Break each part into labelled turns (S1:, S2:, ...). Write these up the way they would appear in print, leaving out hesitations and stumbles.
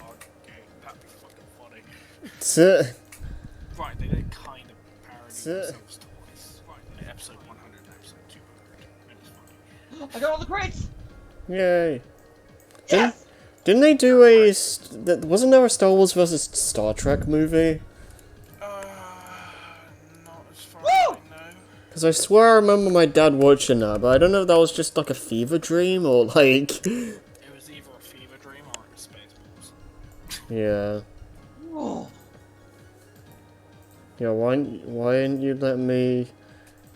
S1: dog game. That'd be fucking funny.
S2: Sit.
S1: Right, they did kind of parody
S2: Sit.
S1: themselves twice. Right, in episode 100 and episode 200. It was funny.
S3: I got all the crates!
S2: Yay.
S3: Yes!
S2: Didn't they do a... Wasn't there a Star Wars versus Star Trek movie?
S1: Not as far
S3: Woo!
S1: as I know.
S2: Because I swear I remember my dad watching that, but I don't know if that was just like a fever dream or like...
S1: It was either a fever dream or it was Spaceballs.
S2: Yeah.
S3: Oh.
S2: Yeah, why didn't you let me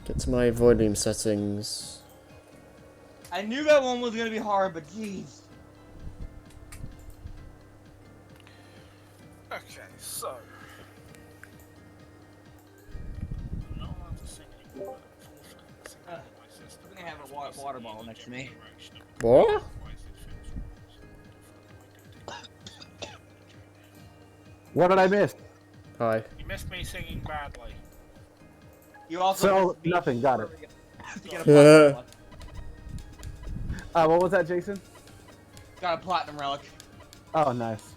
S2: get to my volume settings?
S3: I knew that one was gonna be hard, but jeez.
S1: Okay, so. I'm not allowed to sing anymore, but unfortunately, singing
S3: I'm
S1: my sister.
S3: gonna have a water bottle next to me.
S2: What?
S4: What did I miss?
S2: Hi.
S1: You missed me singing badly.
S3: You also
S4: So,
S3: missed me
S4: nothing, got it.
S3: to get a platinum relic.
S4: What was that, Jason?
S3: Got a platinum relic.
S4: Oh, nice.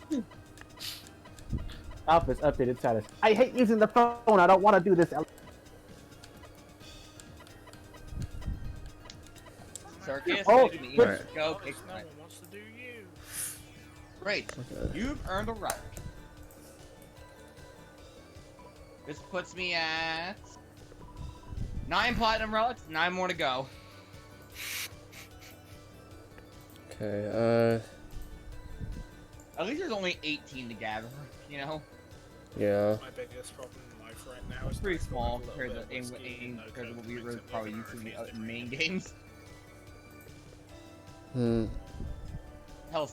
S4: Alpha's updated status. I hate using the phone. I don't want to do this.
S3: Circus,
S4: Oh,
S3: make me
S2: right.
S3: go
S1: Notice
S3: kick
S1: no
S3: my...
S1: one wants to do you.
S3: Great.
S2: Okay.
S3: You've earned a relic. This puts me at 9 platinum relics, 9 more to go.
S2: Okay,
S3: At least there's only 18 to gather, you know?
S2: yeah.
S1: My biggest problem in life right now
S3: It's
S1: is
S3: pretty
S1: that I
S3: small
S1: have a
S3: compared
S1: little
S3: to,
S1: bit of whiskey, no
S3: compared to what
S1: coke,
S3: we
S1: makes
S3: were
S1: it
S3: probably
S1: live
S3: used to in
S1: American
S3: the main
S1: history.
S3: games. Hell,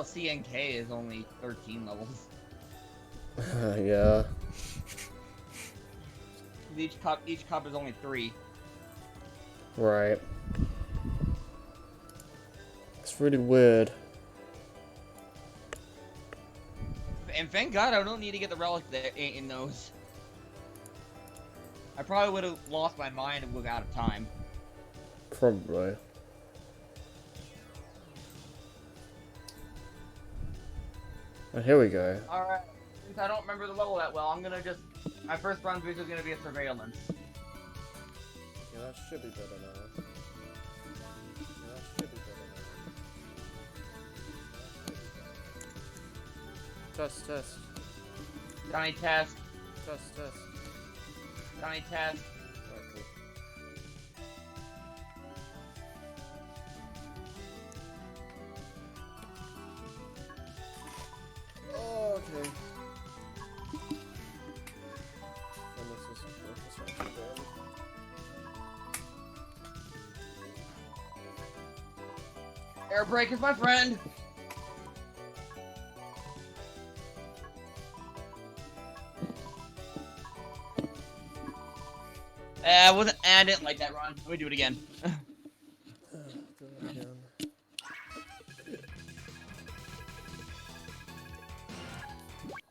S3: CNK is only 13 levels.
S2: Yeah.
S3: Each cup is only 3.
S2: Right. It's really weird.
S3: And thank God I don't need to get the relic there in those. I probably would have lost my mind and would have out of time.
S2: Probably. Oh, here we go.
S3: Alright, since I don't remember the level that well, I'm gonna just... My first run through is gonna be a surveillance.
S2: Yeah, that should be better now. Yeah, that should be better now. Test, test,
S3: Johnny test.
S2: test, test.
S3: Johnny test.
S2: Alright, cool. Oh, okay. And this is actually good.
S3: Air brake is my friend. I didn't like that run. Let me do it again.
S2: Do it again.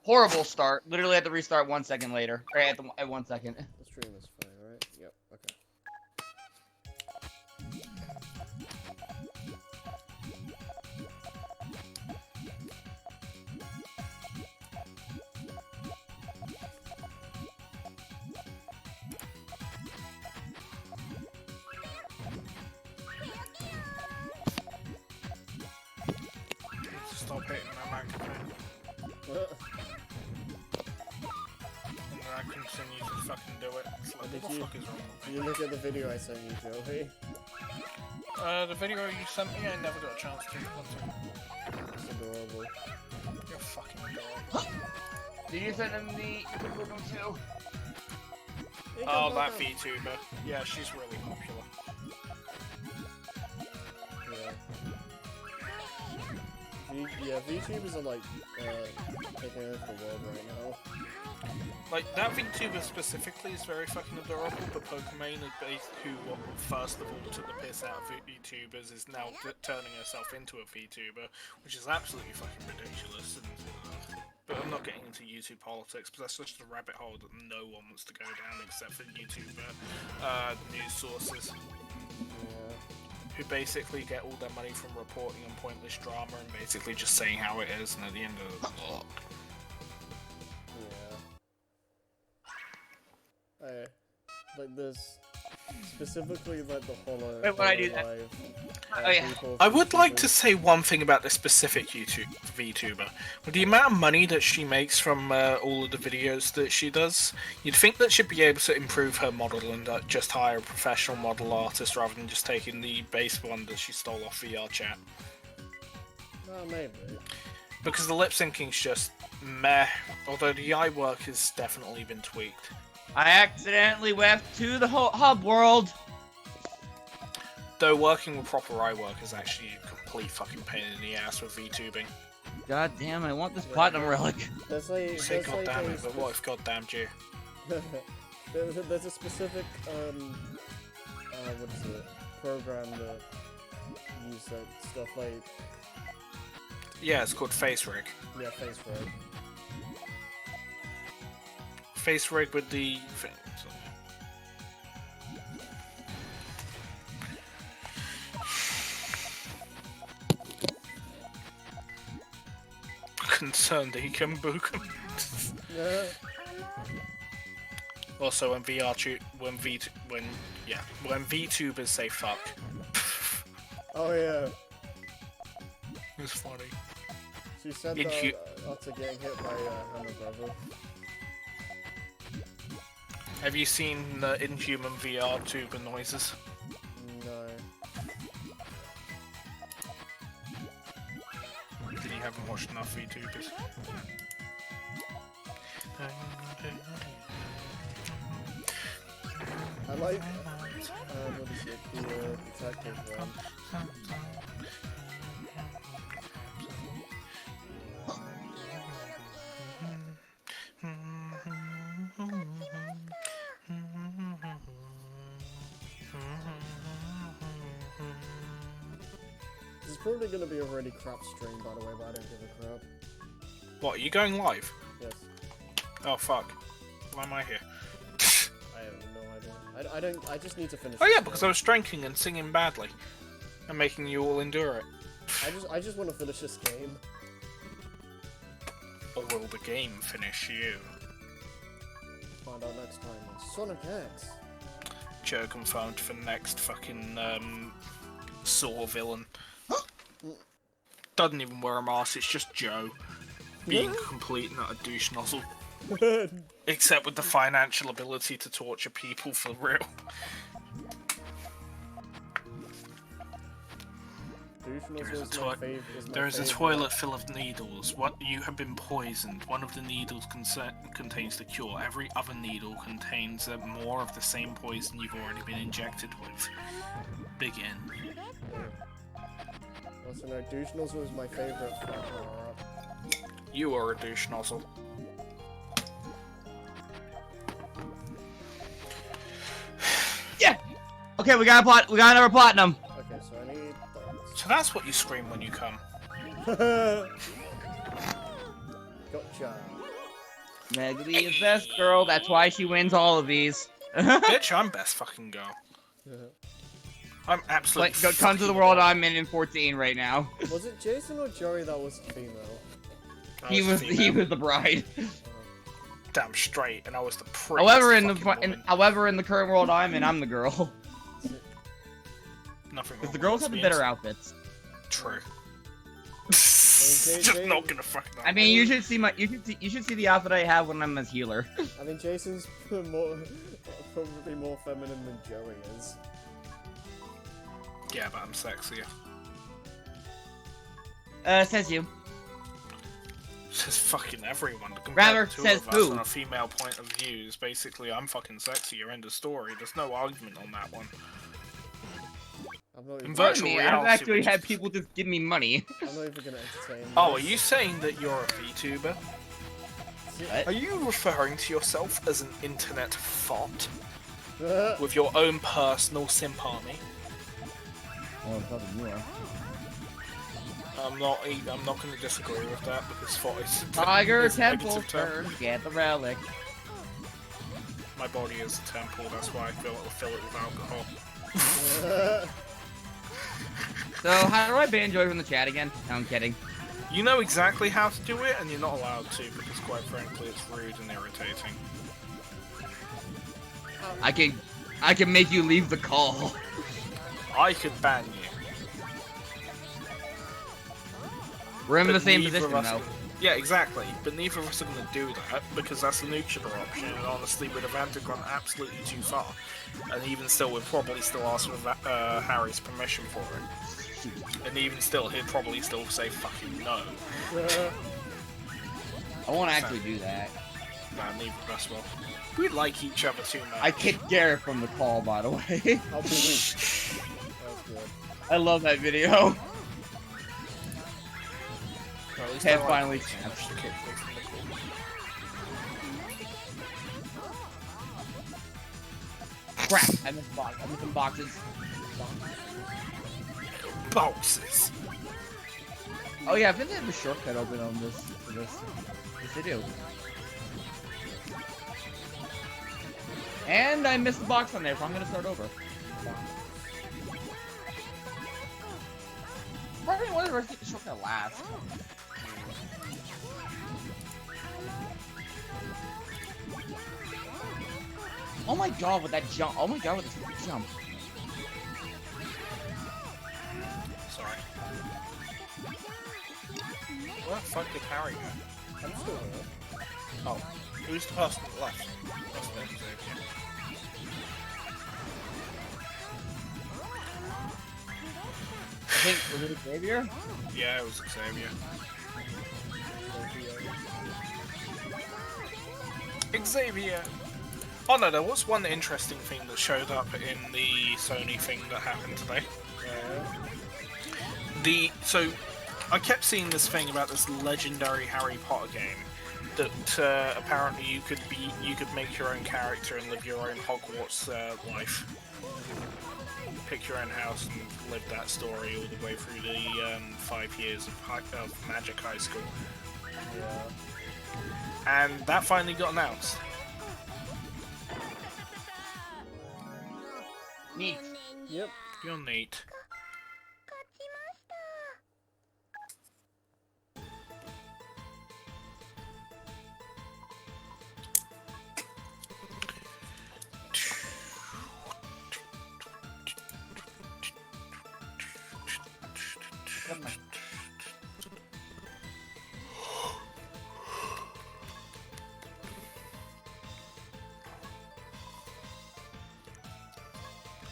S3: Horrible start. Literally had to restart 1 second later. Or at 1 second.
S2: The stream is fine, right? Yep, okay.
S1: Stop hitting that microphone. And then I continue to fucking do it. It's like,
S2: Did
S1: what the
S2: you-
S1: fuck is wrong with
S2: Did
S1: me?
S2: you look at the video I sent you, Joey?
S1: The video you sent me, I never got a chance to contact.
S2: It's adorable.
S1: You're fucking adorable.
S3: Did you send him the Puyo too?
S1: Oh, that VTuber. Yeah, she's really popular.
S2: Yeah. VTubers are like, taking over the world right now.
S1: Like, that VTuber specifically is very fucking adorable, but Pokimane, who first of all took the piss out of VTubers, is now turning herself into a VTuber, which is absolutely fucking ridiculous. But I'm not getting into YouTube politics, but that's just a rabbit hole that no one wants to go down except for YouTuber news sources.
S2: Yeah.
S1: who basically get all their money from reporting on pointless drama and basically just saying how it is, and at the end of it,
S2: Yeah. Like there's specifically like the Hollow.
S3: Wait, what I do that?
S2: Live,
S3: Oh, yeah.
S2: people
S1: I would like to
S2: YouTubers.
S1: say one thing about this specific VTuber. With the amount of money that she makes from all of the videos that she does, you'd think that she'd be able to improve her model and just hire a professional model artist rather than just taking the base one that she stole off VR chat.
S2: Oh, maybe.
S1: Because the lip syncing's just meh, although the eye work has definitely been tweaked.
S3: I accidentally went to the hub world.
S1: Though working with proper eye work is actually a complete fucking pain in the ass with VTubing.
S3: God damn, I want this platinum relic.
S2: There's like,
S1: You say
S2: there's
S1: god
S2: like
S1: damn
S2: a
S1: it, but what if god damned you?
S2: there's a specific what is it? Program that use that stuff like
S1: Yeah, it's called Face Rig.
S2: yeah, face rig.
S1: Face Rig with the thing. Concerned he can book him.
S2: Yeah.
S1: Also, when when VTubers say fuck,
S2: Oh yeah.
S1: it's funny.
S2: She said
S1: Inhu-
S2: that after getting hit by Hammer Brother.
S1: Have you seen the Inhuman VR tuber noises?
S2: No.
S1: Then you haven't watched enough VTubers.
S2: I like what is it? The detective one. This is probably gonna be a really crap stream, by the way, but I don't give a crap.
S1: What, are you going live?
S2: Yes.
S1: Oh fuck. Why am I here?
S2: I have no idea. I just need to finish.
S1: Oh
S2: this
S1: yeah, because I
S2: game.
S1: was drinking and singing badly. And making you all endure it.
S2: I just want to finish this game.
S1: Or will the game finish you?
S2: Find out next time on Sonic X.
S1: Joe confirmed for next fucking Saw villain. Doesn't even wear a mask, it's just Joe. Being complete and utter douche nozzle. Except with the financial ability to torture people for real. There is a toilet full of needles. What you have been poisoned. One of the needles contains the cure. Every other needle contains more of the same poison you've already been injected with. Begin.
S2: Also, no, douche nozzle is my favorite power-up.
S1: You are a douche nozzle.
S3: Yeah. Okay, we got another platinum.
S2: Okay, so I need that.
S1: So that's what you scream when you come.
S2: Gotcha.
S3: Megally is best girl. That's why she wins all of these.
S1: Bitch, I'm best fucking girl. I'm absolutely.
S3: Like, come to the world I'm in 14 right now.
S2: Was it Jason or Joey that was female?
S3: He was the bride.
S1: Damn straight, and I was the priest.
S3: However, in the current world I'm in, I'm the girl.
S1: Nothing wrong
S3: Because the
S1: with
S3: girls have the better outfits.
S1: True.
S2: Jay-
S1: Just not gonna fucking.
S3: I mean, you should see the outfit I have when I'm a healer.
S2: I mean, Jason's probably more feminine than Joey is.
S1: Yeah, but I'm sexier.
S3: Says you.
S1: Says fucking everyone.
S3: Rather,
S1: Compared to two
S3: says
S1: of us
S3: who?
S1: on a female point of view is basically I'm fucking sexier. End of story. There's no argument on that one.
S2: I'm not even,
S1: In
S3: Pardon
S1: virtual
S3: me,
S1: reality,
S3: I've actually
S1: which
S3: had
S1: is-
S3: people just give me money.
S2: I'm not even gonna entertain
S1: Oh, are
S2: this.
S1: you saying that you're a VTuber?
S3: What?
S1: Are you referring to yourself as an internet thought
S2: Uh,
S1: with your own personal simp army?
S4: Oh, probably you are.
S1: I'm not going to disagree with that because thought is
S3: Tiger
S1: is a
S3: Temple
S1: negative term.
S3: first, get the relic.
S1: My body is a temple. That's why I fill it with alcohol.
S3: So, how do I ban Joy from the chat again? No, I'm kidding.
S1: You know exactly how to do it, and you're not allowed to because, quite frankly, it's rude and irritating.
S3: I can make you leave the call.
S1: I could ban you.
S3: We're in
S1: but
S3: the same
S1: neither
S3: position,
S1: of us
S3: though.
S1: are- Yeah, exactly. But neither of us are going to do that because that's the nuclear option, and honestly, would have gone absolutely too far. And even still, we'd probably still ask for Harry's permission for it. And even still, he'd probably still say fucking no.
S3: I won't actually do that.
S1: Nah, neither of us will. We like each other too much.
S3: I kicked Garrett from the call, by the way.
S2: That's good.
S3: I love that video.
S1: Well, at least
S3: Ted
S1: I like
S3: finally
S1: to
S3: snapped.
S1: kick me from the call.
S3: Crap, I missed some boxes.
S1: Boxes.
S3: Oh yeah, I think they have a shortcut open on this. Yes, they do. And I missed the box on there, so I'm gonna start over. Probably wonder if the shortcut last. Oh my god, with that jump! Oh my god, with this jump!
S1: Sorry. Where the fuck did Harry go?
S2: I'm still here.
S1: Oh, who's the person that left? Must have been Xavier.
S3: I think, was it Xavier?
S1: Yeah, it was Xavier. Xavier! Oh no, there was one interesting thing that showed up in the Sony thing that happened today. So, I kept seeing this thing about this legendary Harry Potter game that apparently you could make your own character and live your own Hogwarts life. Pick your own house and live that story all the way through the 5 years of Magic High School.
S2: Yeah.
S1: And that finally got announced.
S3: Neat.
S2: Yep.
S1: You're neat.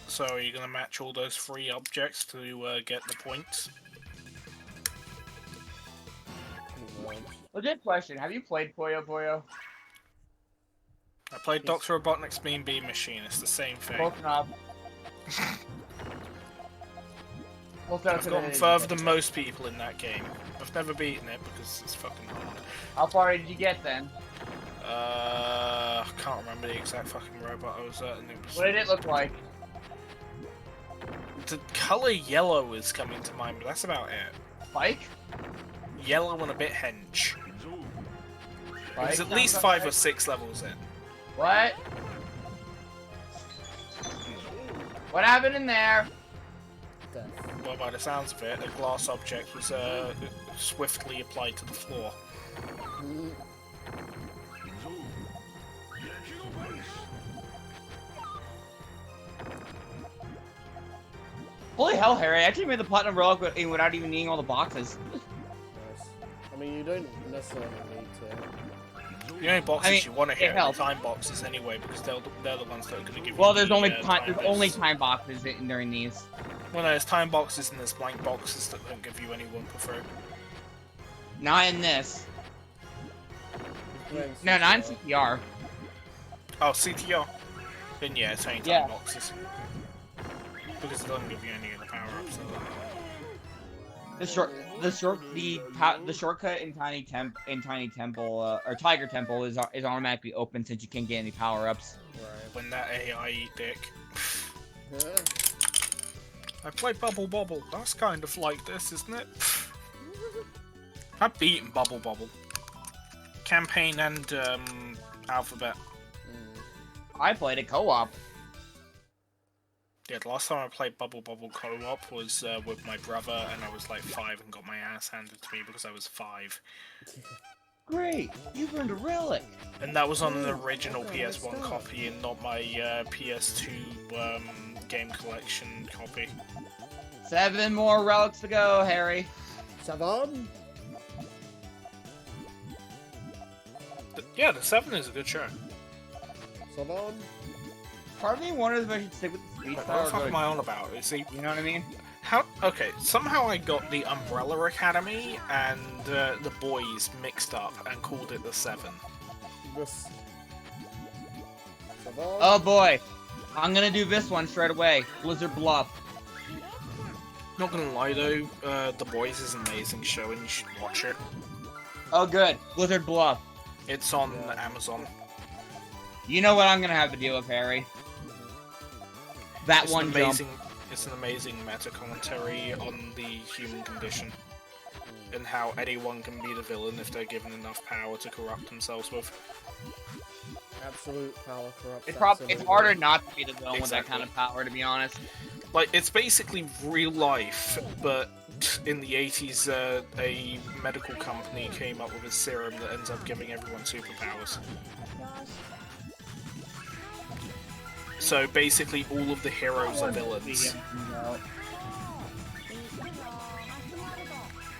S1: So are you going to match all those 3 objects to get the points?
S3: Legit question, have you played Puyo?
S1: I played Dr. Robotnik's Mean Bean Machine, it's the same thing.
S3: Both knob.
S1: I've gotten further than most people in that game. I've never beaten it because it's fucking hard.
S3: How far did you get then?
S1: I can't remember the exact fucking robot I was at, and it was...
S3: What did it look like?
S1: The colour yellow is coming to mind, but that's about it.
S3: Spike?
S1: Yellow and a bit hench.
S3: Spike?
S1: It's at least 5 or 6 levels in.
S3: What? What happened in there?
S2: Death.
S1: Well, by the sounds of it, a glass object was swiftly applied to the floor.
S3: Holy hell, Harry! I actually made the platinum relic without even needing all the boxes.
S2: Nice. I mean, you don't necessarily need to.
S1: The only boxes you want to hit are the
S3: helps.
S1: time boxes anyway, because they're the ones that are going to give you.
S3: Well, there's
S1: the,
S3: only
S1: time
S3: only
S1: bits.
S3: time boxes during these.
S1: Well, no, there's time boxes and there's blank boxes that don't give you any one per through.
S3: Not in this. No, not in CPR.
S1: Oh, CTR. Then yeah, it's only time
S3: Yeah.
S1: boxes. Because it doesn't give you any of the power-ups.
S3: The shortcut in Tiny Temple or Tiger Temple is automatically open since you can't get any power ups.
S2: Right.
S1: When that AI eat dick.
S2: Yeah.
S1: I play Bubble Bobble. That's kind of like this, isn't it? I've beaten Bubble Bobble. Campaign and Alphabet.
S3: I played it co-op.
S1: Yeah, the last time I played Bubble Bubble co-op was with my brother, and I was like 5 and got my ass handed to me because I was 5.
S3: Great, you've earned a relic.
S1: And that was on an
S2: Ooh,
S1: original
S2: okay, nice
S1: PS1
S2: stuff.
S1: copy and not my PS2 game collection copy.
S3: 7 more relics to go, Harry.
S2: 7.
S1: Yeah, the 7 is a good show.
S2: 7.
S3: Part of me wonders if I should stick with the speed
S1: What
S3: style
S1: the
S3: or
S1: fuck
S3: go
S1: am I on about? Is he...
S3: You know what I mean?
S1: How? Okay, somehow I got the Umbrella Academy and the boys mixed up and called it the 7.
S2: This. 7.
S3: Oh boy, I'm gonna do this one straight away. Blizzard Bluff.
S1: Not gonna lie though, The Boys is an amazing show and you should watch it.
S3: Oh good, Blizzard Bluff.
S1: It's on
S2: Yeah.
S1: Amazon.
S3: You know what I'm gonna have to deal with, Harry? That
S1: It's
S3: one
S1: an
S3: jump.
S1: amazing, it's an amazing meta commentary on the human condition and how anyone can be the villain if they're given enough power to corrupt themselves with.
S2: Absolute power corrupts.
S3: It's
S2: absolutely.
S3: harder not to be the villain with that
S1: Exactly.
S3: kind of power, to be honest.
S1: Like, it's basically real life, but in the 80s, a medical company came up with a serum that ends up giving everyone superpowers. So basically, all of the heroes are villains,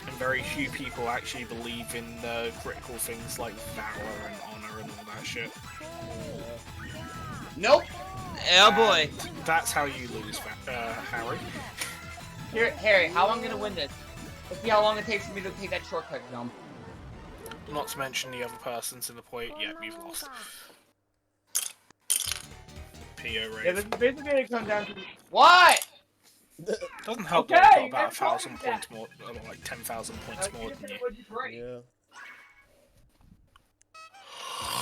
S1: and very few people actually believe in critical things like valor and honor and all that shit.
S3: Nope. Oh boy.
S1: And that's how you lose, Harry.
S3: Here, Harry, how am I gonna win this? Let's see how long it takes for me to take that shortcut jump.
S1: Not to mention the other person to the point, yeah, you've lost. Puyo
S3: Yeah,
S1: rave.
S3: this is basically it comes down to what?
S1: Doesn't help
S3: Okay,
S1: that I've got
S3: you
S1: about
S3: guys
S1: 1,000
S3: told me
S1: points more, like 10,000 points more than you.
S2: Yeah.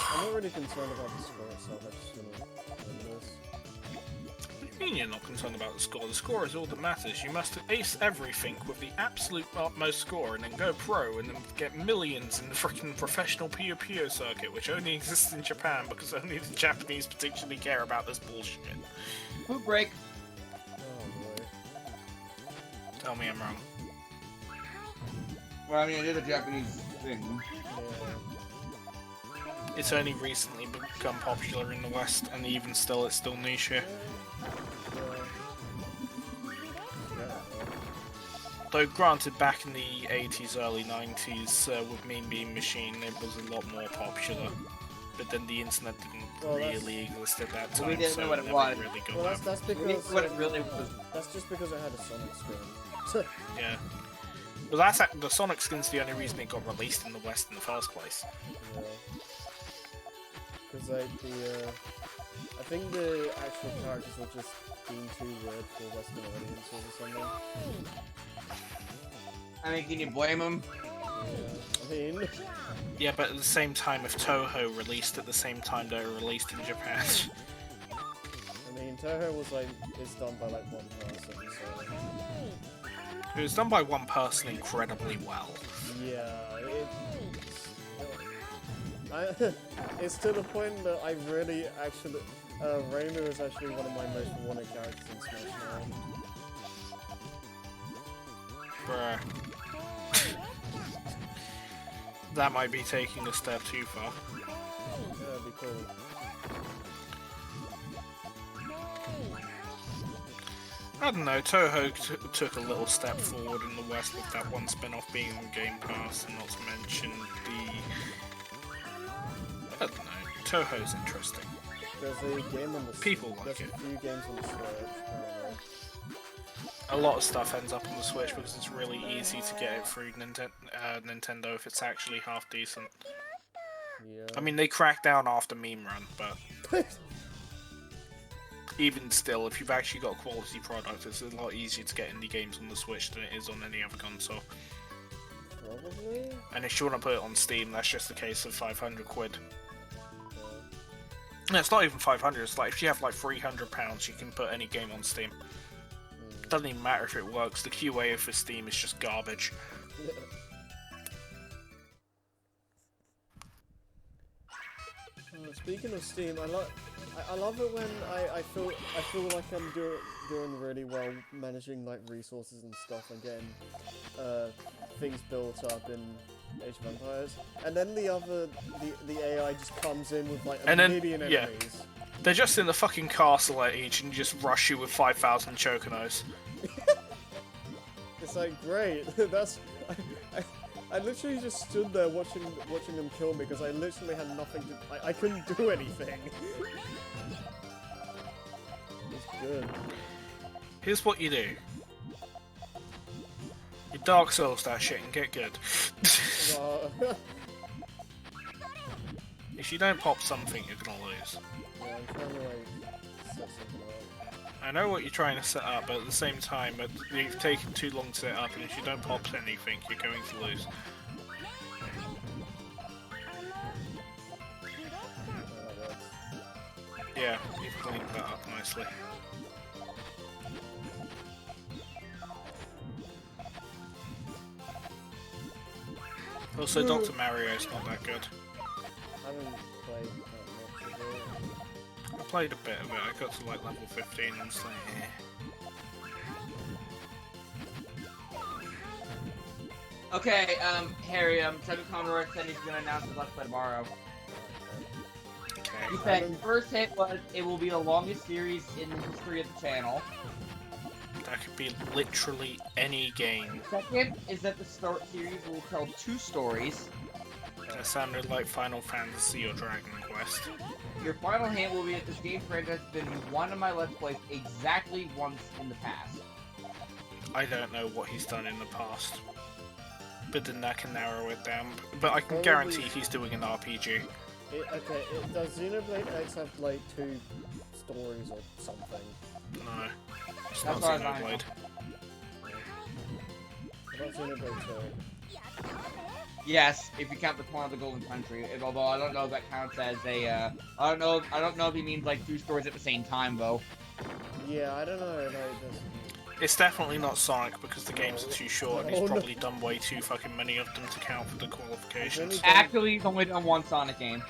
S2: I'm not really concerned about the score itself. I just want to win this.
S1: What do you mean you're not concerned about the score? The score is all that matters. You must ace everything with the absolute utmost score and then go pro and then get millions in the freaking professional Puyo Puyo circuit, which only exists in Japan because only the Japanese particularly care about this bullshit.
S3: Food break.
S2: Oh boy.
S1: Tell me I'm wrong.
S3: Well, I mean, it is a Japanese thing.
S2: Yeah.
S1: It's only recently become popular in the West, and even still, it's still niche here. Though, granted, back in the 80s, early 90s, with Mean Bean Machine, it was a lot more popular. But then the internet didn't really exist at that time,
S3: We didn't
S1: so
S3: know what
S1: it
S3: it
S1: never
S3: was.
S1: really got
S2: Well,
S1: out.
S2: that's
S3: We
S2: because
S3: what it really was.
S2: that's just because it had a Sonic screen.
S1: Yeah. But that's the Sonic skin's the only reason it got released in the West in the first place.
S2: Yeah. Because like the, I think the actual characters were just being too weird for Western audiences or something.
S3: I mean, can you blame him?
S2: Yeah. I mean,
S1: Yeah, but at the same time, if Toho released at the same time they were released in Japan,
S2: Toho was like, it's done by like one person, so.
S1: it was done by one person incredibly well.
S2: Yeah, it's to the point that I really actually, Rainer is actually one of my most wanted characters in Smash now.
S1: Bruh. That might be taking a step too far.
S2: Yeah, that'd be cool.
S1: I don't know, Toho took a little step forward in the West with that one spin-off being on Game Pass, and not to mention the... I don't know, Toho's interesting.
S2: There's a game on the
S1: People like
S2: there's
S1: it.
S2: a few games on the Switch, apparently.
S1: A lot of stuff ends up on the Switch because it's really easy to get it through Nintendo if it's actually half decent.
S2: Yeah.
S1: I mean, they cracked down after Meme Run, but even still, if you've actually got a quality product, it's a lot easier to get indie games on the Switch than it is on any other console.
S2: Probably?
S1: And if you want to put it on Steam, that's just a case of 500 quid.
S2: Yeah.
S1: No, it's not even 500, it's like if you have like £300, you can put any game on Steam. It doesn't even matter if it works, the QA for Steam is just garbage.
S2: Speaking of Steam, I love it when I feel like I'm doing really well managing like resources and stuff and getting things built up in Age of Empires, and then the AI just comes in with like a million enemies.
S1: They're just in the fucking castle at each and just rush you with 5,000 Choconos.
S2: It's like great. That's I literally just stood there watching them kill me because I literally had nothing to. I couldn't do anything. It's good.
S1: Here's what you do. You Dark Souls that shit and get good. If you don't pop something, you're gonna lose.
S2: Yeah, I'm trying to like set something up.
S1: I know what you're trying to set up, but at the same time, you've taken too long to set up, and if you don't pop anything, you're going to lose. Yeah, you've cleaned that up nicely. Also, Dr. Mario's not that good.
S2: I haven't played that much of it.
S1: I played a bit of it, I got to like level 15 and it's like,
S3: Okay, Harry, Chuck Conroy said he's gonna announce his Let's Play tomorrow.
S1: okay.
S3: He said first hit was it will be the longest series in the history of the channel.
S1: That could be literally any game.
S3: Second is that the series will tell 2 stories.
S1: That sounded like Final Fantasy or Dragon Quest.
S3: Your final hint will be that this game franchise has been one of my Let's Plays exactly once in the past.
S1: I don't know what he's done in the past. But then that can narrow it down. But I can guarantee he's doing an RPG.
S2: Does Xenoblade X have like 2 stories or something?
S1: No. It's
S3: That's
S1: not
S3: what I
S1: Xenoblade.
S2: What about Xenoblade 2?
S3: Yes, if you count the Corner of the Golden Country. Although I don't know if that counts as a. I don't know if he means like 2 stories at the same time though.
S2: Yeah, I don't know.
S1: It's definitely not Sonic because the games are too short and he's probably done way too fucking many of them to count for the qualifications.
S3: Actually, he's only done 1 Sonic game.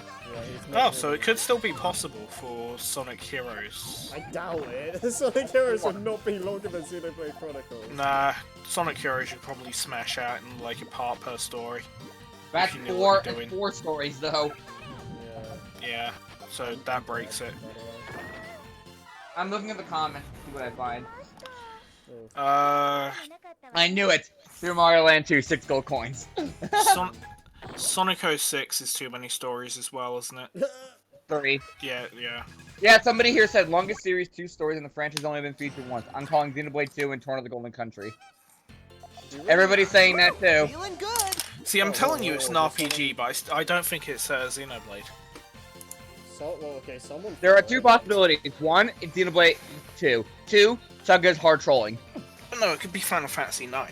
S2: Yeah,
S1: Oh, so it could still be possible for Sonic Heroes.
S2: I doubt it. Sonic Heroes would not be longer than Xenoblade Chronicles.
S1: Nah, Sonic Heroes you probably smash out in like a part per story.
S3: That's
S1: you knew what
S3: 4.
S1: you're
S3: That's
S1: doing.
S3: 4 stories though.
S2: Yeah.
S1: Yeah, so that breaks it.
S3: I'm looking at the comments to see what I find. I knew it. Super Mario Land 2, 6 gold coins.
S1: Sonic 06 is too many stories as well, isn't it?
S3: 3.
S1: Yeah.
S3: Yeah, somebody here said longest series 2 stories in the franchise only been featured once. I'm calling Xenoblade 2 and Torn of the Golden Country. Everybody's saying that too.
S5: Feeling good.
S1: See, I'm telling you it's an RPG, but I don't think it's Xenoblade.
S2: Someone.
S3: There are 2 possibilities. 1, it's Xenoblade 2. 2, Saga's hard trolling.
S1: No, it could be Final Fantasy 9.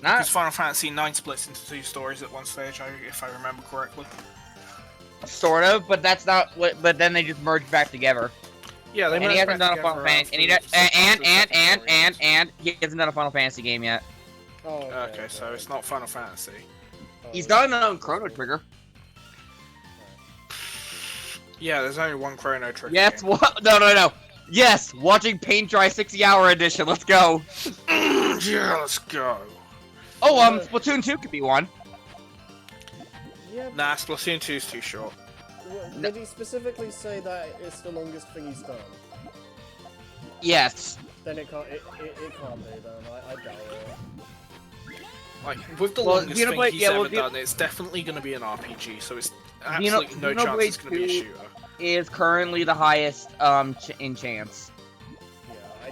S3: Not
S1: Because Final Fantasy 9 splits into 2 stories at one stage, if I remember correctly.
S3: sort of, but that's not what. But then they just merge back together.
S1: Yeah, they
S3: And he
S1: merged
S3: hasn't
S1: back
S3: done a Final
S1: together
S3: Fantasy. And he
S1: after
S3: and he hasn't done a Final Fantasy game yet.
S2: Oh,
S1: Okay, so it's not Final Fantasy.
S3: He's got an own Chrono Trigger.
S1: Yeah, there's only one Chrono Trigger.
S3: Yes.
S1: game.
S3: What? No. Yes. Watching paint dry 60-hour edition. Let's go.
S1: Yeah, let's go.
S3: Oh, Splatoon 2 could be one.
S2: Yeah,
S1: Nah, Splatoon 2 is too short.
S2: did he specifically say that it's the longest thing he's done?
S3: Yes.
S2: Then it can't. It can't be then. I doubt it.
S1: Like, with the
S3: Well,
S1: longest thing
S3: Xenoblade-
S1: he's
S3: yeah,
S1: ever
S3: well,
S1: done, it's definitely going to be an RPG, so it's absolutely no chance
S3: Xenoblade
S1: it's going to be a
S3: 2
S1: shooter.
S3: Is currently the highest in chance.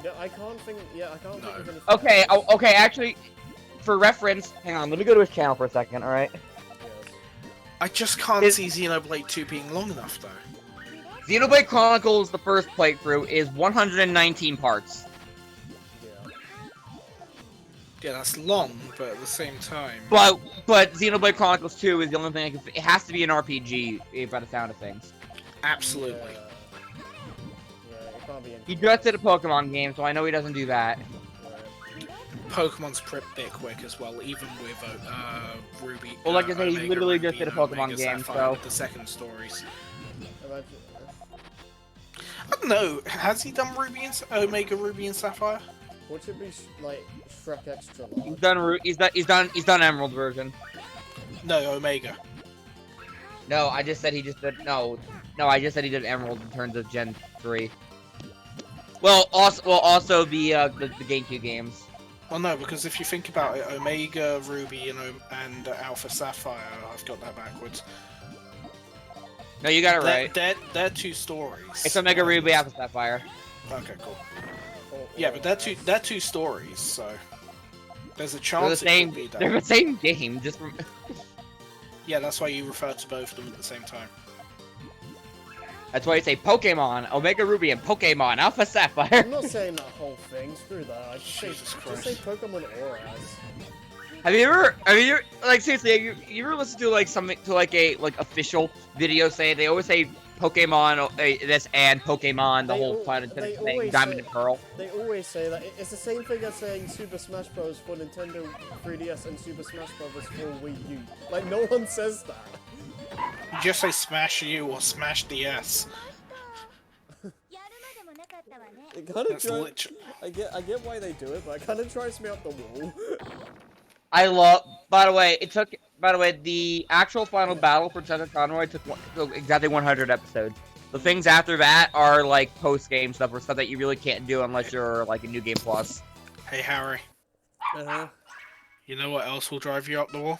S2: Yeah, I can't think. Yeah, I can't think of anything.
S3: Okay.
S2: else.
S3: Okay. Actually, for reference, hang on. Let me go to his channel for a second. All right.
S2: Yes.
S1: I just can't see Xenoblade 2 being long enough, though.
S3: Xenoblade Chronicles, the first playthrough, is 119 parts.
S2: Yeah.
S1: Yeah, that's long, but at the same time...
S3: But Xenoblade Chronicles 2 is the only thing I can. It has to be an RPG by the sound of things.
S1: Absolutely.
S2: Yeah, it can't be.
S3: He just did a Pokemon game, so I know he doesn't do that.
S2: Right.
S1: Pokemon's a bit quick as well, even with Ruby.
S3: Well, like I said, he
S1: Omega
S3: literally
S1: Ruby
S3: just did a
S1: and
S3: Pokemon
S1: Omega
S3: game,
S1: Sapphire
S3: so...
S1: with the second stories.
S2: Imagine,
S1: I don't know. Has he done Omega Ruby and Sapphire?
S2: what should be like Shrek extra large?
S3: He's done Emerald version.
S1: No, Omega.
S3: No, I just said he just did, no, I just said he did Emerald in terms of Gen 3. Well, also the GameCube games.
S1: Well, no, because if you think about it, Omega Ruby and Alpha Sapphire, I've got that backwards.
S3: No, you got it right.
S1: They're two stories.
S3: It's Omega Ruby, Alpha Sapphire.
S1: Okay, cool.
S2: Oh,
S1: Yeah, but they're two stories, so there's a
S3: They're
S1: chance
S3: the same.
S1: it could be
S3: They're
S1: done.
S3: the same game, just from.
S1: Yeah, that's why you refer to both of them at the same time.
S3: That's why you say Pokemon, Omega Ruby, and Pokemon Alpha Sapphire.
S2: I'm not saying that whole thing. Screw that. I just
S1: Jesus
S2: just
S1: Christ.
S2: say Pokemon Auras.
S3: Have you ever, like seriously, have you ever listened to like something to like a official video saying they always say Pokemon this and Pokemon the
S2: They
S3: whole
S2: al-
S3: planet
S2: they
S3: thing,
S2: always
S3: Diamond
S2: say-
S3: and Pearl.
S2: They always say that. It's the same thing as saying Super Smash Bros. For Nintendo 3DS and Super Smash Bros. For Wii U. Like, no one says that.
S1: You just say Smash U or Smash DS.
S2: It kind of
S1: That's
S2: drives.
S1: literally.
S2: I get why they do it, but it kind of drives me up the wall.
S3: I love. By the way, the actual final battle for Chester Conroy took exactly 100 episodes. The things after that are like post-game stuff or stuff that you really can't do unless you're like a New Game Plus.
S1: Hey Harry, you know what else will drive you up the wall?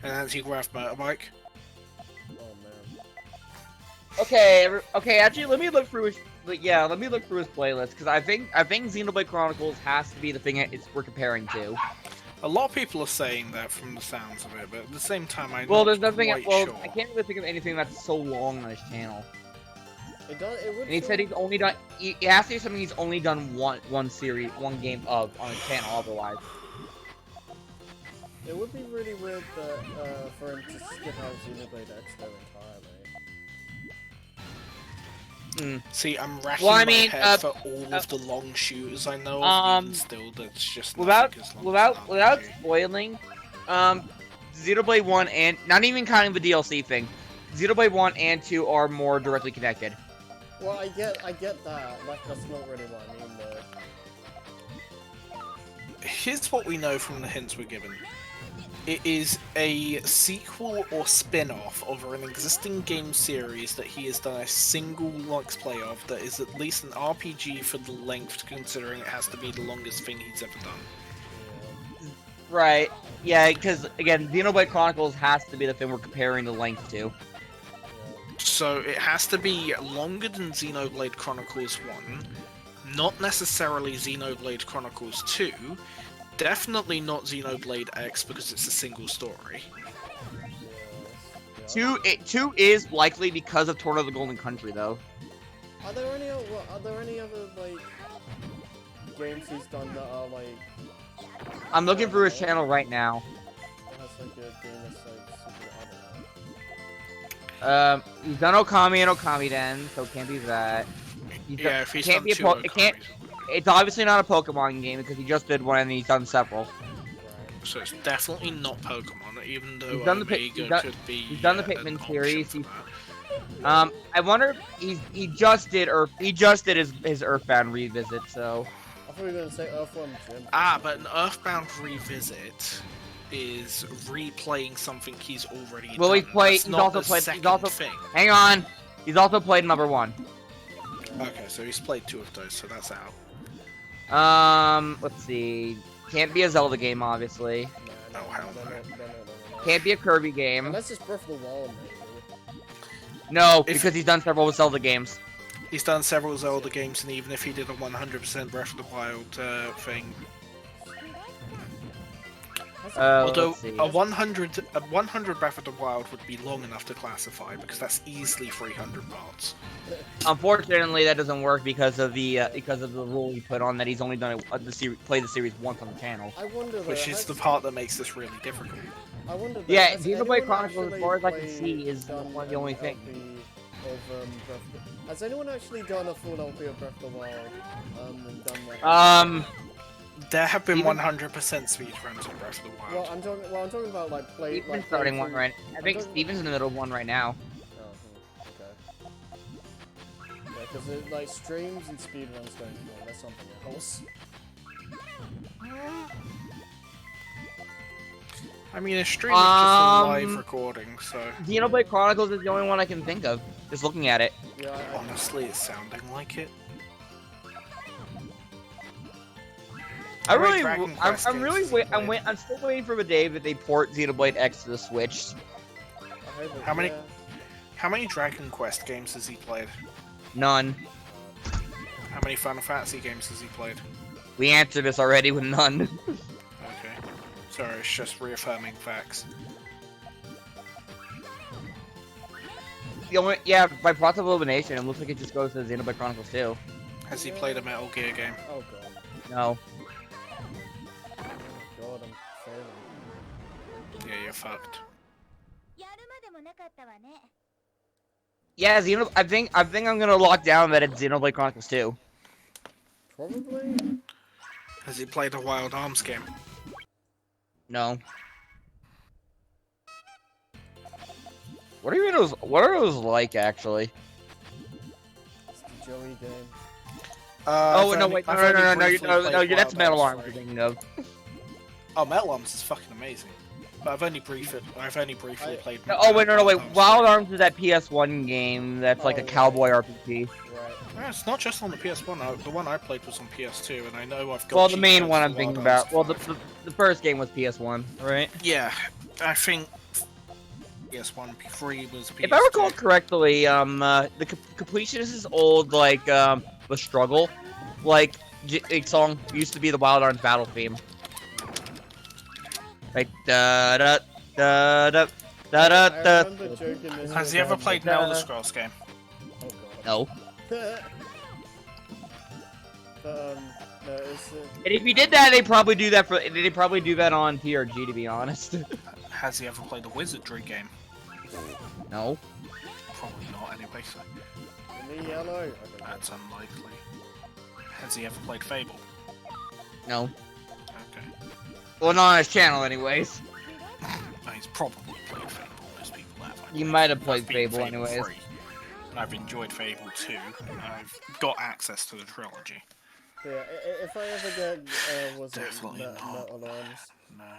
S1: An anti-grav motorbike.
S2: Oh man.
S3: Okay. Actually, let me look through his. Let me look through his playlist because I think Xenoblade Chronicles has to be the thing we're comparing to.
S1: A lot of people are saying that from the sounds of it, but at the same time, I'm
S3: Well,
S1: not
S3: there's nothing.
S1: quite
S3: Well,
S1: sure.
S3: I can't really think of anything that's so long on his channel.
S2: It does. It would.
S3: And he
S2: feel-
S3: said he's only done. It has to be something he's only done one series, one game of on his channel. Otherwise,
S2: It would be really weird that, for him to skip out Xenoblade X though entirely.
S1: See, I'm racking
S3: Well, I
S1: my
S3: mean,
S1: head for all of the long shooters I know of, even still, that's just
S3: without
S1: nothing as long as an
S3: without
S1: RPG.
S3: spoiling, Xenoblade 1 and not even counting the DLC thing, Xenoblade 1 and 2 are more directly connected.
S2: Well, I get that. That's not really what I mean though.
S1: Here's what we know from the hints we're given. It is a sequel or spin-off of an existing game series that he has done a single Let's Play of that is at least an RPG for the length, considering it has to be the longest thing he's ever done.
S3: Right. Yeah, because again, Xenoblade Chronicles has to be the thing we're comparing the length to.
S1: So it has to be longer than Xenoblade Chronicles 1, not necessarily Xenoblade Chronicles 2, definitely not Xenoblade X because it's a single story.
S2: Yeah.
S3: 2 is likely because of Torn of the Golden Country, though.
S2: Are there any other like games he's done that are like?
S3: I'm looking through his channel right now.
S2: That has like a game that's like super, I don't know.
S3: He's done Okami and Okami Den, so it can't be that.
S1: Yeah, if he's
S3: can't
S1: done
S3: be a
S1: two
S3: po- it can't.
S1: Okamis.
S3: It's obviously not a Pokemon game because he just did one and he's done several.
S2: Right.
S1: So it's definitely not Pokemon, even though
S3: He's done the
S1: Omega could be.
S3: he's done the
S1: an
S3: Pikmin
S1: option
S3: series,
S1: for
S3: he's-
S1: that.
S3: I wonder if he just did his Earthbound revisit. So
S2: I thought you were gonna say Earthworm Jim.
S1: Ah, but an Earthbound revisit is replaying something he's already
S3: Well,
S1: done.
S3: he's played-
S1: That's
S3: he's
S1: not
S3: also
S1: the
S3: played- he's
S1: second
S3: also-
S1: thing.
S3: hang on, he's also played number 1.
S1: Okay, so he's played 2 of those, so that's out.
S3: Let's see. Can't be a Zelda game, obviously.
S2: Nah,
S1: Oh, hell
S2: no.
S3: Can't be a Kirby game.
S2: Unless it's Breath of the Wild, maybe.
S3: No,
S1: If-
S3: because he's done several Zelda games.
S1: He's done several Zelda games, and even if he did a 100% Breath of the Wild thing, although
S3: Let's see.
S1: a 100 Breath of the Wild would be long enough to classify because that's easily 300 parts.
S3: Unfortunately, that doesn't work because of the rule he put on that he's only done played the series once on the channel.
S2: I wonder though.
S1: Which is the part that makes this really difficult.
S2: I wonder. Though,
S3: Yeah,
S2: has
S3: Xenoblade
S2: anyone
S3: Chronicles, as
S2: actually
S3: far as I can
S2: played-
S3: see, is
S2: done
S3: one of the only
S2: an
S3: things.
S2: LP of, has anyone actually done a full LP of Breath of the Wild? And done like.
S1: There have been
S3: Even-
S1: 100% speed runs in Breath of the
S2: Well,
S1: Wild.
S2: I'm talking about like play.
S3: Steven's
S2: Like
S3: starting one
S2: playthrough-
S3: right. I think
S2: talking-
S3: Steven's in the middle of one right now.
S2: Oh, okay. Yeah, because like streams and speedruns don't count. That's something else.
S1: I mean, a stream is just a live
S3: Um,
S1: recording, so
S3: Xenoblade Chronicles is the only one I can think of. Just looking at it.
S2: Yeah,
S1: honestly, it's sounding like it.
S3: I
S1: Alright,
S3: really,
S1: Dragon Quest
S3: I'm
S1: games
S3: really
S1: has
S3: wait.
S1: played.
S3: I'm still waiting for the day that they port Xenoblade X to the Switch.
S2: I hope it,
S1: How many-
S2: yeah.
S1: How many Dragon Quest games has he played?
S3: None.
S1: How many Final Fantasy games has he played?
S3: We answered this already with none.
S1: Okay. Sorry, it's just reaffirming facts.
S3: The only, yeah, by process of elimination, it looks like it just goes to Xenoblade Chronicles 2.
S1: Has he played a Metal Gear game?
S2: Oh god.
S3: No.
S2: Oh god, I'm failing.
S1: Yeah, you're fucked.
S3: Yeah, I think I'm gonna lock down that it's Xenoblade Chronicles 2.
S2: Probably.
S1: Has he played a Wild Arms game?
S3: No. What are those? What are those like actually?
S2: It's the Joey game.
S3: Oh
S1: I've
S3: no,
S1: only-
S3: wait,
S1: I've
S3: no,
S1: only
S3: no,
S1: briefly played
S3: that's
S1: Wild
S3: Metal
S1: Arms
S3: Arms
S1: 3.
S3: you're thinking of.
S1: Oh, Metal Arms is fucking amazing. But I've only briefly played.
S3: Oh wait, no, wait. Wild
S1: 3.
S3: Arms is that PS1 game that's like
S2: Oh,
S3: a
S2: right.
S3: cowboy RPG.
S2: Right.
S1: No, it's not just on the PS1. The one I played was on PS2, and I know I've got.
S3: Well, the
S1: cheat
S3: main
S1: codes
S3: one
S1: for
S3: I'm
S1: Wild
S3: thinking
S1: Arms
S3: about. Well,
S1: 5.
S3: the first game was PS1, right?
S1: Yeah, I think PS1, 3 was PS2.
S3: If I recall correctly, the Completionist's old like the struggle, like song used to be the Wild Arms battle theme. Like da da da da da da
S2: I
S3: da.
S2: remember joking this
S1: Has
S2: with,
S1: he ever played an Elder
S3: Uh,
S1: Scrolls game?
S2: Oh god.
S3: No.
S2: But no, it's
S3: And if he did that, they'd probably do that for. They'd probably do that on TRG, to be honest.
S1: Has he ever played a Wizardry game?
S3: No.
S1: Probably not, anyway. So
S2: in the yellow. I don't know.
S1: that's unlikely. Has he ever played Fable?
S3: No.
S1: Okay.
S3: Well, not on his channel, anyways.
S1: Well, he's probably played Fable. Most people have.
S3: He might have played
S1: I've beaten
S3: Fable, anyways.
S1: 3, and I've enjoyed Fable 2. And I've got access to the trilogy.
S2: But yeah, if I ever get was
S1: Definitely
S2: it
S1: not.
S2: Metal Arms?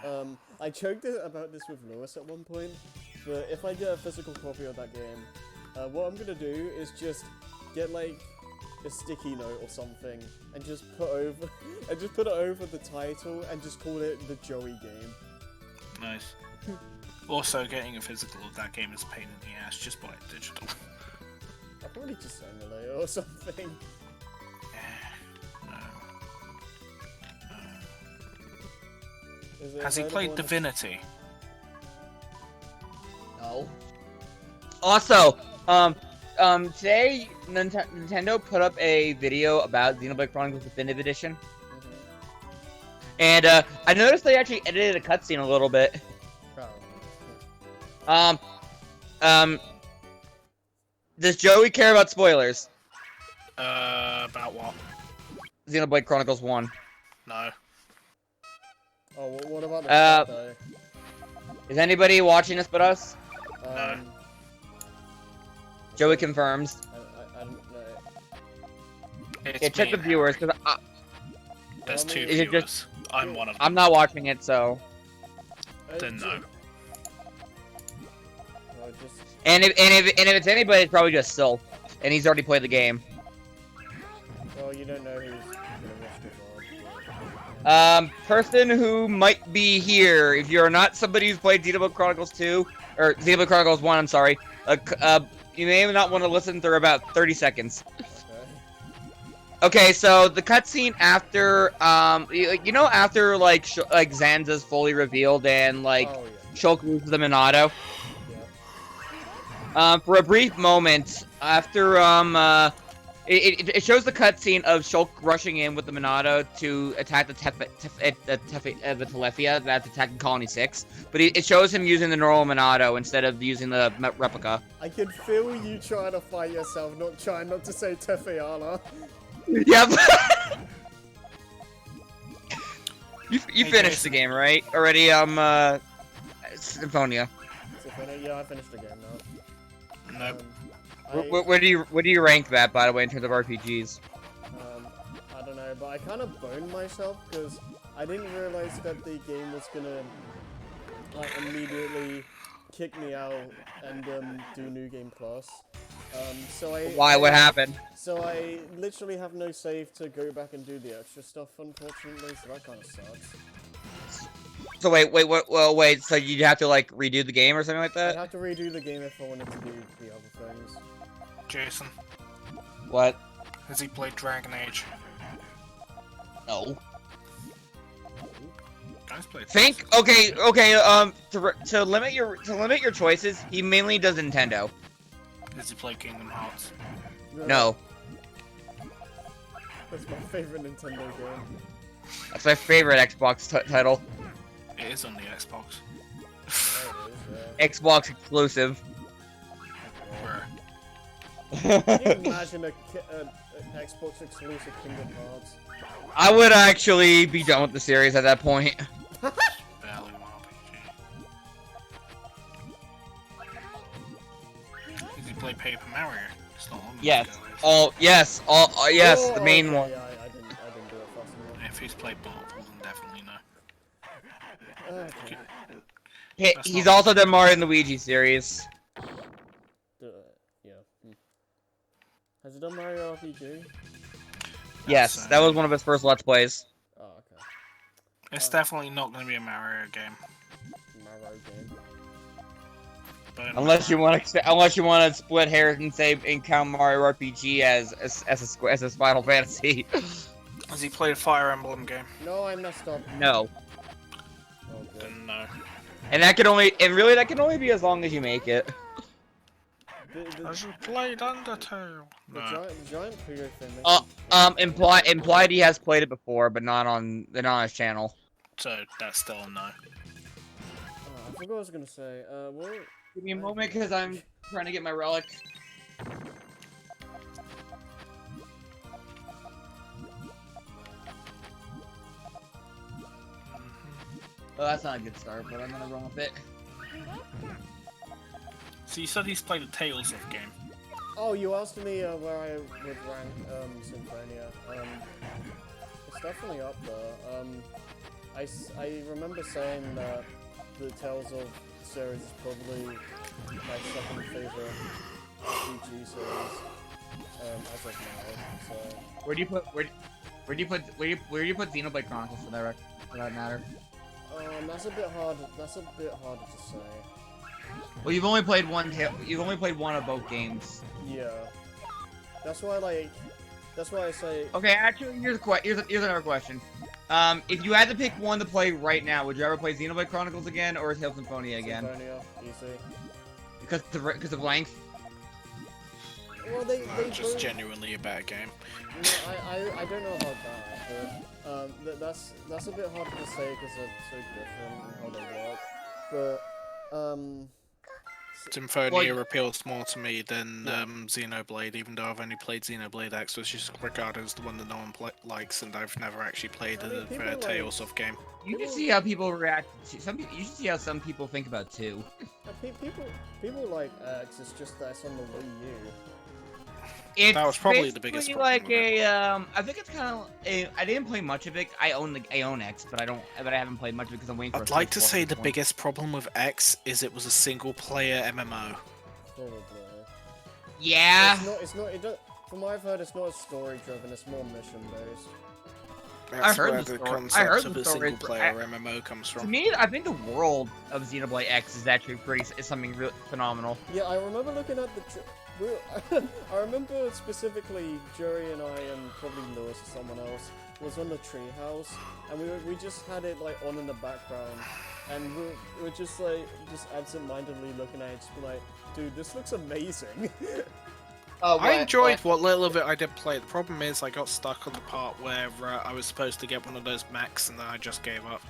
S1: No.
S2: I joked about this with Lewis at one point, but if I get a physical copy of that game, what I'm gonna do is just get like a sticky note or something and just put it over the title and just call it the Joey game.
S1: Nice. Also, getting a physical of that game is a pain in the ass. Just buy it digital.
S2: I'll probably just emulate it or something.
S1: No.
S2: Is it
S1: Has he
S2: available
S1: played
S2: on the-
S1: Divinity?
S3: No. Also, today Nintendo put up a video about Xenoblade Chronicles Definitive Edition, and I noticed they actually edited a cutscene a little bit.
S2: Probably.
S3: Does Joey care about spoilers?
S1: About what?
S3: Xenoblade Chronicles 1.
S1: No.
S2: Oh, what about the
S3: Uh,
S2: chat, though?
S3: Is anybody watching this but us?
S2: Um,
S3: Joey confirms.
S2: I don't know.
S1: It's
S3: Yeah, check
S1: me
S3: the
S1: and
S3: viewers,
S1: Harry.
S3: because
S1: There's two
S3: Is it
S1: viewers.
S3: just-
S1: I'm one of them.
S3: I'm not watching it, so.
S1: Then no.
S2: No, just
S3: And if it's anybody, it's probably just Sylph, and he's already played the game.
S2: well, you don't know who's gonna watch the vlog.
S3: Person who might be here, if you're not somebody who's played Xenoblade Chronicles 2, or Xenoblade Chronicles 1, I'm sorry, you may not want to listen for about 30 seconds.
S2: Okay.
S3: Okay, so the cutscene after, after, like Zanza's fully revealed and, like,
S2: Oh
S3: Shulk moves the Minato,
S2: yeah.
S3: for a brief moment, after, it shows the cutscene of Shulk rushing in with the Minato to attack the Telefia that's attacking Colony 6, but it shows him using the normal Minato instead of using the replica.
S2: I can feel you trying to fight yourself, trying not to say Tefiala.
S3: Yep. You
S1: Hey,
S3: finished the
S1: Jason.
S3: game, right? Already, Symphonia.
S2: Yeah, I finished the game now.
S1: Nope.
S3: Where do you rank that, by the way, in terms of RPGs?
S2: I don't know, but I kind of boned myself because I didn't realize that the game was gonna like immediately kick me out and do New Game Plus.
S3: Why? What happened?
S2: So I literally have no save to go back and do the extra stuff, unfortunately. So that kind of sucks.
S3: So wait. So you'd have to like redo the game or something like
S2: I'd
S3: that?
S2: have to redo the game if I wanted to do the other things.
S1: Jason,
S3: What?
S1: has he played Dragon Age?
S3: No.
S1: Guys played.
S3: Think. Okay. To limit your choices, he mainly does Nintendo.
S1: Has he played Kingdom Hearts?
S3: No.
S2: That's my favorite Nintendo game.
S3: That's my favorite Xbox title.
S1: It is on the Xbox.
S2: Oh, it is,
S3: Xbox exclusive.
S1: Bruh.
S2: Can you imagine an Xbox exclusive Kingdom Hearts?
S3: I would actually be done with the series at that point.
S1: Barely an RPG. Has he played Paper Mario? It's not on the
S3: Yes.
S1: go, is it?
S3: Yes. Yes. The main
S2: okay,
S3: one.
S2: Yeah, I didn't do it fast enough.
S1: If he's played Marvel, then definitely no.
S2: Okay.
S3: He's also done Mario and Luigi series.
S2: Yeah. Has it done Mario RPG?
S3: Yes, that was one of his first Let's Plays.
S2: Oh, okay.
S1: It's definitely not going to be a Mario game.
S2: Mario game.
S1: But
S3: Unless you want to split hairs and say and count Mario RPG as a Final Fantasy.
S1: has he played a Fire Emblem game?
S2: No, I messed up.
S3: No.
S2: Oh, good.
S1: Then no.
S3: And that can only be as long as you make it.
S2: The
S1: Has he played Undertale? No.
S2: giant Puyo thing.
S3: Implied he has played it before, but not on his channel.
S1: So that's still a no.
S2: I forgot what I was gonna say. What?
S3: Give me a moment, because I'm trying to get my relic. Well, that's not a good start, but I'm gonna run with it.
S1: So you said he's played a Tales of game.
S2: Oh, you asked me where I would rank Symphonia. It's definitely up there. I remember saying that the Tales of series is probably my second favorite RPG series as of now. So
S3: Where do you put Xenoblade Chronicles for that matter?
S2: that's a bit hard. That's a bit harder to say.
S3: Well, you've only played one of both games.
S2: Yeah, that's why I say.
S3: Okay, actually, here's another question. If you had to pick one to play right now, would you ever play Xenoblade Chronicles again or Tales of Symphonia again?
S2: Symphonia, easy.
S3: Because of length.
S2: Well, they
S1: Just
S2: both-
S1: genuinely a better game.
S2: No, I don't know about that, but that's a bit hard to say because they're so different in how they work. But
S1: Symphonia appeals more to me than Xenoblade, even though I've only played Xenoblade X, which is regarded as the one that no one likes, and I've never actually played
S2: I mean, people
S1: a
S2: like-
S1: Tales of game.
S3: You can see how people react. You should see how some people think about 2.
S2: people like X. It's just that it's on the Wii U.
S3: It's
S1: That was probably the biggest
S3: basically
S1: problem
S3: like
S1: with
S3: I think it's kind of. I didn't play much of it. I own X, but I haven't played much of it because I'm waiting for.
S1: I'd
S3: a
S1: like to
S3: Switch
S1: say
S3: at
S1: the
S3: this point.
S1: biggest problem with X is it was a single-player MMO.
S2: Probably.
S3: Yeah.
S2: It's not. It don't, from what I've heard, it's not story driven. It's more mission based.
S1: That's
S3: heard
S1: where
S3: the
S1: the
S3: story- I
S1: concept
S3: heard
S1: of
S3: the
S1: a
S3: story-
S1: single-player MMO comes
S3: To
S1: from.
S3: me, I think the world of Xenoblade X is actually is something really phenomenal.
S2: Yeah, I remember looking at the. I remember specifically Jerry and I and probably Lewis or someone else was on the treehouse, and we just had it like on in the background, and we were just absent-mindedly looking at it, just be like, dude, this looks amazing.
S1: I enjoyed what little of it I did play. The problem is I got stuck on the part where I was supposed to get one of those mechs, and then I just gave up.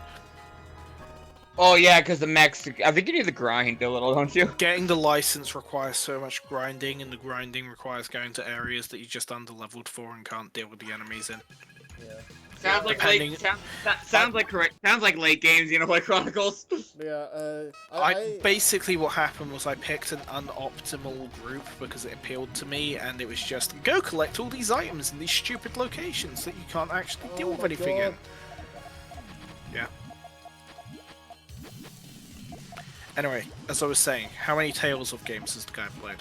S3: Oh yeah, because the mechs. I think you need to grind a little, don't you?
S1: Getting the license requires so much grinding, and the grinding requires going to areas that you're just under-leveled for and can't deal with the enemies in.
S2: Yeah.
S3: Sounds like
S1: Depending-
S3: late. Sounds like correct. Sounds like late games. Xenoblade Chronicles.
S2: Yeah,
S1: Basically what happened was I picked an unoptimal group because it appealed to me, and it was just go collect all these items in these stupid locations that you can't actually deal with
S2: my
S1: anything in.
S2: God.
S1: Yeah. Anyway, as I was saying, how many Tales of games has the guy played?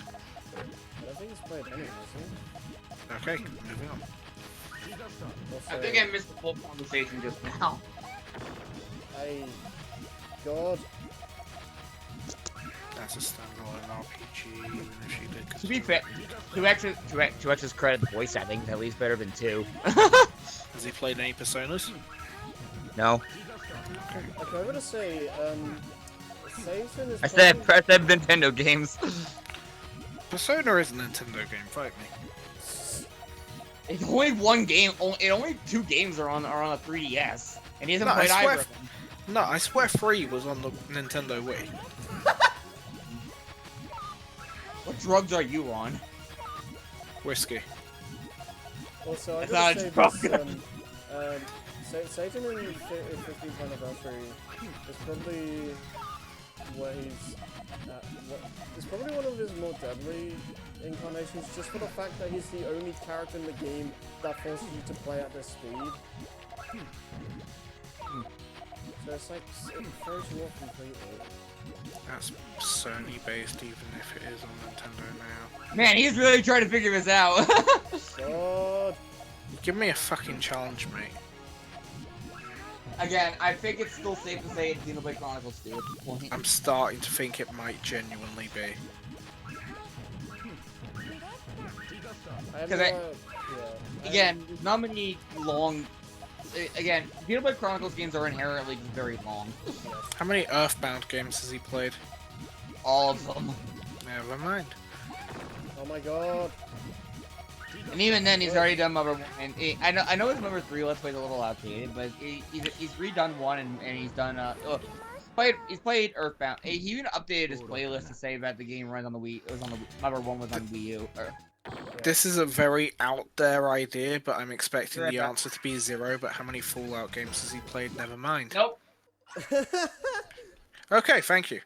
S2: I don't think he's played any, has he?
S1: Okay, moving on.
S2: Also,
S3: I think I missed the whole conversation just now.
S2: God.
S1: That's a standalone RPG, even if she did.
S3: To be fair, to X's credit, the voice acting is at least better than 2.
S1: Has he played any Personas?
S3: No.
S1: Okay.
S2: Okay, I'm gonna say, Satan is
S3: I said
S2: probably-
S3: Nintendo games.
S1: Persona is a Nintendo game, fight me.
S3: It's only one game. Only 2 games are on the 3DS, and he hasn't played
S1: I
S3: either.
S1: swear,
S3: of them.
S1: no, I swear 3 was on the Nintendo Wii.
S3: What drugs are you on?
S1: Whiskey.
S2: Also, I'm
S3: That's
S2: gonna
S3: not
S2: say
S3: a joke.
S2: this, Satan in 15th anniversary is probably where he's at, it's probably one of his more deadly incarnations, just for the fact that he's the only character in the game that forces you to play at this speed. So it's like, it throws you off completely.
S1: That's Sony based, even if it is on Nintendo now.
S3: Man, he's really trying to figure this out.
S2: God!
S1: Give me a fucking challenge, mate.
S3: Again, I think it's still safe to say it's Xenoblade Chronicles 2 at this point.
S1: I'm starting to think it might genuinely be.
S2: I have
S3: 'Cause
S2: no,
S3: I-
S2: yeah.
S3: Again, not many long. Again, Xenoblade Chronicles games are inherently very long.
S1: How many Earthbound games has he played?
S3: All of them.
S1: Never mind.
S2: Oh my god!
S3: And even then, he's already done Mother 1. And I know his Mother 3 Let's Play's a little outdated, but he's redone 1 and he's done he's played Earthbound. He even updated his playlist to say that the game runs on the Wii. It was on the Mother 1 was on Wii U.
S1: This is a very out there idea, but I'm expecting
S3: Right
S1: the
S3: back.
S1: answer to be 0. But how many Fallout games has he played? Never mind.
S3: Nope.
S1: Okay, thank you.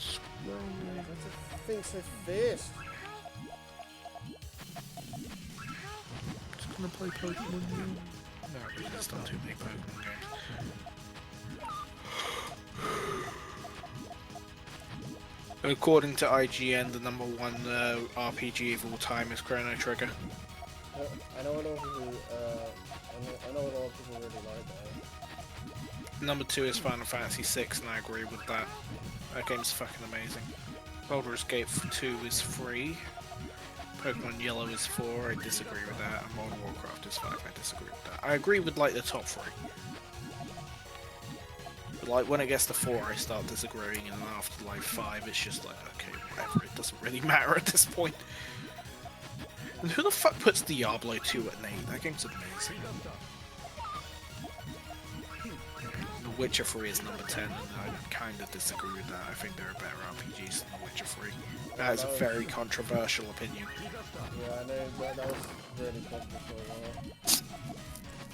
S2: That's a thing so fierce.
S1: Just gonna play Pokemon. No, there's not too many Pokemon games. According to IGN, the number 1 RPG of all time is Chrono Trigger.
S2: I know a lot of people, I know a lot of people really like that.
S1: Number 2 is Final Fantasy VI, and I agree with that. That game's fucking amazing. Baldur's Gate 2 is 3. Pokemon Yellow is 4, I disagree with that. And World of Warcraft is 5, I disagree with that. I agree with, like, the top 3. But, like, when it gets to 4, I start disagreeing, and then after, like, 5, it's just like, okay, whatever, it doesn't really matter at this point. And who the fuck puts Diablo 2 at an 8? That game's amazing. The Witcher 3 is number 10, and I kind of disagree with that. I think there are better RPGs than The Witcher 3. That is a very controversial opinion.
S2: Yeah, I know, that was really controversial as well.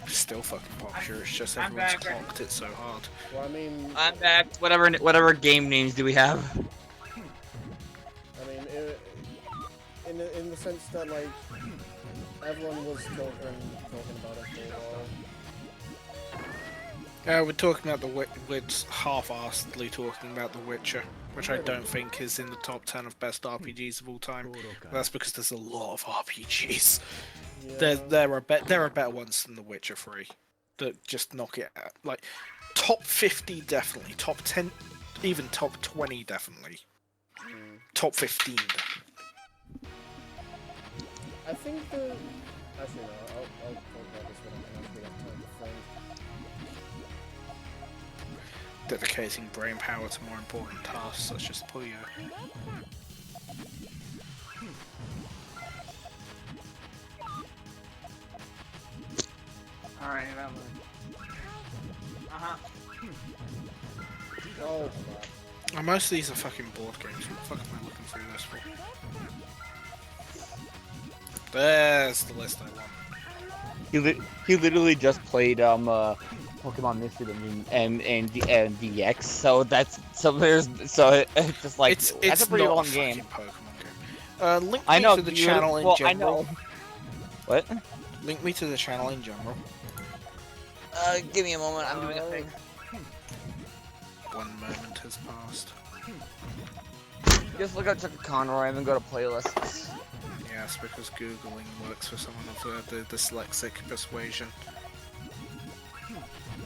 S1: It's still fucking popular, it's just
S3: I'm
S1: everyone's
S3: back.
S1: clocked it so hard.
S2: Well, I mean,
S3: I'm back. Whatever game names do we have?
S2: I mean, in the sense that, like, everyone was talking about it for a while.
S1: We're talking about we're half-assedly talking about The Witcher, which I don't think is in the top 10 of best RPGs of all time. That's because there's a lot of RPGs.
S2: Yeah.
S1: There are better ones than The Witcher 3 that just knock it out. Like, top 50 definitely, top 10, even top 20 definitely, top 15 definitely.
S2: I think the... Actually, no, I'll talk about this when I actually have time to think.
S1: Dedicating brain power to more important tasks such as Puyo.
S3: Alright,
S2: Oh, crap.
S1: Oh, most of these are fucking board games. What the fuck am I looking through this for? There's the list I want.
S3: He literally just played Pokemon Mystery and DX, so it's just like
S1: It's
S3: that's a pretty
S1: not
S3: long
S1: a
S3: game.
S1: fucking Pokemon game. Link
S3: I
S1: me
S3: know
S1: to the
S3: you-
S1: channel in
S3: well,
S1: general.
S3: I know. What?
S1: Link me to the channel in general.
S3: Give me a moment. I'm doing a thing.
S1: 1 moment has passed.
S3: Just look up Chuck Conroy and then go to playlists.
S1: Yes, because Googling works for someone of the dyslexic persuasion.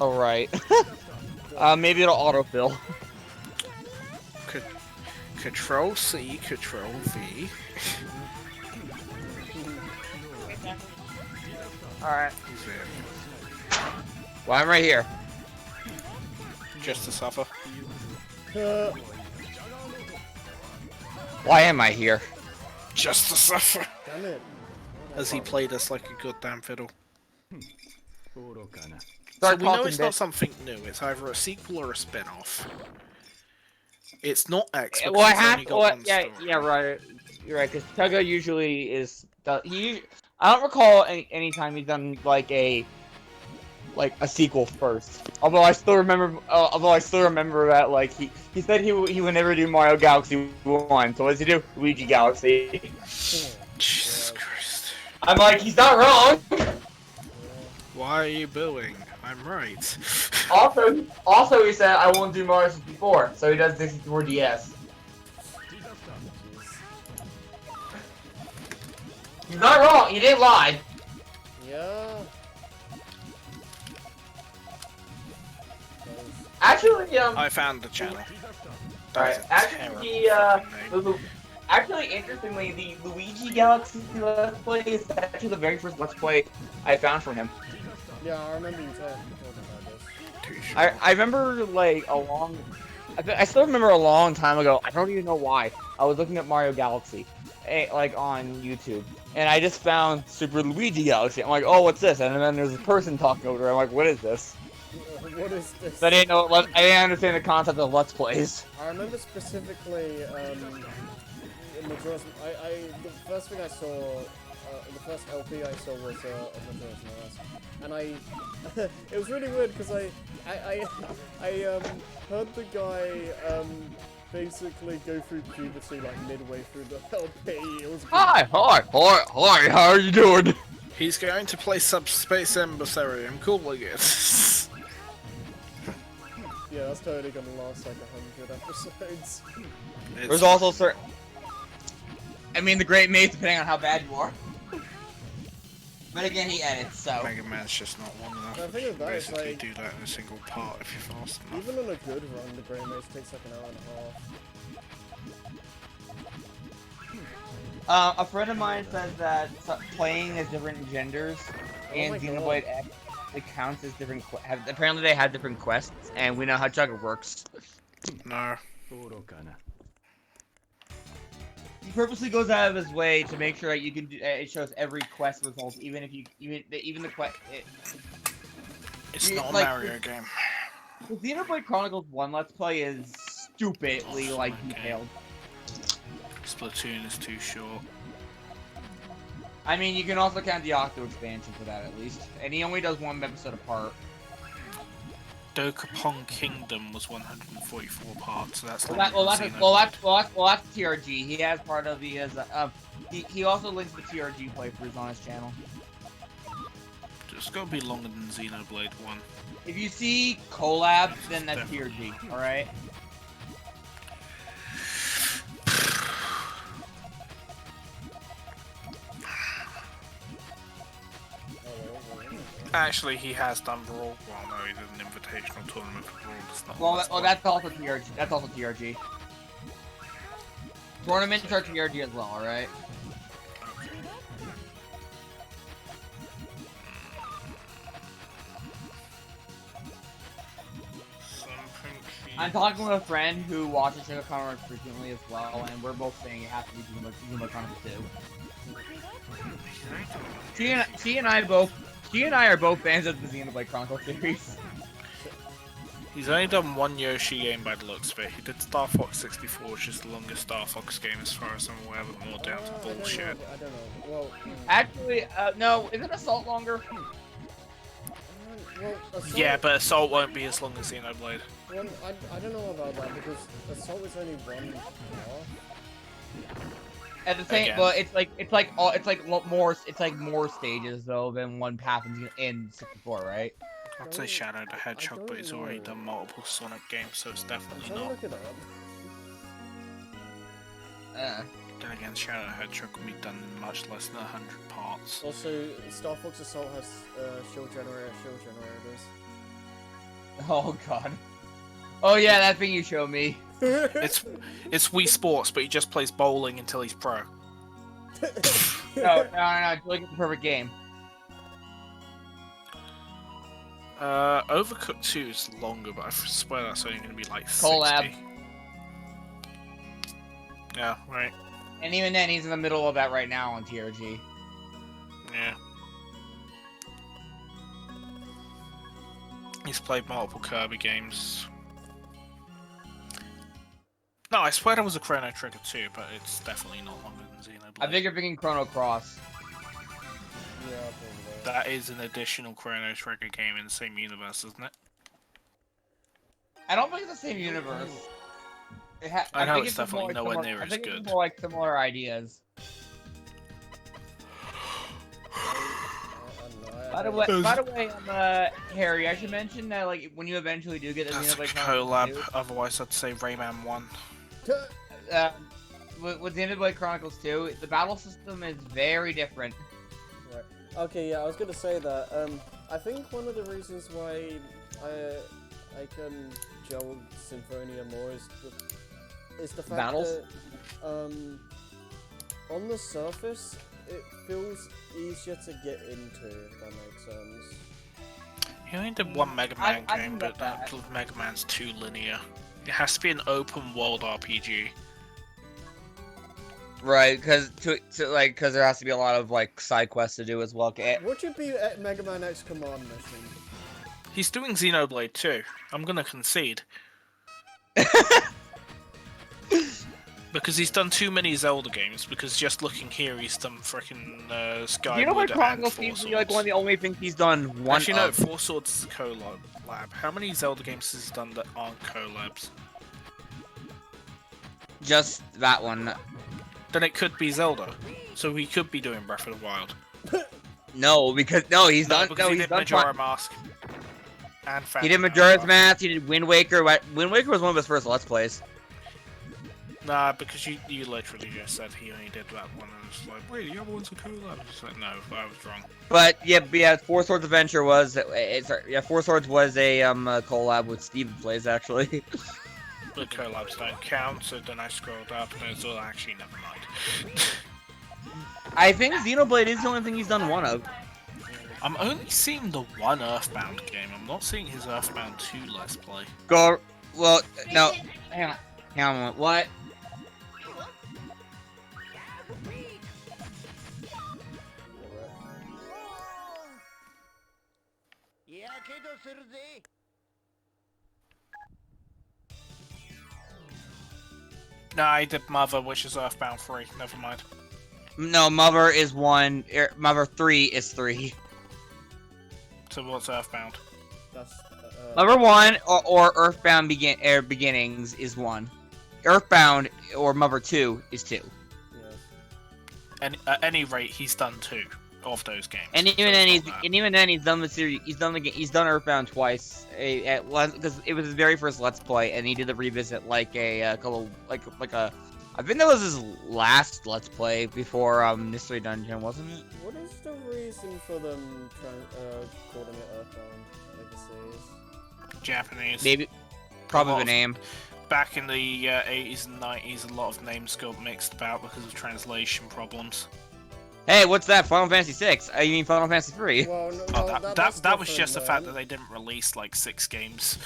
S3: All right. Maybe it'll autofill.
S1: Control C, Control V.
S3: All right.
S1: Is it
S3: Well, I'm right here.
S1: just to suffer?
S3: Why am I here?
S1: Just to suffer.
S2: Damn it.
S1: As he played us like a goddamn fiddle. So
S3: Start
S1: we know
S3: talking,
S1: it's not
S3: bitch.
S1: something new. It's either a sequel or a spin-off. It's not X because
S3: Well, I
S1: it's only
S3: have.
S1: got
S3: Well,
S1: one
S3: yeah,
S1: story.
S3: yeah, right. You're right. Because Tugga usually is. I don't recall any time he's done like a sequel first. Although I still remember. That like he said he would never do Mario Galaxy 1. So what does he do? Luigi Galaxy.
S1: Jesus Christ.
S3: I'm like, he's not wrong.
S1: Why are you booing? I'm right.
S3: Also, he said I won't do Mario 64. So he does 64 DS. He's not wrong. He didn't lie.
S2: Yeah.
S3: Actually,
S1: I found the channel.
S3: Alright,
S1: That's a
S3: actually,
S1: terrible fucking name.
S3: actually, interestingly, the Luigi Galaxy Let's Play is actually the very first Let's Play I found from him.
S2: Yeah, I remember you talking about this.
S1: Too short.
S3: I remember, like, I still remember a long time ago, I don't even know why, I was looking at Mario Galaxy, like, on YouTube, and I just found Super Luigi Galaxy. I'm like, oh, what's this? And then there's a person talking over there, I'm like, what is this?
S2: What is this?
S3: So I didn't understand the concept of Let's Plays.
S2: I remember specifically, Majora's. The first thing I saw, the first LP I saw was of Majora's Mask, and it was really weird because I heard the guy basically go through puberty like midway through the LP. It was.
S3: Hi, how are you doing?
S1: He's going to play Subspace Emissary. I'm calling it.
S2: Yeah, that's totally gonna last like 100 episodes.
S3: There's also certain. I mean, the Great Maze, depending on how bad you are. But again, he edits, so.
S1: Mega Man's just not long enough.
S2: The thing
S1: You
S2: is that it's
S1: basically
S2: like-
S1: do that in a single part if you're fast enough.
S2: Even on a good run, the Grey Maze takes like an hour and a half.
S3: A friend of mine says that playing as different genders in
S2: my
S3: Xenoblade X it counts as different. Apparently, they have different quests, and we know how Chugga works.
S1: No.
S3: He purposely goes out of his way to make sure that you can. It shows every quest result, even the quest.
S1: It's
S3: Yeah,
S1: not a
S3: like-
S1: Mario game.
S3: The Xenoblade Chronicles 1 Let's Play is stupidly
S1: Oh,
S3: like
S1: okay.
S3: detailed.
S1: Splatoon is too short.
S3: I mean, you can also count the Octo expansion for that at least, and he only does one episode apart.
S1: Dokapon Kingdom was 144 parts, so that's
S3: Well,
S1: longer than Xenoblade.
S3: that's TRG. He has part of the he also links the TRG playthroughs on his channel.
S1: It's gotta be longer than Xenoblade 1.
S3: If you see collab, then that's TRG. All right.
S1: Actually, he has done Brawl. Well, no, he did an invitational tournament for Brawl. It's not
S3: Well,
S1: Let's Play.
S3: that's also TRG. That's also TRG. Tournaments are TRG as well. All right. I'm talking with a friend who watches Sugar Conrad frequently as well, and we're both saying it has to be Xenoblade Chronicles 2. She and I are both fans of the Xenoblade Chronicles series.
S1: He's only done one Yoshi game by the looks of it. He did Star Fox 64, which is the longest Star Fox game as far as I'm aware, but more down to bullshit.
S2: I don't know. Well,
S3: Actually, no, isn't Assault longer?
S2: well, Assault,
S1: Yeah, but Assault won't be as long as Xenoblade.
S2: well, I don't know about that because Assault is only one path.
S3: At the same,
S1: Again.
S3: but it's like more stages though than one path in 64, right?
S1: I'd say Shadow the Hedgehog,
S2: don't
S1: but he's already
S2: know.
S1: done multiple Sonic games, so it's
S2: I'm
S1: definitely
S2: trying to
S1: not.
S2: look it up.
S1: Then again, Shadow the Hedgehog can be done in much less than 100 parts.
S2: Also, Star Fox Assault has shield generators.
S3: Oh god. Oh yeah, that thing you showed me.
S1: It's Wii Sports, but he just plays bowling until he's pro.
S3: No. Look at the perfect game.
S1: Overcooked 2 is longer, but I swear that's only going to be like 60.
S3: Collab.
S1: Yeah, right.
S3: And even then, he's in the middle of that right now on TRG.
S1: Yeah. He's played multiple Kirby games. No, I swear there was a Chrono Trigger 2, but it's definitely not longer than Xenoblade.
S3: I think you're thinking Chrono Cross.
S2: Yeah, probably.
S1: That is an additional Chrono Trigger game in the same universe, isn't it?
S3: I don't think it's the same universe.
S1: I know
S3: think
S1: it's
S3: just more
S1: definitely nowhere near
S3: I
S1: as
S3: think
S1: good.
S3: It's more like similar ideas. By the way, Harry, I should mention that like when you eventually do get the
S1: That's a
S3: Xenoblade Chronicles
S1: collab, otherwise I'd say Rayman 1.
S3: 2, with Xenoblade Chronicles 2, the battle system is very different.
S2: Right. Okay, yeah, I was gonna say that. I think one of the reasons why I can gel Symphonia more is the fact
S3: Battles?
S2: that on the surface it feels easier to get into, if that makes sense.
S1: He only did one Mega Man
S3: I
S1: game,
S3: can
S1: but
S3: get that.
S1: Mega Man's too linear. It has to be an open world RPG.
S3: Right, because there has to be a lot of like side quests to do as well.
S2: What should be at Mega Man X Command mission?
S1: He's doing Xenoblade too. I'm gonna concede. Because he's done too many Zelda games, because just looking here, he's done frickin' Skyward
S3: Xenoblade
S1: and
S3: Chronicles
S1: Four
S3: seems to
S1: Swords.
S3: be like one of the only things he's done one
S1: Actually, no,
S3: of.
S1: Four Swords is a collab. How many Zelda games has he done that aren't collabs?
S3: Just that one.
S1: Then it could be Zelda. So he could be doing Breath of the Wild.
S3: No, because he's done.
S1: Because he did Majora Mask. And
S3: He did Majora's Mask. He did Wind Waker. Wind Waker was one of his first Let's Plays.
S1: Nah, because you literally just said he only did that one, and I was like, wait, the other one's a collab. It's like, no, I was wrong.
S3: But yeah, Four Swords Adventure was Four Swords was a collab with Steven Plays actually.
S1: The collabs don't count, so then I scrolled up and it's all actually never mind.
S3: I think Xenoblade is the only thing he's done one of.
S1: I'm only seeing the one Earthbound game. I'm not seeing his Earthbound 2 Let's Play.
S3: Go. Well, no. Hang on. What?
S1: Nah, I did Mother, which is Earthbound 3. Never mind.
S3: No, Mother is 1. Mother 3 is 3.
S1: So what's Earthbound?
S2: That's
S3: Mother 1 or Earthbound Beginnings is 1. Earthbound or Mother 2 is 2.
S2: yes.
S1: And at any rate, he's done 2 of those games.
S3: And
S1: so
S3: even
S1: it's
S3: then,
S1: not
S3: he's done the series. He's done Earthbound twice. Because it was his very first Let's Play, and he did the revisit like a I think that was his last Let's Play before Mystery Dungeon, wasn't it?
S2: What is the reason for them calling it Earthbound Legacies?
S1: Japanese.
S3: Maybe, probably
S1: lot
S3: the
S1: of-
S3: name.
S1: Back in the 80s and 90s, a lot of names got mixed about because of translation problems.
S3: Hey, what's that? Final Fantasy 6? You mean Final Fantasy 3?
S2: Well, no,
S1: Oh,
S2: well,
S1: that was just the fact that they didn't release like 6 games.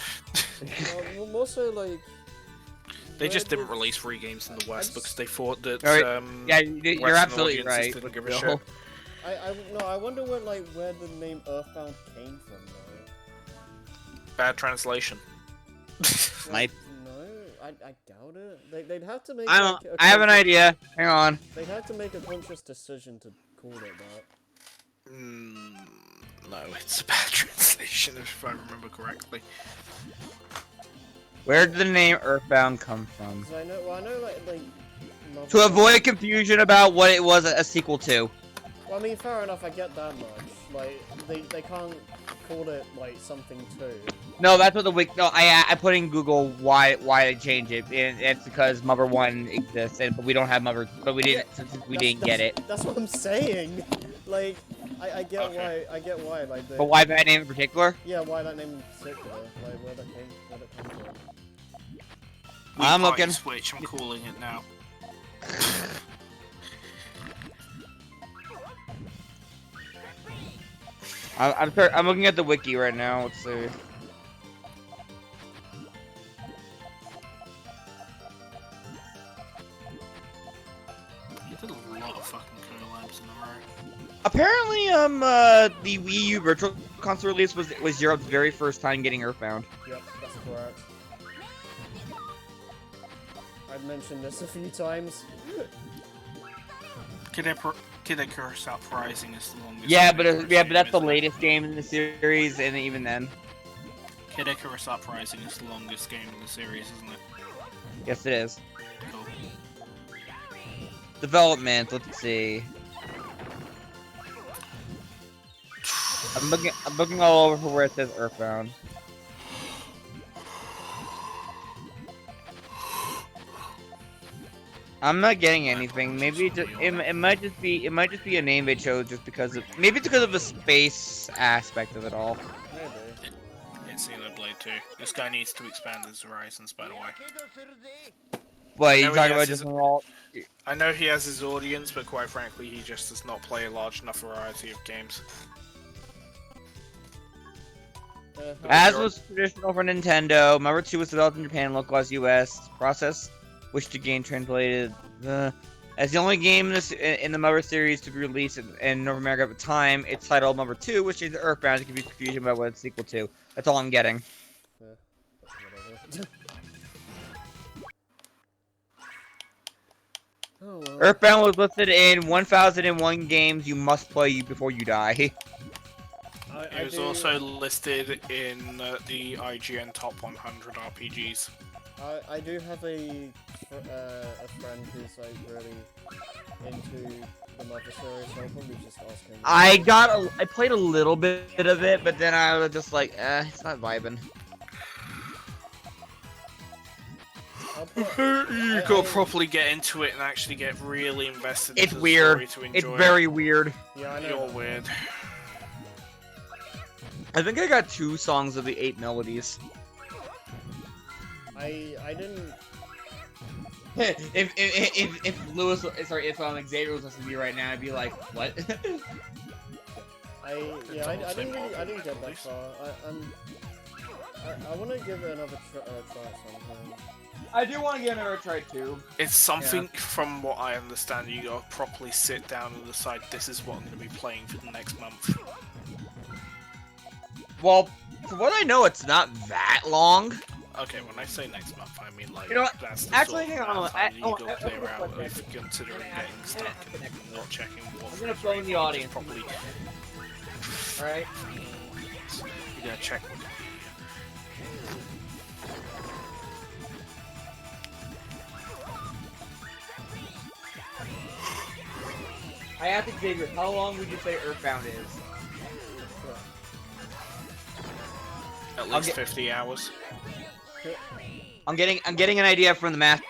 S2: Well, more so like.
S1: They just
S2: where
S1: didn't
S2: did-
S1: release 3 games in the West
S2: just-
S1: because they thought that
S3: Alright, yeah, you're
S1: Western
S3: absolutely
S1: audiences
S3: right.
S1: didn't give a
S3: Bill.
S1: shit.
S2: I wonder where the name Earthbound came from though.
S1: Bad translation.
S3: Snipe.
S2: No, I doubt it. They'd have to make.
S3: I don't.
S2: Like,
S3: I have an idea. Hang on.
S2: They'd have to make a conscious decision to call it that.
S1: No, it's a bad translation if I remember correctly.
S3: Where did the name Earthbound come from?
S2: 'Cause I know. Well, I know like.
S3: To avoid confusion about what it was a sequel to.
S2: Well, I mean, fair enough. I get that much. Like, they can't call it like something too.
S3: No, that's what the wiki. No, I put in Google why they changed it, and it's because Mother 1 exists, but we don't have Mother, but we didn't since we didn't get it.
S2: That's what I'm saying. Like, I get
S1: Okay.
S2: why. I get why. Like,
S3: But why that name in particular?
S2: yeah, why that name in particular? Like, where that came from.
S3: I'm looking.
S1: Switch. I'm calling it now.
S3: I'm looking at the wiki right now. Let's see.
S1: You did a lot of fucking collabs in a row.
S3: Apparently, the Wii U Virtual Console release was Europe's very first time getting Earthbound.
S2: Yep, that's correct. I've mentioned this a few times.
S1: Kid Icarus Uprising is the longest.
S3: Yeah,
S1: running
S3: but
S1: game,
S3: that's the
S1: isn't it?
S3: latest game in the series, and even then,
S1: Kid Icarus Uprising is the longest game in the series, isn't it?
S3: yes, it is.
S1: Cool.
S3: Development. Let's see. I'm looking all over for where it says Earthbound. I'm not getting anything. Maybe it might just be a name they chose just because of the space aspect of it all.
S2: Maybe.
S1: It's Xenoblade 2. This guy needs to expand his horizons, by the way.
S3: But you
S1: No, he
S3: talking
S1: has
S3: about
S1: his-
S3: just all?
S1: I know he has his audience, but quite frankly, he just does not play a large enough variety of games.
S3: As was traditional for Nintendo, Number 2 was developed in Japan, localized US. Process, which the game translated as the only game in the Mother series to be released in North America at the time. It's titled Mother 2, which is Earthbound to confuse confusion about what it's sequel to. That's all I'm getting.
S2: Yeah, whatever. Oh well.
S3: Earthbound was listed in 1001 games you must play before you die.
S1: It was also listed in the IGN Top 100 RPGs.
S2: I do have a friend who's like really into the Mother series, so I'll probably just ask him.
S3: I played a little bit of it, but then I was just like, it's not vibing.
S1: You gotta properly get into it and actually get really invested
S3: It's
S1: into
S3: weird.
S1: the story to
S3: It's
S1: enjoy
S3: very weird.
S2: Yeah, I know.
S1: You're weird.
S3: I think I got 2 songs of the 8 melodies.
S2: I didn't.
S3: if Lewis, sorry, if Xavier was listening to me right now, I'd be like, what?
S2: I didn't get that far. I want to give it another try sometime.
S3: I do want to give another try too.
S1: It's something, from what I understand, you gotta properly sit down and decide this is what I'm gonna be playing for the next month.
S3: Well, from what I know, it's not that long.
S1: Okay, when I say next month, I mean like
S3: You know what?
S1: that's the
S3: Actually,
S1: sort of
S3: hang on.
S1: amount of time you
S3: I
S1: gotta clear
S3: have a
S1: out
S3: question.
S1: if considering getting stuck and not checking what.
S3: I'm gonna
S1: frames
S3: phone
S1: rate
S3: the
S1: you
S3: audience.
S1: Properly,
S3: Alright.
S1: you're gonna check.
S3: I asked Xavier, how long would you say Earthbound is?
S1: At least 50 hours.
S3: I'm getting an idea from the master.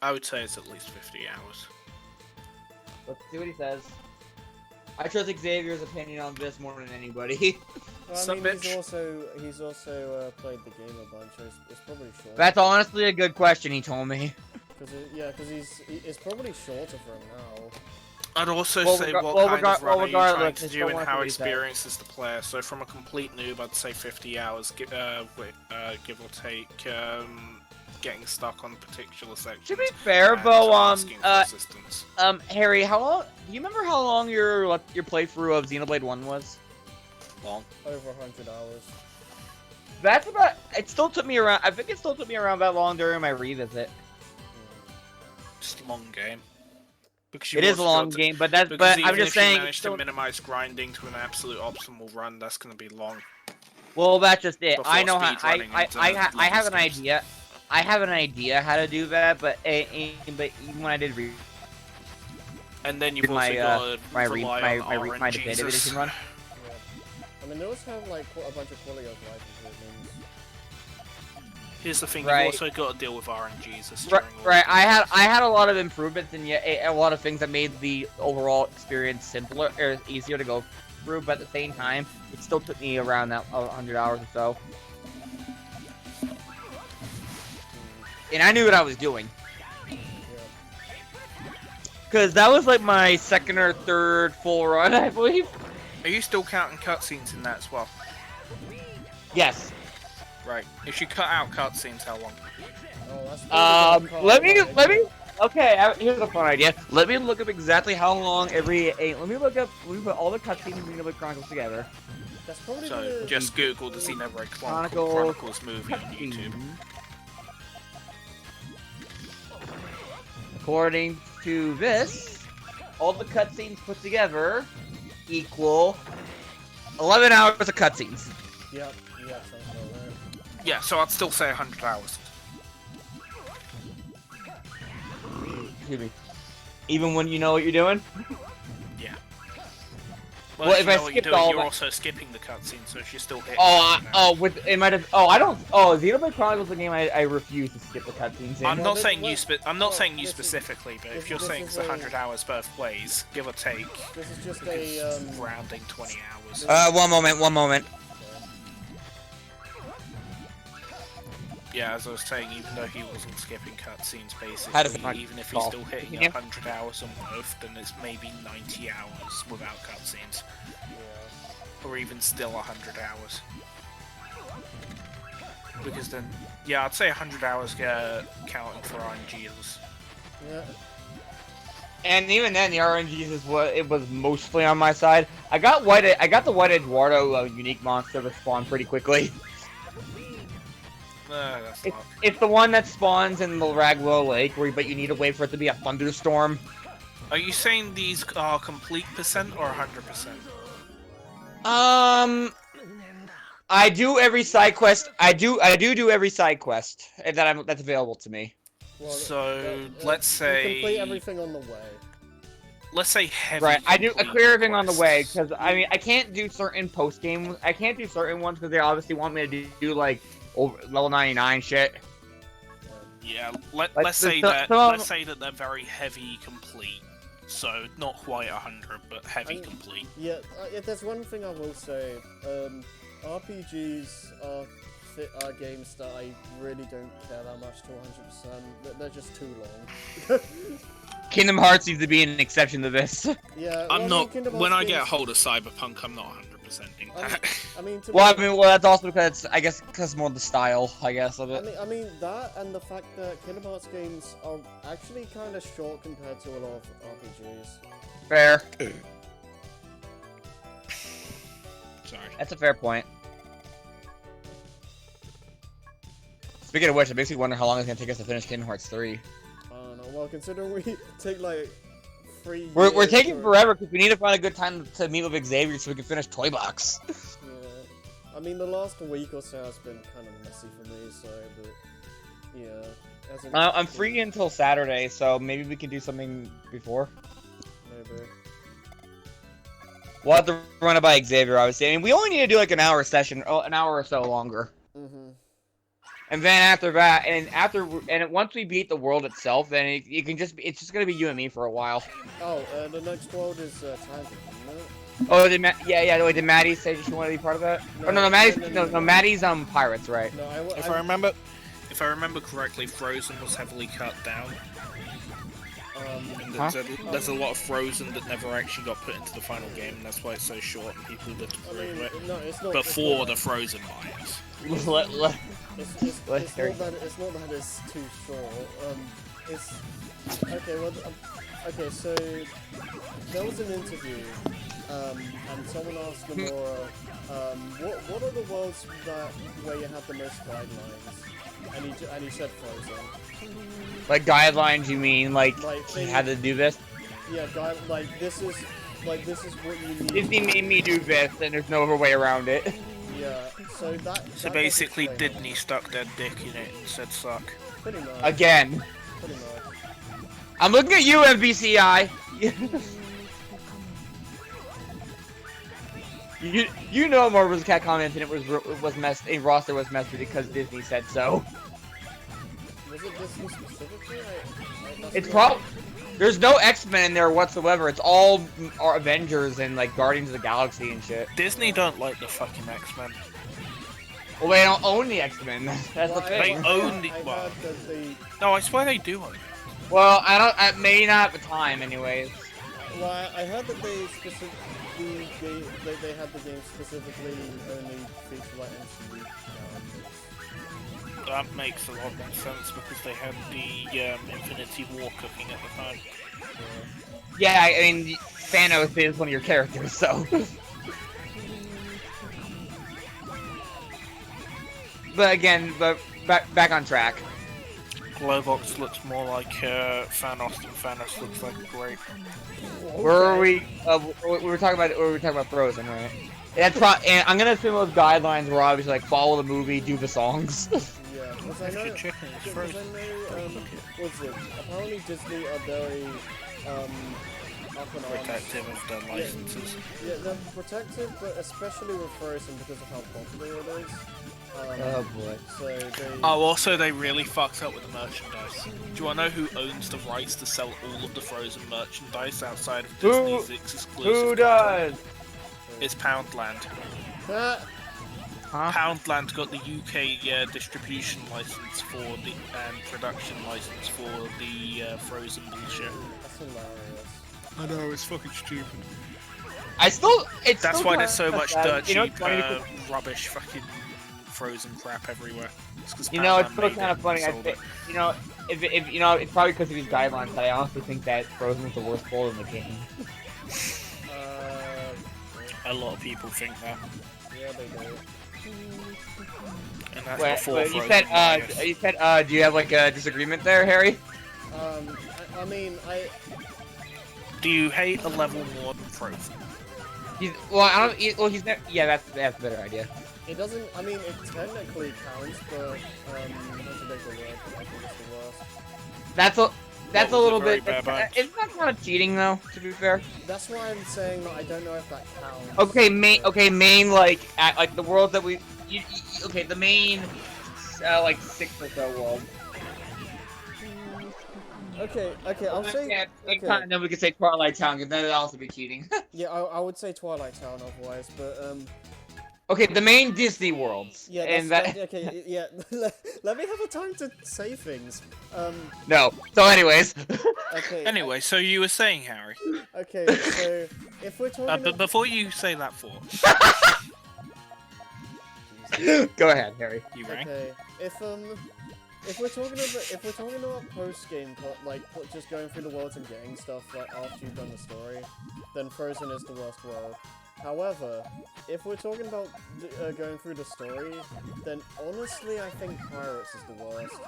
S1: I would say it's at least 50 hours.
S3: Let's see what he says. I trust Xavier's opinion on this more than anybody.
S2: Well, I
S1: Some
S2: mean,
S1: bitch.
S2: he's also played the game a bunch, so it's probably short.
S3: That's honestly a good question, he told me.
S2: Because it's probably shorter for him now.
S1: I'd also
S3: Well,
S1: say
S3: rega-
S1: what
S3: well,
S1: kind
S3: rega-
S1: of
S3: well,
S1: run are you trying
S3: regardless,
S1: to
S3: it's
S1: do
S3: still
S1: and
S3: worth
S1: how
S3: what he said.
S1: experienced is the player. So from a complete noob, I'd say 50 hours, give or take getting stuck on particular sections.
S3: To be fair,
S1: and
S3: Bo,
S1: asking for assistance.
S3: Harry, how long? Do you remember how long your playthrough of Xenoblade 1 was?
S1: Long.
S2: Over 100 hours.
S3: That's about. It still took me around. I think it still took me around that long during my revisit.
S1: Just a long game. Because you
S3: It is a
S1: also
S3: long
S1: got to-
S3: game, but that's.
S1: because
S3: But
S1: even
S3: I'm just
S1: if you
S3: saying.
S1: manage
S3: Still,
S1: to minimize grinding to an absolute optimal run, that's going to be long.
S3: well, that's just it.
S1: Before
S3: I know how.
S1: speedrunning into
S3: I have an
S1: long games.
S3: idea. I have an idea how to do that, but even when I did
S1: And then you've also
S3: my
S1: got to
S3: my
S1: rely on
S3: my
S1: RNGs.
S3: definitive edition run.
S2: Yeah. I mean, they also have like a bunch of quality of life improvements.
S1: Here's the thing,
S3: Right.
S1: you've also got to deal with RNGs as
S3: Right,
S1: during all
S3: right.
S1: of
S3: I
S1: this.
S3: had a lot of improvements and yet a lot of things that made the overall experience simpler or easier to go through. But at the same time, it still took me around that 100 hours or so. And I knew what I was doing.
S2: Yeah.
S3: Because that was like my second or third full run, I believe.
S1: Are you still counting cutscenes in that as well?
S3: Yes.
S1: Right. If you cut out cutscenes, how long?
S2: Oh, that's
S3: Let me. Okay, here's a fun idea. Let me look up exactly how long every. Let me put all the cutscenes in Xenoblade Chronicles together.
S2: That's probably
S1: So
S2: the...
S1: just Google the Xenoblade
S3: Chronicles
S1: Chronicles movie on YouTube.
S3: According to this, all the cutscenes put together equal 11 hours of cutscenes.
S2: Yep, sounds about right.
S1: Yeah, so I'd still say 100 hours.
S3: Excuse me. Even when you know what you're doing?
S1: Yeah.
S3: Well,
S1: Well,
S3: if
S1: if you
S3: I
S1: know what you're
S3: skipped
S1: doing,
S3: all
S1: you're
S3: the-
S1: also skipping the cutscene, so if you're still hitting...
S3: It might have. Oh, I don't. Oh, Xenoblade Chronicles is a game I refuse to skip the cutscenes in.
S1: I'm not
S2: this-
S1: saying you.
S2: well,
S1: I'm not saying you
S2: this is-
S1: specifically, but if
S2: this-
S1: you're
S2: this
S1: saying
S2: is
S1: it's
S2: a-
S1: 100 hours per plays, give or take,
S2: This is just a,
S1: rounding 20 hours.
S3: One moment.
S1: Yeah, as I was saying, even though he wasn't skipping cutscenes,
S3: How does
S1: basically,
S3: it
S1: even if he's
S3: call?
S1: still hitting
S3: Yeah.
S1: 100 hours on both, then it's maybe 90 hours without cutscenes,
S2: yeah.
S1: or even still 100 hours. Because then, yeah, I'd say 100 hours counting for RNGs.
S2: Yeah.
S3: And even then, the RNGs is what it was mostly on my side. I got the White Eduardo unique monster that spawned pretty quickly.
S1: That's
S3: It's,
S1: not.
S3: it's the one that spawns in the Ragwell Lake, but you need to wait for it to be a thunderstorm.
S1: Are you saying these are complete percent or 100%?
S3: I do every side quest. I do every side quest that's available to me.
S2: Well,
S1: So, let's
S2: you complete
S1: say...
S2: everything on the way.
S1: Let's say heavy.
S3: Right, I do
S1: complete
S3: clear everything on the way
S1: quests.
S3: because I mean I can't do certain post game. I can't do certain ones because they obviously want me to do like level 99 shit.
S1: Yeah,
S3: Like,
S1: let's say
S3: so-
S1: that.
S3: so-
S1: Let's say that they're very heavy complete. So not quite 100, but heavy
S2: And-
S1: complete.
S2: Yeah, there's one thing I will say. RPGs are games that I really don't care that much to 100%. They're just too long.
S3: Kingdom Hearts needs to be an exception to this.
S2: Yeah,
S1: I'm not.
S2: Kingdom
S1: When
S2: Hearts
S1: I get a
S2: games-
S1: hold of Cyberpunk, I'm not 100%ing that.
S2: I mean, to
S3: Well, I
S2: me,
S3: mean, that's also because I guess because more the style, I guess, of it.
S2: I mean that and the fact that Kingdom Hearts games are actually kind of short compared to a lot of RPGs.
S3: Fair.
S1: Sorry.
S3: That's a fair point. Speaking of which, it makes me wonder how long it's gonna take us to finish Kingdom Hearts 3.
S2: I don't know. Well, considering we take like 3
S3: We're
S2: years
S3: taking
S2: to-
S3: forever because we need to find a good time to meet with Xavier so we can finish Toy Box.
S2: Yeah. I mean, the last week or so has been kind of messy for me, so, but, yeah. hasn't
S3: I'm
S2: been-
S3: free until Saturday, so maybe we can do something before.
S2: Maybe.
S3: We'll have to run it by Xavier, obviously. I mean, we only need to do like an hour session, an hour or so longer.
S2: Mm-hmm.
S3: And then after that, once we beat the world itself, then it's just gonna be you and me for a while.
S2: Oh, the next world is Tangent, isn't it?
S3: Oh, did Maddie say she wanted to be part of that?
S2: No,
S3: Oh no,
S2: no.
S3: Maddie's Pirates, right?
S2: No,
S1: If I remember correctly, Frozen was heavily cut down.
S3: Huh?
S1: There's a lot of Frozen that never actually got put into the final game, and that's why it's so short and people lived
S2: I
S1: through
S2: mean,
S1: it.
S2: no, it's not.
S1: Before
S2: it's
S1: the
S2: not
S1: Frozen bias.
S2: It's not that it's too short. It's okay. Well, okay. So there was an interview, and someone asked Nomura, what are the worlds where you have the most guidelines? And he said Frozen.
S3: Like guidelines, you mean? Like he had to do this?
S2: Yeah, this is what you need.
S3: Disney made me do this, and there's no other way around it.
S2: Yeah. So
S1: So basically, Disney stuck their dick in it and said suck.
S2: Pretty much.
S3: Again.
S2: Pretty much.
S3: I'm looking at you, MVCI. you know Marvel's Cat commented it was messed. A roster was messed because Disney said so.
S2: Was it Disney specifically?
S3: It's there's no X-Men in there whatsoever. It's all Avengers and like Guardians of the Galaxy and shit.
S1: Disney don't like the fucking X-Men.
S3: Well, they don't own the X-Men. That's the thing.
S1: They own the. Well, no, I swear they do own it.
S3: Well, I don't. Maybe not at the time, anyways.
S2: Well, I heard that they had the game specifically only feature like MCU characters.
S1: That makes a lot more sense because they had the Infinity War cooking at the time.
S3: Yeah, I mean, Thanos is one of your characters, so. But again, back on track.
S1: Globox looks more like Thanos than Thanos looks like Grape.
S3: Where are we? We were talking about Frozen, right? That's and I'm gonna assume those guidelines were obviously like follow the movie, do the songs.
S2: Yeah, because I know. What's it? Apparently Disney are very
S1: Protective of their licenses.
S2: Yeah, they're protective, but especially with Frozen because of how popular it is.
S3: Oh boy.
S2: So they...
S1: Oh, also they really fucked up with the merchandise. Do you want to know who owns the rights to sell all of the Frozen merchandise outside of Disney's exclusive?
S3: Who does?
S1: It's Poundland.
S2: Huh?
S1: Poundland got the UK distribution license for the and production license for the Frozen bullshit.
S2: That's hilarious.
S1: I know, it's fucking stupid.
S3: That's
S1: why there's so much dirt cheap
S3: funny?
S1: rubbish fucking Frozen crap everywhere. It's
S3: it's still kind of funny. I think, if it's probably because of these guidelines. But I honestly think that Frozen was the worst bowl in the game.
S1: A lot of people think that.
S2: Yeah, they do.
S1: And that's before Frozen.
S3: You said, do you have like a disagreement there, Harry?
S2: I mean,
S1: Do you hate a level more than Frozen?
S3: He's never. Yeah, that's a better idea.
S2: it doesn't. I mean, it technically counts, but that's a big word. I think it's the worst.
S3: That's a little bit.
S1: Isn't that
S3: kind of cheating though? To be fair.
S2: That's why I'm saying that I don't know if that counts.
S3: Okay, main like the world that we. Okay, the main like 6 or so world.
S2: Okay, I'll say.
S3: Yeah,
S2: Okay.
S3: then we could say Twilight Town, because then it'd also be cheating.
S2: Yeah, I would say Twilight Town otherwise, but
S3: Okay, the main Disney worlds.
S2: yeah,
S3: and
S2: okay, yeah. Let me have a time to say things.
S3: No. So, anyways.
S2: Okay.
S1: Anyway, so you were saying, Harry.
S2: Okay, so if we're talking.
S1: But before you say that, for
S3: Go ahead, Harry.
S1: you rang.
S2: Okay, if we're talking about post game, like just going through the worlds and getting stuff like after you've done the story, then Frozen is the worst world. However, if we're talking about going through the story, then honestly I think Pirates is the worst.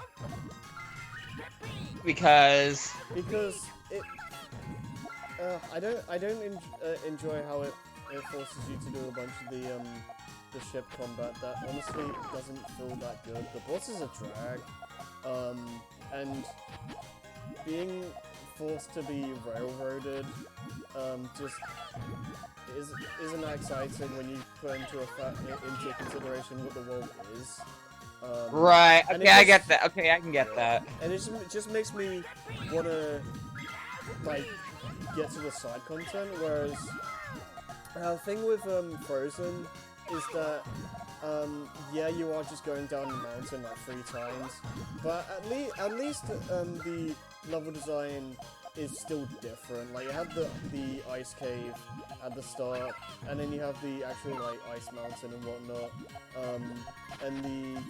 S3: Because
S2: it, I don't enjoy how it forces you to do a bunch of the ship combat that honestly doesn't feel that good. The bosses are drag, and being forced to be railroaded, just isn't that exciting when you put into consideration what the world is.
S3: right.
S2: and
S3: Okay, I get that. Okay, I can get that.
S2: And it just makes me wanna like get to the side content, whereas the thing with Frozen is that yeah, you are just going down the mountain like 3 times, but at least the level design is still different. Like you have the ice cave at the start, and then you have the actual like ice mountain and whatnot. And the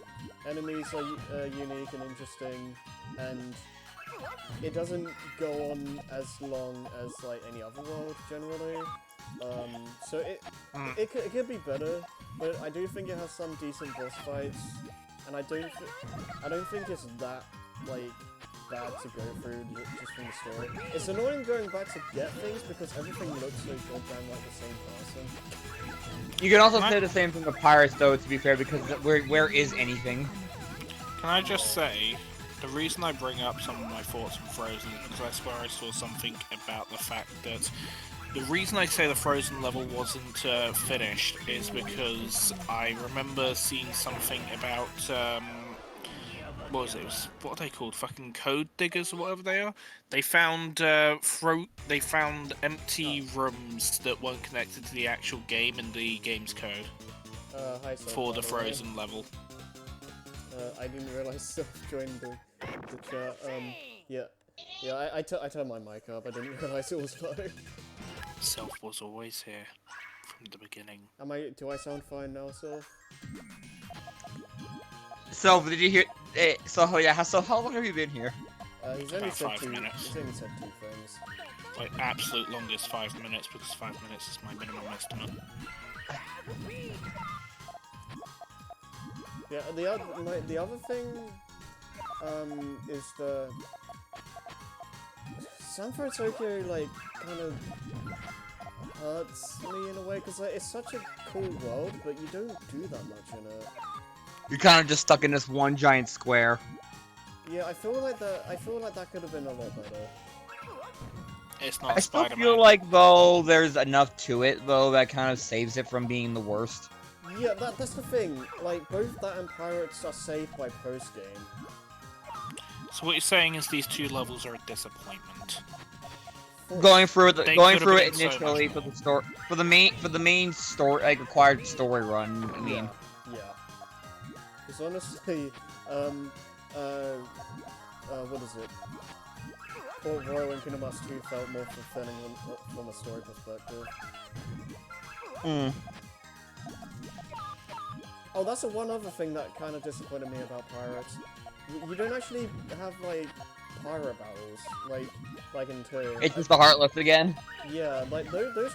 S2: enemies are unique and interesting, and it doesn't go on as long as like any other world generally. So it could be better, but I do think it has some decent boss fights, and I don't think it's that like bad to go through just from the story. It's annoying going back to get things because everything looks so goddamn like the same person.
S3: You can also say the same thing with Pirates, though, to be fair, because where is anything?
S1: Can I just say, the reason I bring up some of my thoughts on Frozen is because I swear I saw something about the fact that the reason I say the Frozen level wasn't finished is because I remember seeing something about, what was it? What are they called? Fucking code diggers or whatever they are? They found, they found empty rooms that weren't connected to the actual game in the game's code
S2: Hi,
S1: for the Frozen level.
S2: I didn't realize Soph joined the chat. Yeah, I turned my mic up. I didn't realize it was low.
S1: Self was always here from the beginning.
S2: Do I sound fine now, Soph?
S3: So, did you hear? So how long have you been here?
S2: He's only
S1: About
S2: said
S1: 5 minutes.
S2: He's only said 2 things.
S1: Like, absolute longest 5 minutes, because 5 minutes is my minimum estimate.
S2: Yeah, the other thing, is the San Francisco like kind of hurts me in a way because like, it's such a cool world, but you don't do that much in it.
S3: You're kind of just stuck in this one giant square.
S2: Yeah, I feel like that could have been a lot better.
S1: It's not
S3: I still
S1: Spider-Man.
S3: feel like, though, there's enough to it, though, that kind of saves it from being the worst.
S2: Yeah, that's the thing. Like, both that and Pirates are saved by post-game.
S1: So what you're saying is these 2 levels are a disappointment.
S3: Going through it,
S1: They
S3: going
S1: could
S3: through
S1: have
S3: it
S1: been so
S3: initially
S1: much
S3: for
S1: more.
S3: the story, for the main story, like required story run. I mean,
S2: Yeah. Because honestly, what is it? Port Royal and Kingdom Hearts 2 felt more fulfilling from a story perspective. Oh, that's the one other thing that kind of disappointed me about Pirates. You don't actually have, like, pirate battles, like in 2.
S3: it's just the Heartless again.
S2: Yeah, like, those were,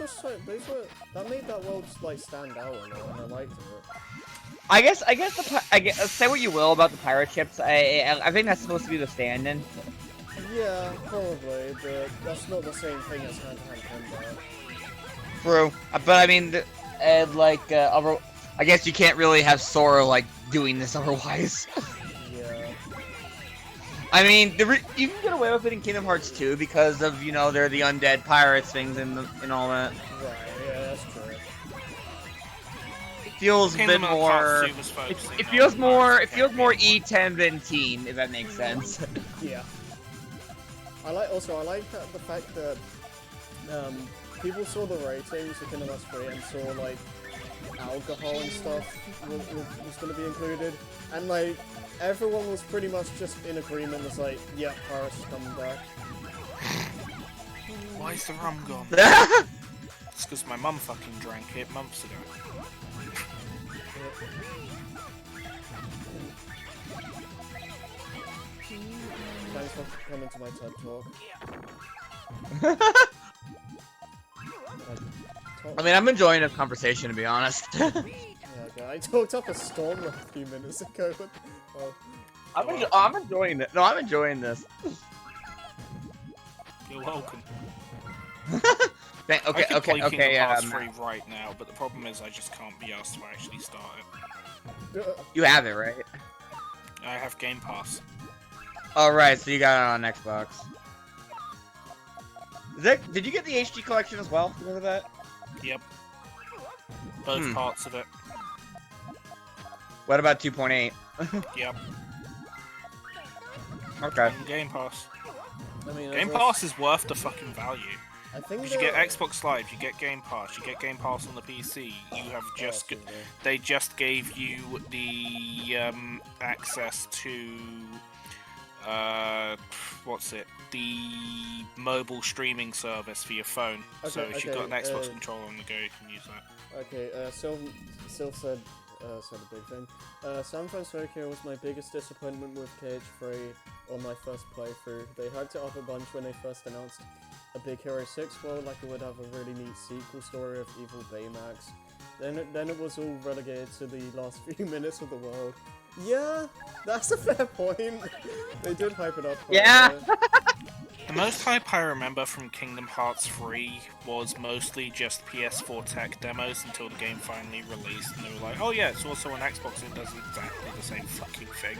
S2: that made that world, like, stand out a lot, and I liked it.
S3: I guess say what you will about the pirate ships. I think that's supposed to be the stand-in.
S2: Yeah, probably, but that's not the same thing as hand-to-hand combat.
S3: True, but I mean, I guess you can't really have Sora like doing this otherwise.
S2: Yeah.
S3: I mean, you can get away with it in Kingdom Hearts 2 because of they're the undead pirates things and all that.
S2: Right, yeah, that's true.
S3: It feels a bit
S1: Kingdom Hearts
S3: more.
S1: 2 was focusing
S3: It
S1: on
S3: feels more.
S1: Pirates
S3: It feels more
S1: Caribbean.
S3: E10 than teen, if that makes sense.
S2: Yeah. I like the fact that people saw the ratings for Kingdom Hearts 3 and saw like alcohol and stuff was going to be included, and like everyone was pretty much just in agreement. It's like, yeah, Pirates is coming back.
S1: Why is the rum gone? It's because my mum fucking drank it months ago.
S2: Thanks for coming to my TED Talk.
S3: I mean, I'm enjoying this conversation, to be honest.
S2: Yeah, okay. I talked up a storm a few minutes ago. But,
S3: I'm enjoying it. No, I'm enjoying this.
S1: You're welcome.
S3: Okay,
S1: I could play Kingdom Hearts 3
S3: Matt.
S1: right now, but the problem is I just can't be asked to actually start it.
S3: You have it, right?
S1: I have Game Pass.
S3: Alright, so you got it on Xbox. Did you get the HD collection as well? Remember that?
S1: Yep. Both parts of it.
S3: What about 2.8?
S1: Yep.
S3: Okay.
S1: And Game Pass.
S2: I mean,
S1: Game Pass is worth the fucking value.
S2: I think
S1: You get Xbox Live, you get Game Pass, you get Game Pass on the PC. You have just they just gave you the access to what's it? The mobile streaming service for your phone. So if you've got an Xbox controller on the go, you can use that.
S2: Okay, Sylph said a big thing. San Francisco was my biggest disappointment with KH3 on my first playthrough. They hyped it up a bunch when they first announced a Big Hero 6 world, like it would have a really neat sequel story of evil Baymax. Then it was all relegated to the last few minutes of the world. Yeah, that's a fair point. They did hype it up quite a bit.
S1: The most hype I remember from Kingdom Hearts 3 was mostly just PS4 tech demos until the game finally released, and they were like, oh yeah, it's also on Xbox, it does exactly the same fucking thing.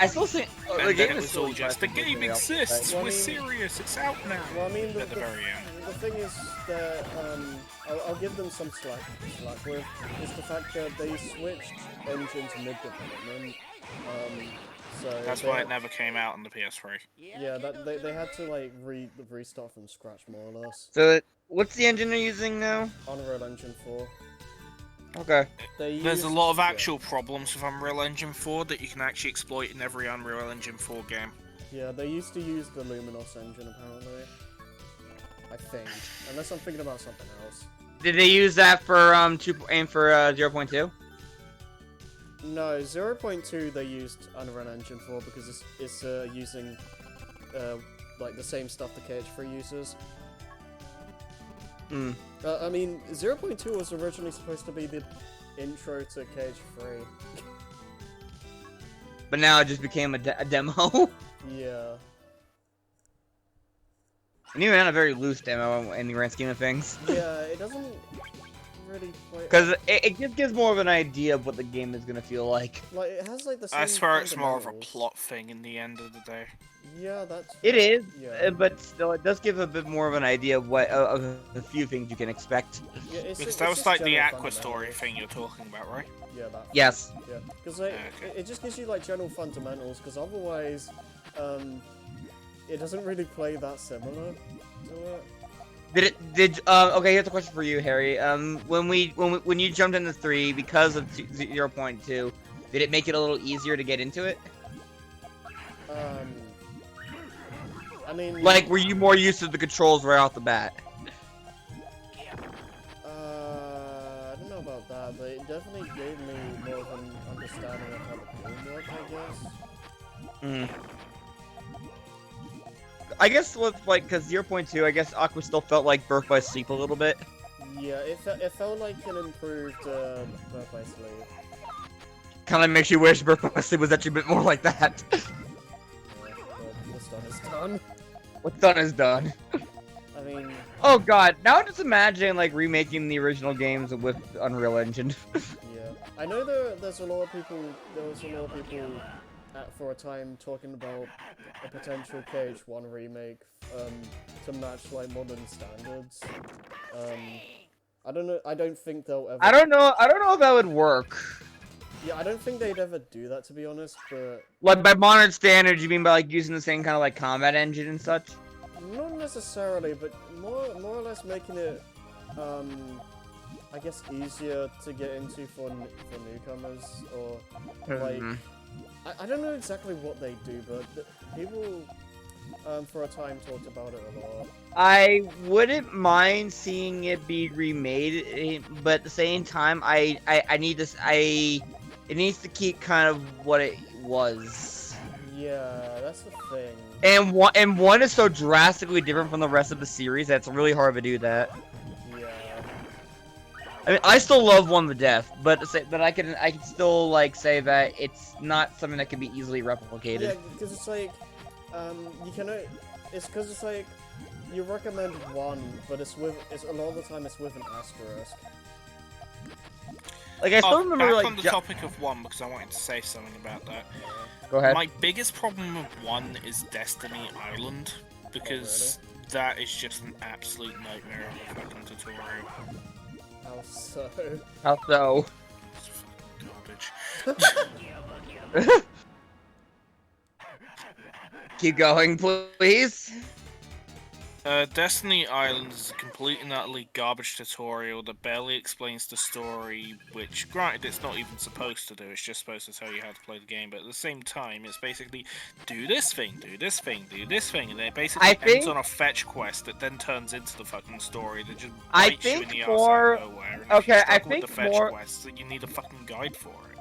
S3: I still think the
S1: And
S3: game
S1: then it
S3: is
S1: was
S3: still
S1: all just, the game exists,
S2: Well, I
S1: we're
S2: mean-
S1: serious, it's out now.
S2: Well, I mean,
S1: At the very end.
S2: the thing is that I'll give them some slack with is the fact that they switched engines mid-development. So
S1: That's why it never came out on the PS3.
S2: Yeah, they had to like restart from scratch more or less.
S3: So, what's the engine they're using now?
S2: Unreal Engine 4.
S3: Okay.
S1: There's a lot of actual problems with Unreal Engine 4 that you can actually exploit in every Unreal Engine 4 game.
S2: Yeah, they used to use the Luminos engine apparently. I think, unless I'm thinking about something else.
S3: Did they use that for 0.2?
S2: No, 0.2 they used Unreal Engine 4 because it's using like the same stuff the KH3 uses. I mean, 0.2 was originally supposed to be the intro to KH3.
S3: But now it just became a demo.
S2: Yeah.
S3: And even a very loose demo in the grand scheme of things.
S2: Yeah, it doesn't really play.
S3: Because it just gives more of an idea of what the game is gonna feel like.
S2: Like, it has like the same
S1: I swear it's more of a
S2: fundamentals.
S1: plot thing in the end of the day.
S2: Yeah, that's.
S3: It is,
S2: Yeah.
S3: but still, it does give a bit more of an idea of what of a few things you can expect.
S2: Yeah, it's
S1: Because
S2: just-
S1: that
S2: it's
S1: was
S2: just
S1: like the
S2: general
S1: Aqua Story
S2: fundamentals.
S1: thing you're talking about, right?
S2: Yeah, that.
S3: Yes.
S2: Yeah, because like,
S1: Okay.
S2: it just gives you like general fundamentals. Because otherwise, it doesn't really play that similar to it.
S3: Okay, here's a question for you, Harry. When you jumped into 3 because of 0.2, did it make it a little easier to get into it?
S2: I mean,
S3: Like, were you more used to the controls right off the bat?
S2: I don't know about that, but it definitely gave me more of an understanding of how the game worked, I guess.
S3: I guess with because 0.2, I guess Aqua still felt like Birth by Sleep a little bit.
S2: Yeah, it felt like an improved Birth by Sleep.
S3: Kind of makes you wish Birth by Sleep was actually a bit more like that.
S2: Yeah, but what's done is done.
S3: What's done is done.
S2: I mean,
S3: Oh god, now just imagine like remaking the original games with Unreal Engine.
S2: yeah. I know there was a lot of people for a time talking about a potential KH1 remake to match like modern standards. I don't think they'll ever.
S3: I don't know if that would work.
S2: Yeah, I don't think they'd ever do that, to be honest, but
S3: Like by modern standards, you mean by like using the same kind of like combat engine and such?
S2: not necessarily, but more or less making it I guess easier to get into for newcomers, or like
S3: Mhm.
S2: I don't know exactly what they do, but people for a time talked about it a lot.
S3: I wouldn't mind seeing it be remade, but at the same time, it needs to keep kind of what it was.
S2: Yeah, that's the thing.
S3: And one is so drastically different from the rest of the series that it's really hard to do that.
S2: Yeah.
S3: I mean, I still love One to Death, but I can still like say that it's not something that can be easily replicated.
S2: Yeah, because it's like you can. It's because it's like you recommend one, but it's a lot of the time it's with an asterisk.
S3: Like I still remember
S1: back
S3: like
S1: on the topic of 1, because I wanted to say something about that.
S3: Go ahead.
S1: My biggest problem with 1 is Destiny Island, because that is just an absolute nightmare of a fucking tutorial.
S2: How so?
S3: How so?
S1: It's fucking garbage.
S3: Keep going, please.
S1: Destiny Island is a complete and utterly garbage tutorial that barely explains the story, which, granted, it's not even supposed to do, it's just supposed to tell you how to play the game, but at the same time, it's basically, do this thing, do this thing, do this thing, and then it basically ends on a fetch quest that then turns into the fucking story that just bites you in the ass out of nowhere, and if you're stuck with the fetch quests, that you need a fucking guide for it.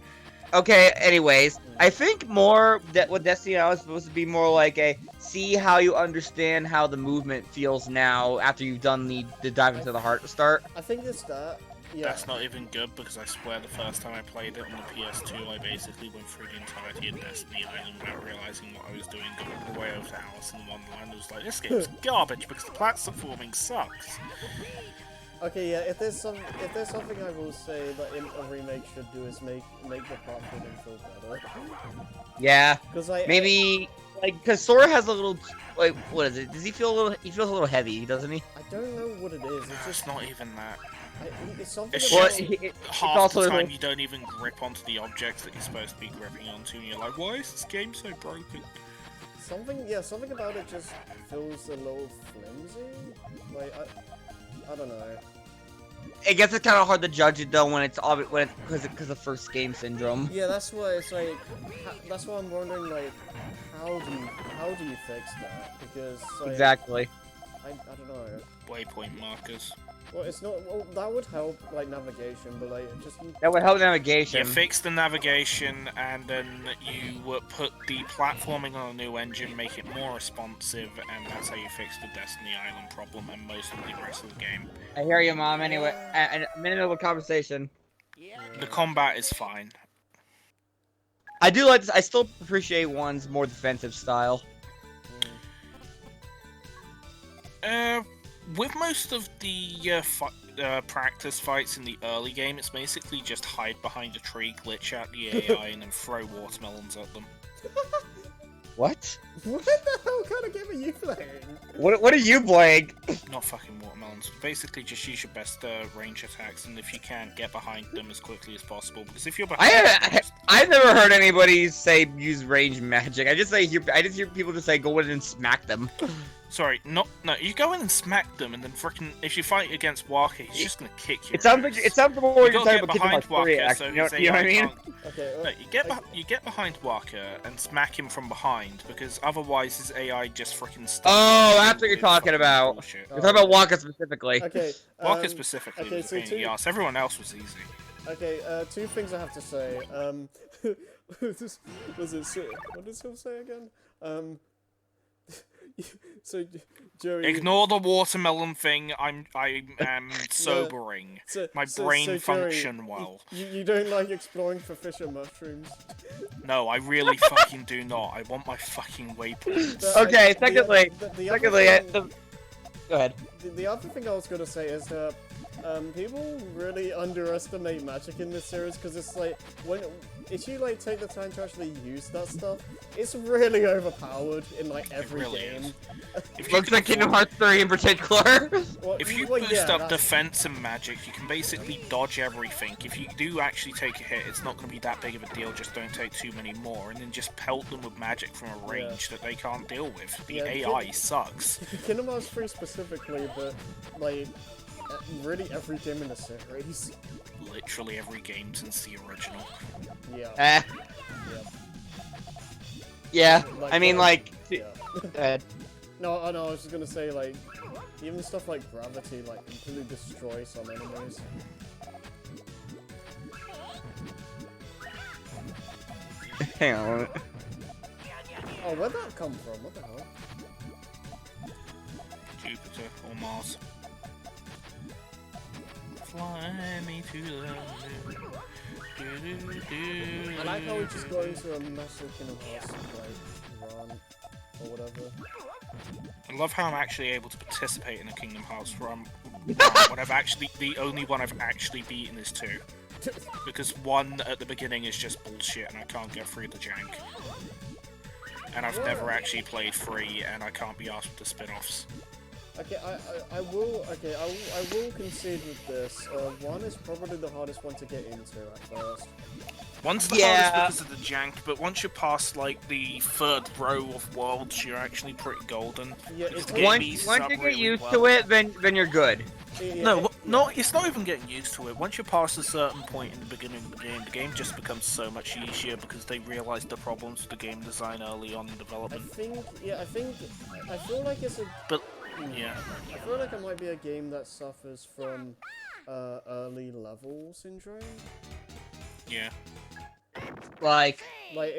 S3: Okay, anyways, I think more that what Destiny Island is supposed to be more like a see how you understand how the movement feels now after you've done the dive into the heart to start.
S2: I think it's that. Yeah.
S1: That's not even good because I swear the first time I played it on the PS2, I basically went through the entirety of Destiny Island without realizing what I was doing, got all the way over to Alice in Wonderland. I was like, this game's garbage because the platforming sucks.
S2: Okay, yeah. If there's something I will say that a remake should do is make the platforming feel better.
S3: Yeah.
S2: Because
S3: because Sora has a little, like, what is it? Does he feel a little? He feels a little heavy, doesn't he?
S2: I don't know what it is. It's just
S1: not even that.
S2: It's something.
S1: It's
S2: about...
S1: just half the time you don't even grip onto the objects that you're supposed to be gripping onto, and you're like, why is this game so broken?
S2: Something about it just feels a little flimsy. Like I don't know.
S3: I guess it's kind of hard to judge it though because of first game syndrome.
S2: Yeah, that's why it's like. That's why I'm wondering, like, how do you fix that? Because like,
S3: Exactly.
S2: I don't know.
S1: Waypoint markers.
S2: Well, it's not. Well, that would help, like, navigation, but like just.
S3: That would help navigation.
S1: You fix the navigation, and then you put the platforming on a new engine, make it more responsive, and that's how you fix the Destiny Island problem and most of the rest of the game.
S3: I hear you, Mom. Anyway, a minute of a conversation.
S1: The combat is fine.
S3: I do like this. I still appreciate one's more defensive style.
S1: With most of the practice fights in the early game, it's basically just hide behind a tree, glitch out the AI, and then throw watermelons at them.
S3: What?
S2: What the hell kind of game are you playing?
S3: What are you playing?
S1: Not fucking watermelons. Basically, just use your best range attacks, and if you can, get behind them as quickly as possible. Because if you're behind,
S3: I've never heard anybody say use range magic. I just hear people just say go in and smack them.
S1: Sorry, no. You go in and smack them, and then frickin' if you fight against Waka, he's just gonna kick you.
S3: It sounds more like you're talking about Kingdom Hearts 3,
S1: Waka,
S3: actually. You know what I mean?
S2: Okay.
S1: No, you get behind Waka and smack him from behind, because otherwise his AI just frickin' stuns.
S3: Oh, that's what you're talking about.
S1: Bullshit.
S3: You're talking about Waka specifically.
S2: Okay.
S1: Waka specifically
S2: okay,
S1: was
S2: so
S1: a pain in the arse. Everyone else was easy.
S2: Okay. Two things I have to say. What does Hill say again? So, Joey.
S1: Ignore the watermelon thing. I am sobering. My brain function well.
S2: You don't like exploring for fish and mushrooms?
S1: No, I really fucking do not. I want my fucking waypoints.
S3: Okay, secondly, go ahead.
S2: The other thing I was gonna say is that people really underestimate magic in this series because it's like if you like take the time to actually use that stuff, it's really overpowered in like every game.
S3: Looks like Kingdom Hearts 3 in particular.
S1: If you boost up defense and magic, you can basically dodge everything. If you do actually take a hit, it's not going to be that big of a deal. Just don't take too many more, and then just pelt them with magic from a range that they can't deal with. The AI sucks.
S2: Kingdom Hearts 3 specifically, but like really every game in the series.
S1: Literally every game since the original.
S2: Yeah.
S3: Yeah.
S2: Like,
S3: I mean, like.
S2: Yeah. No, I was just gonna say, like, even stuff like gravity, like, completely destroys some enemies.
S3: Hang on.
S2: Oh, where'd that come from? What the hell?
S1: Jupiter or Mars. Fly me to the moon.
S2: I like how we just got into a massive Kingdom Hearts, like, run, or whatever.
S1: I love how I'm actually able to participate in a Kingdom Hearts run when I've actually, the only one I've actually beaten is 2. Because 1 at the beginning is just bullshit and I can't get through the jank. And I've never actually played 3 and I can't be asked with the spin-offs.
S2: Okay, I will concede with this. 1 is probably the hardest one to get into at first.
S1: Once the
S3: Yeah.
S1: hardest because of the jank, but once you're past like the third row of worlds, you're actually pretty golden.
S2: Yeah,
S1: Because
S2: it's
S1: the game
S3: Once
S1: eases
S3: you
S1: up
S3: get
S1: really
S3: used
S1: well.
S3: to it, then you're good.
S1: No, not. It's not even getting used to it. Once you're past a certain point in the beginning of the game just becomes so much easier because they realised the problems with the game design early on in
S2: I
S1: development.
S2: I feel like it's a.
S1: But yeah,
S2: I feel like it might be a game that suffers from early level syndrome.
S1: yeah.
S3: Like,
S2: Like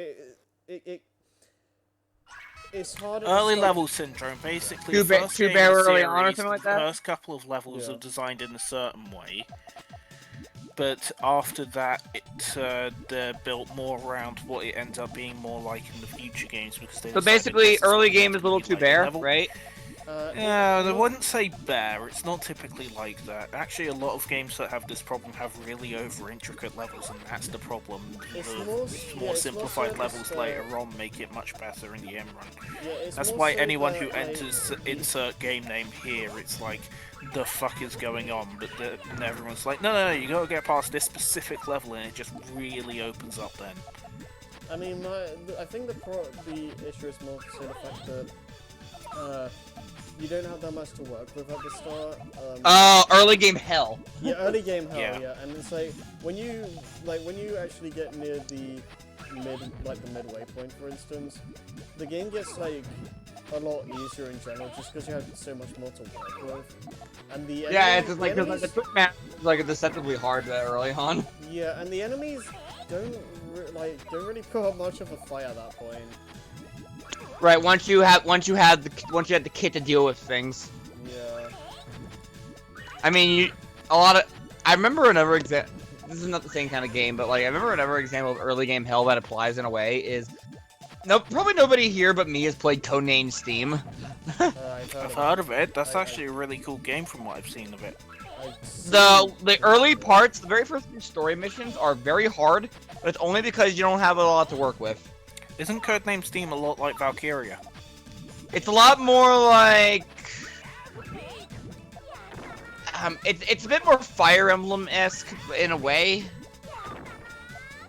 S2: it's hard. At
S1: Early
S2: the start.
S1: level syndrome. Basically,
S3: Too
S1: the
S3: ba-
S1: first
S3: too
S1: game
S3: bare
S1: in the
S3: early on or
S1: series,
S3: something like
S1: the
S3: that?
S1: first couple of levels
S2: Yeah.
S1: are designed in a certain way. But after that, they're built more around what it ends up being more like in the future games because they.
S3: so
S1: decided
S3: basically,
S1: this
S3: early
S1: what
S3: game
S1: needs
S3: is a
S1: to
S3: little
S1: be
S3: too
S1: like
S3: bare,
S1: level.
S3: right?
S1: Yeah, I
S2: Not-
S1: wouldn't say bare. It's not typically like that. Actually, a lot of games that have this problem have really over-intricate levels, and that's the problem.
S2: It's
S1: The
S2: more-
S1: more
S2: it's more so
S1: simplified
S2: at the
S1: levels
S2: start.
S1: later on make it much better in the end run.
S2: Yeah, it's
S1: That's
S2: more
S1: why
S2: so
S1: anyone
S2: that,
S1: who
S2: like,
S1: enters insert game name here, it's like, the fuck is going on? But and everyone's like, no, you gotta get past this specific level, and it just really opens up then.
S2: I mean, I think the issue is more so the fact that you don't have that much to work with at the start.
S3: Early game hell.
S2: Yeah, early game hell,
S1: Yeah.
S2: yeah. And it's like when you actually get near the midway point, for instance, the game gets like a lot easier in general just because you have so much more to work with. And the
S3: Yeah, it's just like,
S2: enemies,
S3: the quick map is like deceptively hard early on.
S2: yeah, and the enemies don't really put up much of a fight at that point.
S3: Right, once you had the kit to deal with things.
S2: Yeah.
S3: I mean, I remember another example. This is not the same kind of game, but like I remember another example of early game hell that applies in a way is. No, probably nobody here but me has played Codename Steam.
S2: I've
S1: I've heard of it. That's actually a really cool game from what I've seen of it.
S3: The early parts, the very first few story missions are very hard, but it's only because you don't have a lot to work with.
S1: Isn't Codename Steam a lot like Valkyria?
S3: It's a lot more like it's a bit more Fire Emblem-esque in a way.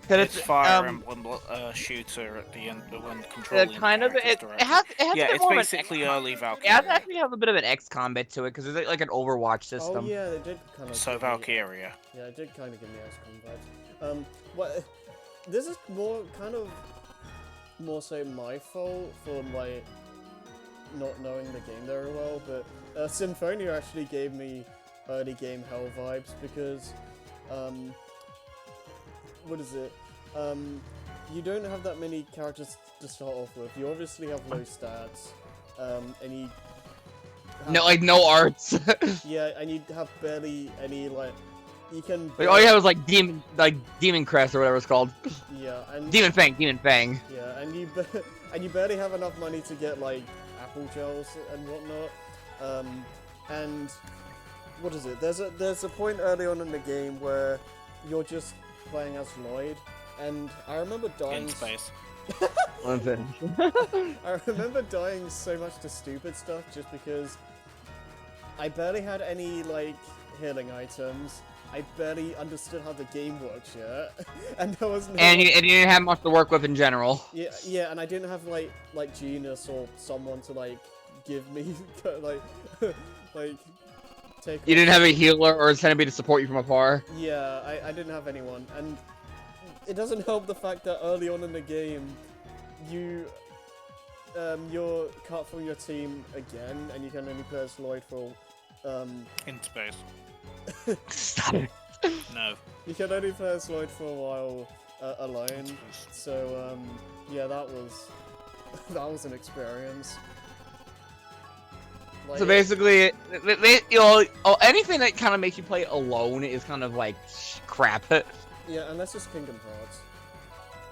S1: It's Fire Emblem shooter at the end when controlling
S3: kind of
S1: characters
S3: it
S1: directly.
S3: has a
S1: Yeah,
S3: bit
S1: it's
S3: more of an
S1: basically
S3: X-
S1: early
S3: It
S1: Valkyria.
S3: actually has a bit of an XCOM bit to it because it's like an Overwatch system.
S2: Oh yeah, they did kind of.
S1: So Valkyria.
S2: Yeah, it did kind of give me XCOM vibes. What? This is more so my fault for like not knowing the game very well, but Symphonia actually gave me early game hell vibes because, what is it? You don't have that many characters to start off with. You obviously have low stats, and you
S3: No arts.
S2: yeah, and you have barely any like. You can.
S3: Like all you have is like Demon Crest or whatever it's called.
S2: Yeah, and
S3: Demon Fang.
S2: yeah, and you barely have enough money to get like apple gels and whatnot. And what is it? There's a point early on in the game where you're just playing as Lloyd, and I remember dying.
S1: In space.
S2: I remember dying so much to stupid stuff just because I barely had any like healing items. I barely understood how the game works yet, and there was no.
S3: And you didn't have much to work with in general.
S2: Yeah, and I didn't have like Genius or someone to like give me like take.
S3: You didn't have a healer or a centipede to support you from afar.
S2: Yeah, I didn't have anyone, and it doesn't help the fact that early on in the game, you're cut from your team again, and you can only play as Lloyd for
S1: In space.
S3: Stop it.
S1: No.
S2: You can only play as Lloyd for a while alone. So yeah, that was an experience. Like,
S3: So basically, anything that kind of makes you play alone is kind of like crap.
S2: yeah, unless it's Kingdom Hearts.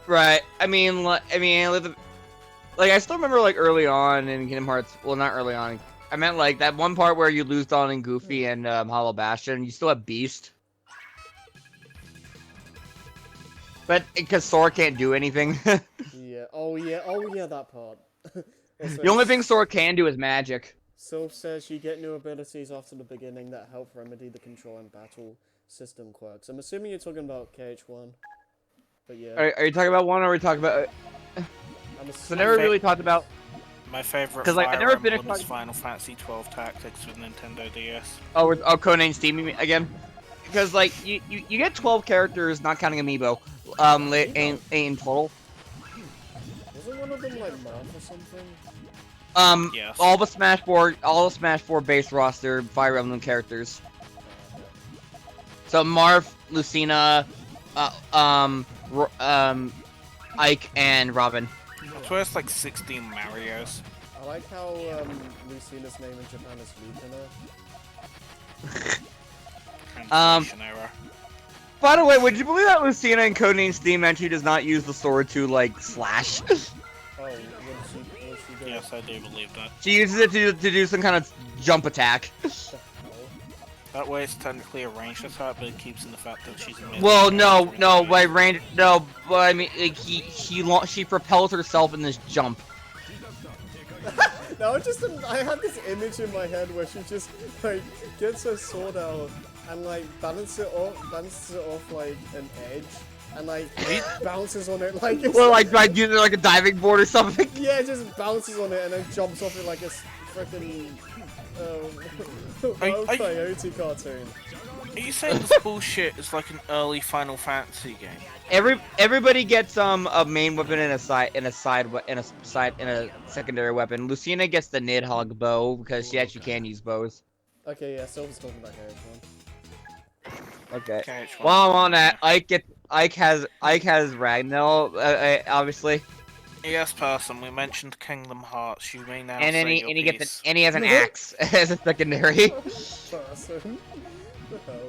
S3: Right. I mean, like I still remember like early on in Kingdom Hearts. Well, not early on. I meant like that one part where you lose Dawn and Goofy and Hollow Bastion. You still have Beast. But because Sora can't do anything.
S2: Yeah. Oh yeah, that part. Also,
S3: The only thing Sora can do is magic.
S2: Sylph says you get new abilities after the beginning that help remedy the control and battle system quirks. I'm assuming you're talking about KH1. But yeah,
S3: Are you talking about one, or are we talking about?
S2: I'm
S3: So I never really talked about.
S1: My favorite
S3: 'Cause, like, I've
S1: Fire
S3: never been
S1: Emblem is
S3: a-
S1: Final Fantasy 12 Tactics for Nintendo DS.
S3: Codename Steam again. Because like you get 12 characters, not counting Amiibo, in total.
S2: Wasn't one of them like Marth or something?
S1: Yes.
S3: All the Smash 4 base roster Fire Emblem characters. So Marth, Lucina, Ike, and Robin.
S1: I swear it's like 16 Marios.
S2: I like how Lucina's name in Japan is Lucina.
S1: Translation error.
S3: By the way, would you believe that Lucina in Codename Steam actually does not use the sword to like slash?
S2: Oh, what did she do?
S1: Yes, I do believe that.
S3: She uses it to do some kind of jump attack.
S1: That way it's technically a ranged attack, but it keeps in the fact that she's a mid.
S3: Well, no, by range, no, but I mean, like, she propels herself in this jump.
S2: No, I had this image in my head where she just like gets her sword out and like balances it off like an edge and like bounces on it like it's
S3: Well, like using like a diving board or something.
S2: yeah, just bounces on it and then jumps off it like a freaking Coyote cartoon.
S1: Are you saying this bullshit is like an early Final Fantasy game?
S3: Everybody gets a main weapon and a secondary weapon. Lucina gets the Nidhogg bow because she actually can use bows.
S2: Okay, yeah, Silver's talking about KH1.
S3: Okay.
S1: KH1.
S3: While I'm on that, Ike has Ragnell, obviously,
S1: Yes, person. We mentioned Kingdom Hearts. You may now
S3: and
S1: say
S3: then
S1: your piece.
S3: he has an axe as a secondary.
S2: Person. The hell?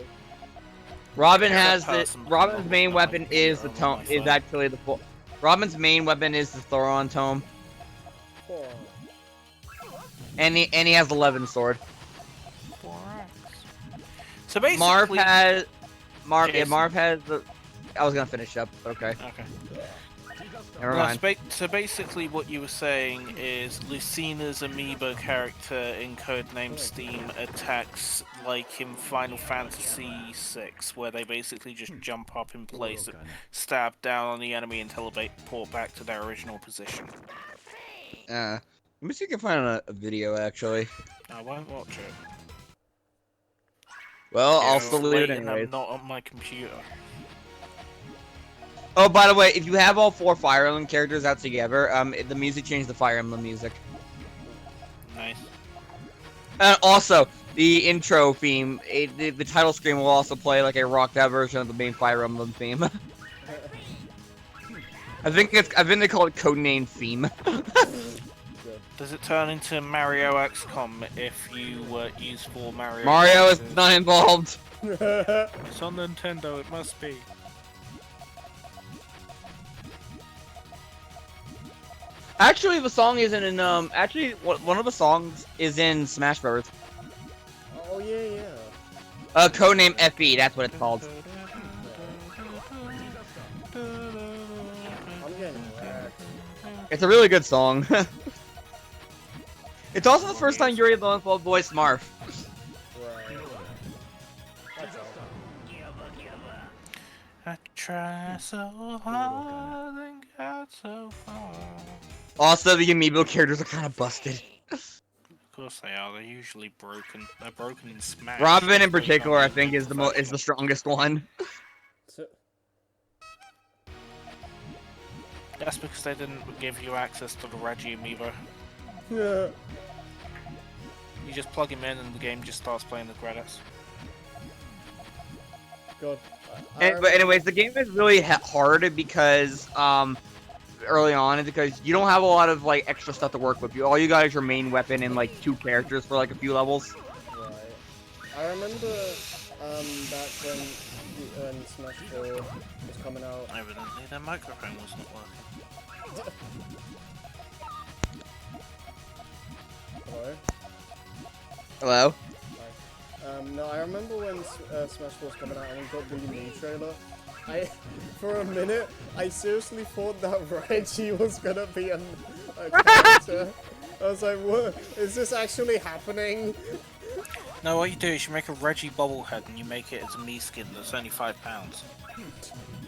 S3: Robin's main weapon is the tome. Is actually the full. Robin's main weapon is the Thoron tome,
S2: Oh.
S3: and he has the Levin sword.
S1: So basically,
S3: Marv has the. I was gonna finish up. Okay.
S1: Okay.
S3: Never
S1: No,
S3: mind.
S1: so basically, what you were saying is Lucina's amiibo character in Codename Steam attacks like in Final Fantasy VI, where they basically just jump up in place and stab down on the enemy and teleport back to their original position.
S3: Let me see if I can find a video actually.
S1: I won't watch it.
S3: Well,
S1: Yeah,
S3: I'll
S1: it's
S3: still leave it
S1: late and
S3: anyway.
S1: I'm not on my computer.
S3: Oh, by the way, if you have all 4 Fire Emblem characters out together, the music changed to Fire Emblem music.
S1: Nice.
S3: Also, the intro theme, the title screen will also play like a rocked out version of the main Fire Emblem theme. I think they call it Codename theme.
S1: Does it turn into Mario XCOM if you use 4 Mario?
S3: Mario is
S1: characters?
S3: not involved.
S1: It's on Nintendo. It must be.
S3: Actually, the song isn't in, actually, one of the songs is in Smash Bros.
S2: Oh yeah.
S3: Codename FB, that's what it's called.
S2: I'm getting wrecked.
S3: It's a really good song. It's also the first time Yuri Lowenthal voiced Marth.
S2: Right. That's all.
S1: I try so hard and got so far.
S3: Also, the amiibo characters are kind of busted.
S1: Of course they are. They're usually broken. They're broken in Smash.
S3: Robin, in particular, I think is the strongest one.
S1: That's because they didn't give you access to the Reggie amiibo.
S2: Yeah.
S1: You just plug him in and the game just starts playing the credits.
S2: God.
S3: But anyways, the game is really hard because early on, because you don't have a lot of like extra stuff to work with. All you got is your main weapon and like 2 characters for like a few levels.
S2: Right. I remember back when Smash 4 was coming out.
S1: Evidently, their microphone was not working.
S2: Hello?
S3: Hello?
S2: No, I remember when Smash 4 was coming out and we got the new trailer. For a minute, I seriously thought that Reggie was gonna be a character. I was like, what? Is this actually happening?
S1: No, what you do is you make a Reggie bobblehead and you make it as a me skin that's only £5.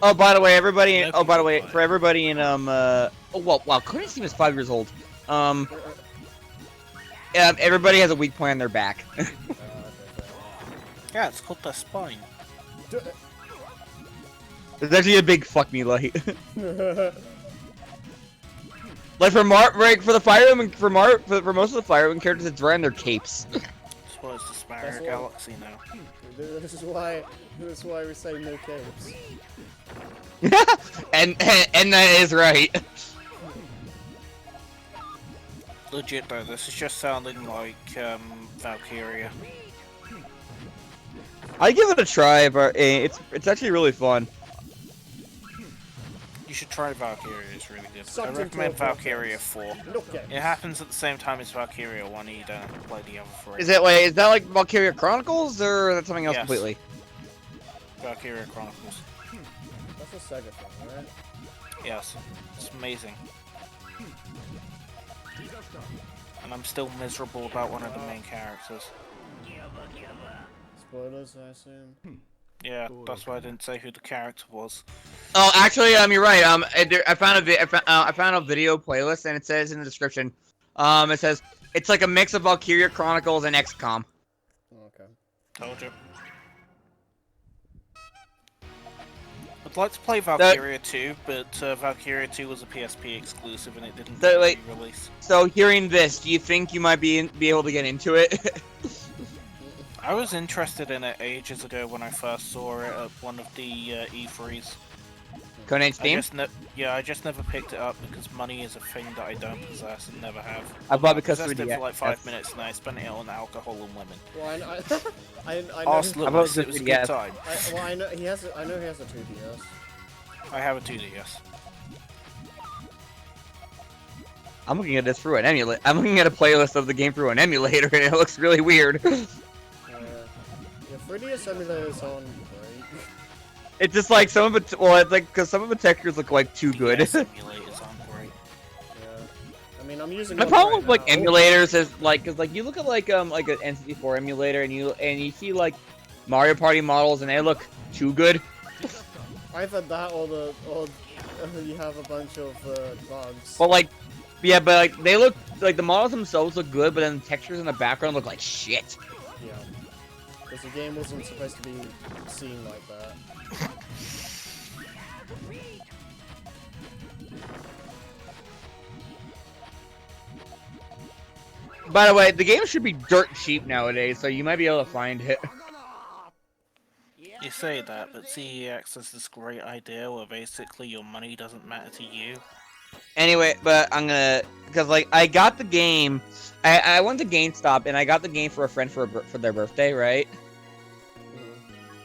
S3: Oh, by the way, everybody.
S1: No
S3: Oh, by the
S1: people
S3: way,
S1: buy it.
S3: for everybody in Oh, well, wow, Codename Steam is 5 years old. Everybody has a weak point on their back.
S1: Yeah, it's called the spine.
S3: It's actually a big fuck me light. Like for the firewomen, for most of the firewomen characters, it's right on their capes.
S1: That's why it's the Sparrow Galaxy now.
S2: This is why we say no capes.
S3: and that is right.
S1: Legit though, this is just sounding like Valkyria.
S3: I give it a try, but it's actually really fun.
S1: You should try Valkyria, it's really good.
S2: Something
S1: I recommend
S2: to
S1: Valkyria 4.
S2: No capes.
S1: It happens at the same time as Valkyria 1, you don't have to play the other 3.
S3: Is that like Valkyria Chronicles, or is that something else
S1: Yes.
S3: completely?
S1: Valkyria Chronicles.
S2: That's a Sega thing, right?
S1: Yes, it's amazing. And I'm still miserable about one of the main characters.
S2: Spoilers, I assume.
S1: Yeah, that's why I didn't say who the character was.
S3: Oh, actually, you're right. I found a video playlist, and it says in the description, it says it's like a mix of Valkyria Chronicles and XCOM.
S2: Okay.
S1: Told you. I'd like to play Valkyria 2, but Valkyria 2 was a PSP exclusive and it didn't get re-release.
S3: So hearing this, do you think you might be able to get into it?
S1: I was interested in it ages ago when I first saw it at one of the E3s.
S3: Codename Steam?
S1: I just never picked it up because money is a thing that I don't possess and never have.
S3: I bought because
S1: possessed it for like 5 minutes and I spent it on alcohol and women.
S2: Well, I know.
S1: Arsenal, it was a good time.
S2: I know he has a 2DS.
S1: I have a 2DS.
S3: I'm looking at this through an emulator. I'm looking at a playlist of the game through an emulator, and it looks really weird.
S2: Yeah, 3DS emulators on great.
S3: It's just like some of it. Well, it's like because some of the textures look like too good.
S1: DS emulators aren't great.
S2: Yeah. I mean, I'm using.
S3: My
S2: one
S3: problem
S2: right
S3: with like
S2: now.
S3: emulators is like, cause like you look at like an N64 emulator and you see like Mario Party models and they look too good.
S2: Either that or you have a bunch of bugs.
S3: But like, yeah, but like they look like the models themselves look good, but then the textures in the background look like shit.
S2: Yeah. Because the game wasn't supposed to be seen like that.
S3: By the way, the game should be dirt cheap nowadays, so you might be able to find it.
S1: You say that, but CEX has this great idea where basically your money doesn't matter to you.
S3: Anyway, but I'm gonna, because like I got the game, I went to GameStop and I got the game for a friend for their birthday, right?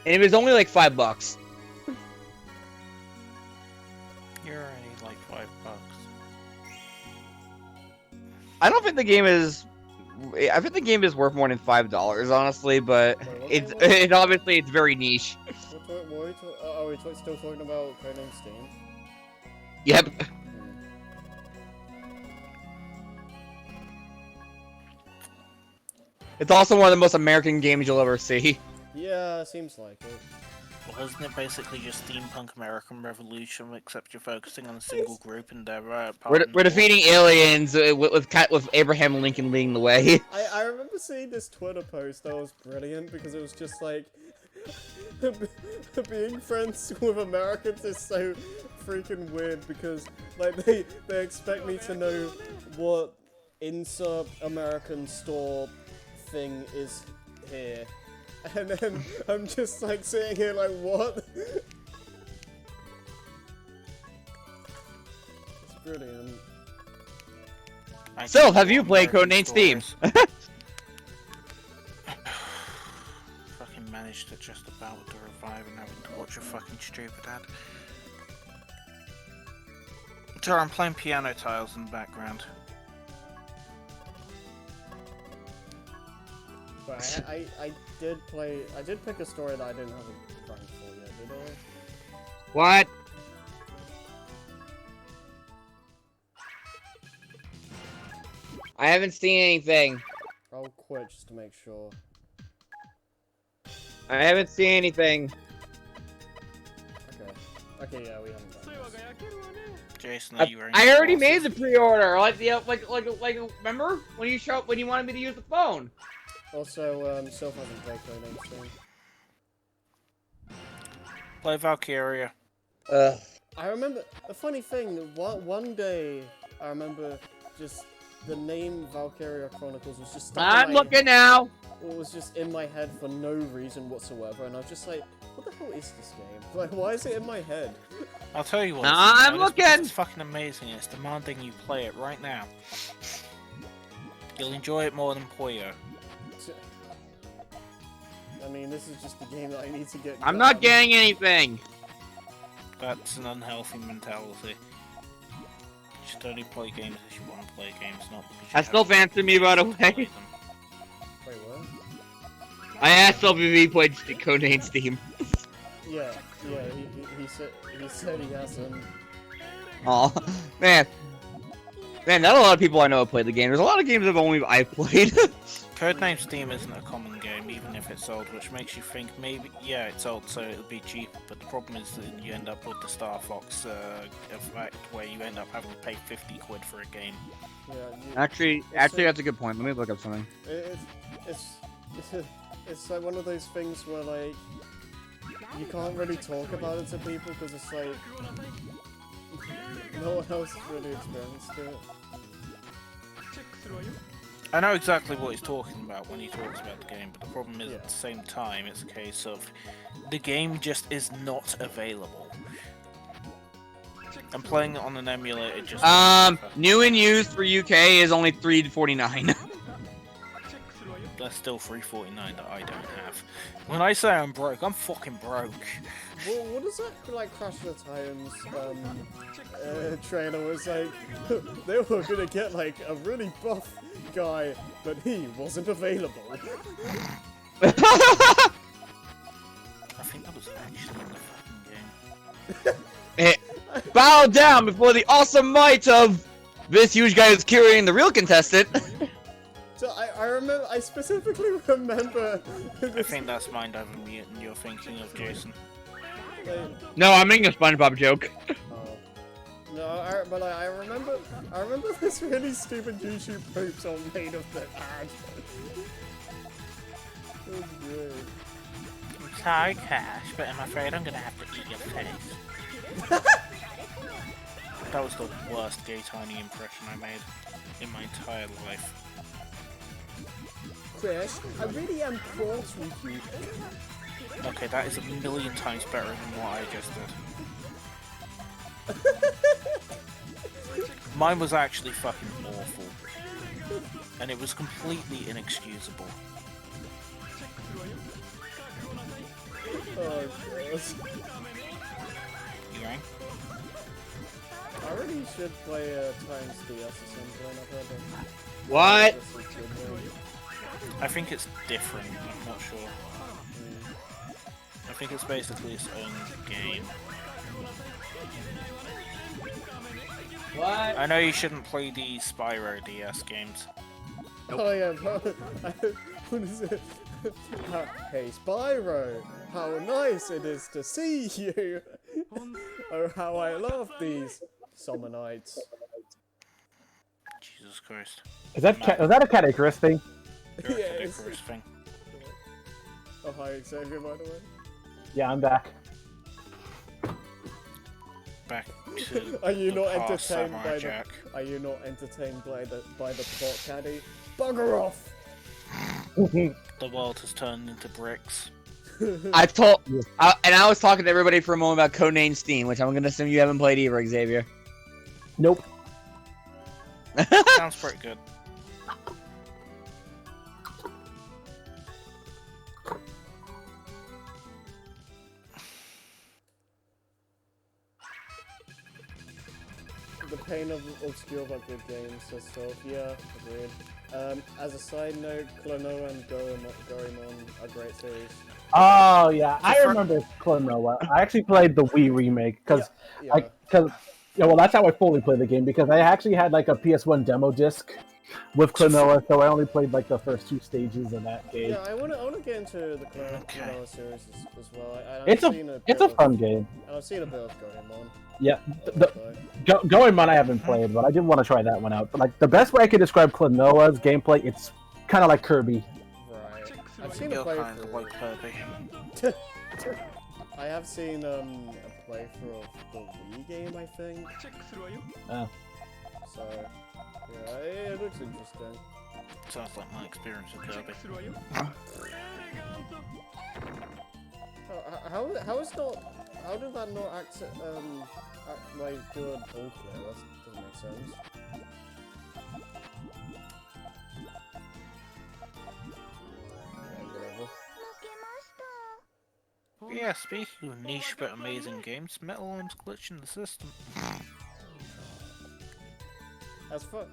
S3: And it was only like $5.
S1: You're only like $5.
S3: I don't think the game is. I think the game is worth more than $5, honestly, but
S2: Wait,
S3: it's obviously it's very niche.
S2: What are we are we still talking about Codename Steam?
S3: Yep. It's also one of the most American games you'll ever see.
S2: Yeah, seems like it.
S1: Well, isn't it basically just steampunk American Revolution, except you're focusing on a single group and they're
S3: We're defeating aliens with Abraham Lincoln leading the way.
S2: I remember seeing this Twitter post that was brilliant because it was just like being friends with Americans is so freaking weird because like they expect me to know what insert American store thing is here. And then I'm just like sitting here like, what? It's brilliant.
S3: So, have you played Codename Steam?
S1: Fucking managed to just about to revive and having to watch a fucking stupid ad. Sorry, I'm playing piano tiles in the background.
S2: But I did pick a story that I didn't have a rank for yet, did I?
S3: What? I haven't seen anything.
S2: I'll quit just to make sure.
S3: I haven't seen anything.
S2: Okay. Okay, yeah, we haven't done this.
S1: Jason, are you wearing
S3: I already made
S1: glasses?
S3: the pre-order. Like remember when you wanted me to use the phone?
S2: Also, Soph hasn't played Codenames Steam.
S1: Play Valkyria.
S2: I remember a funny thing. One day, I remember just the name Valkyria Chronicles was just stuck
S3: I'm
S2: in my,
S3: looking now.
S2: It was just in my head for no reason whatsoever, and I was just like, "What the hell is this game? Like, why is it in my head?"
S1: I'll tell you what.
S3: I'm looking.
S1: It's fucking amazing. It's demanding you play it right now. You'll enjoy it more than Puyo.
S2: I mean, this is just the game that I need to get.
S3: I'm not getting anything.
S1: That's an unhealthy mentality. You should only play games if you want to play games, not because you
S3: That still
S1: have
S3: answered me, by the
S1: to play
S3: way.
S1: them.
S2: Wait, what?
S3: I asked LBV played Codenames Steam.
S2: Yeah, he said he hasn't.
S3: Aw, man, not a lot of people I know have played the game. There's a lot of games I've played.
S1: Codename Steam isn't a common game, even if it's old, which makes you think maybe, yeah, it's old, so it'll be cheap. But the problem is that you end up with the Star Fox effect, where you end up having to pay 50 quid for a game.
S2: Yeah,
S3: Actually, that's a good point. Let me look up something.
S2: It's like one of those things where like you can't really talk about it to people because it's like no one else really experienced it.
S1: I know exactly what he's talking about when he talks about the game, but the problem is
S2: Yeah.
S1: at the same time, it's a case of the game just is not available. And playing it on an emulator just
S3: New and used for UK is only $3.49.
S1: that's still $3.49 that I don't have. When I say I'm broke, I'm fucking broke.
S2: Well, what is that like Crash of the Titans trailer was like they were gonna get like a really buff guy, but he wasn't available.
S1: I think that was actually in the fucking game.
S3: Bow down before the awesome might of this huge guy who's carrying the real contestant.
S2: So I specifically remember
S1: I
S2: this,
S1: think that's Mind Over Mutant you're thinking of, Jason.
S2: like,
S3: No, I'm making a SpongeBob joke.
S2: oh. No, I remember this really stupid YouTube poop song made of the ad. It was great.
S1: I'm sorry, Cash, but I'm afraid I'm gonna have to eat your face. That was the worst Gay Tiny impression I made in my entire life.
S2: Chris, I really am cross with you.
S1: Okay, that is a million times better than what I just did. Mine was actually fucking awful. And it was completely inexcusable.
S2: Oh, gross.
S1: You rang?
S2: I really should play Times DS or something. I've heard that.
S3: What?
S2: This is good, though.
S1: I think it's different, I'm not sure. I think it's basically its own game.
S3: What?
S1: I know you shouldn't play the Spyro DS games.
S2: Oh yeah, bro. What is it? Hey Spyro, how nice it is to see you. Oh, how I love these summer nights.
S1: Jesus Christ.
S4: Is that a Cat Icarus thing?
S1: You're a
S2: Yeah,
S1: ridiculous thing.
S2: Oh hi Xavier, by the way.
S4: Yeah, I'm back.
S1: Back to
S2: Are you
S1: the
S2: not
S1: past,
S2: entertained
S1: Samurai
S2: by
S1: Jack.
S2: Are you not entertained by the plot, Caddy? Bugger off!
S1: The world has turned into bricks.
S3: I was talking to everybody for a moment about Codename Steam, which I'm gonna assume you haven't played either, Xavier.
S4: Nope.
S1: Sounds pretty good.
S2: The pain of obscure but good games, so stuff. Yeah, agreed. As a side note, Klonoa and Goemon are great series.
S4: Oh yeah, I remember Klonoa. I actually played the Wii remake because
S2: Yeah.
S4: well, that's how I fully played the game because I actually had like a PS1 demo disc with Klonoa, so I only played like the first 2 stages of that game.
S2: Yeah, I wanna get into the
S1: Okay.
S2: Klonoa series as well.
S4: It's a fun game.
S2: And I've seen a bit of Goemon.
S4: Yeah, Goemon I haven't played, but I did want to try that one out. But like the best way I could describe Klonoa's gameplay, it's kind of like Kirby.
S2: Right. I've seen a
S1: You're kind of like
S2: playthrough.
S1: Kirby.
S2: I have seen a playthrough of the Wii game, I think.
S4: Oh.
S2: So yeah, it looks interesting.
S1: Sounds like my experience with Kirby.
S2: How did that not like do a ball clear? That doesn't make sense. Yeah, whatever.
S1: Yeah, speaking of niche but amazing games, Metal Arm's glitching the system.
S2: As for,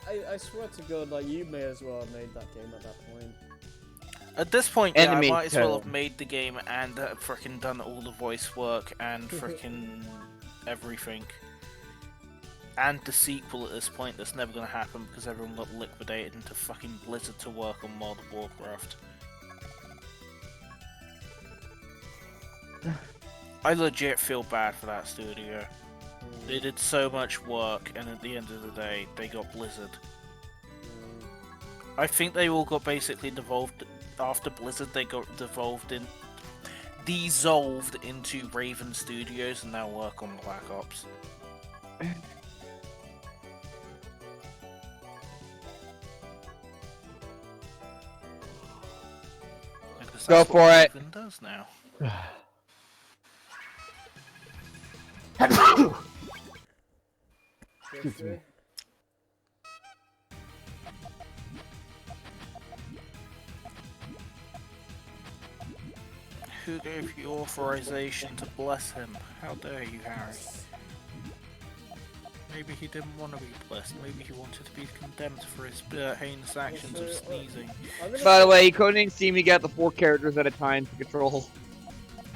S2: I swear to God, like you may as well have made that game at that point.
S1: At this point, yeah, I
S3: Enemy
S1: might as well
S3: kill.
S1: have made the game and frickin' done all the voice work and frickin' everything. And the sequel at this point that's never gonna happen because everyone got liquidated into fucking Blizzard to work on World of Warcraft. I legit feel bad for that studio. They did so much work and at the end of the day, they got Blizzard. I think they all got basically devolved after Blizzard. They got dissolved into Raven Studios and now work on Black Ops.
S3: Go for it.
S1: Raven does now.
S4: Excuse me.
S1: Who gave you authorization to bless him? How dare you, Harry? Maybe he didn't want to be blessed. Maybe he wanted to be condemned for his heinous actions of sneezing.
S3: By the way, you couldn't see me get the 4 characters at a time to control.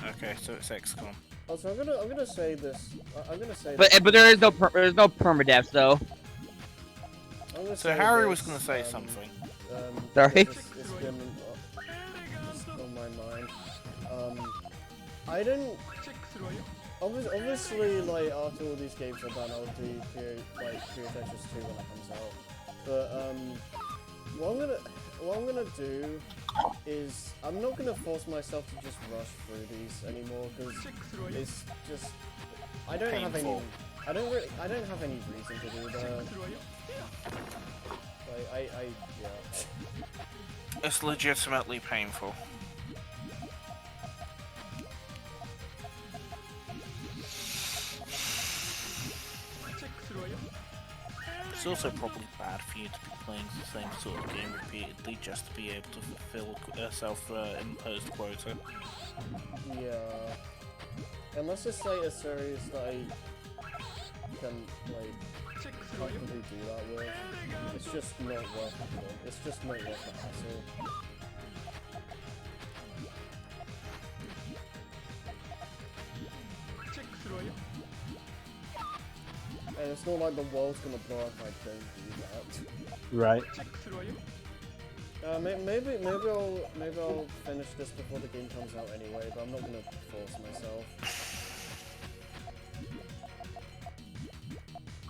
S1: Okay, so it's XCOM.
S2: Also, I'm gonna say this. I'm gonna say.
S3: But there's no permadeath though.
S1: So Harry was gonna say something.
S3: Sorry?
S2: It's been it's on my mind. I didn't. Obviously, like after all these games are done, I'll do Puyo Tetris 2 when it comes out. But what I'm gonna do is I'm not gonna force myself to just rush through these anymore because it's just I don't have any reason to do that. Like yeah.
S1: It's legitimately painful. It's also probably bad for you to be playing the same sort of game repeatedly just to be able to fulfill a self-imposed quota.
S2: Yeah. Unless it's like a series that I can like comfortably do that with. It's just not worth it. It's just not worth the hassle. And it's not like the world's gonna blow up if I don't do that.
S4: Right.
S2: Maybe I'll finish this before the game comes out anyway, but I'm not gonna force myself.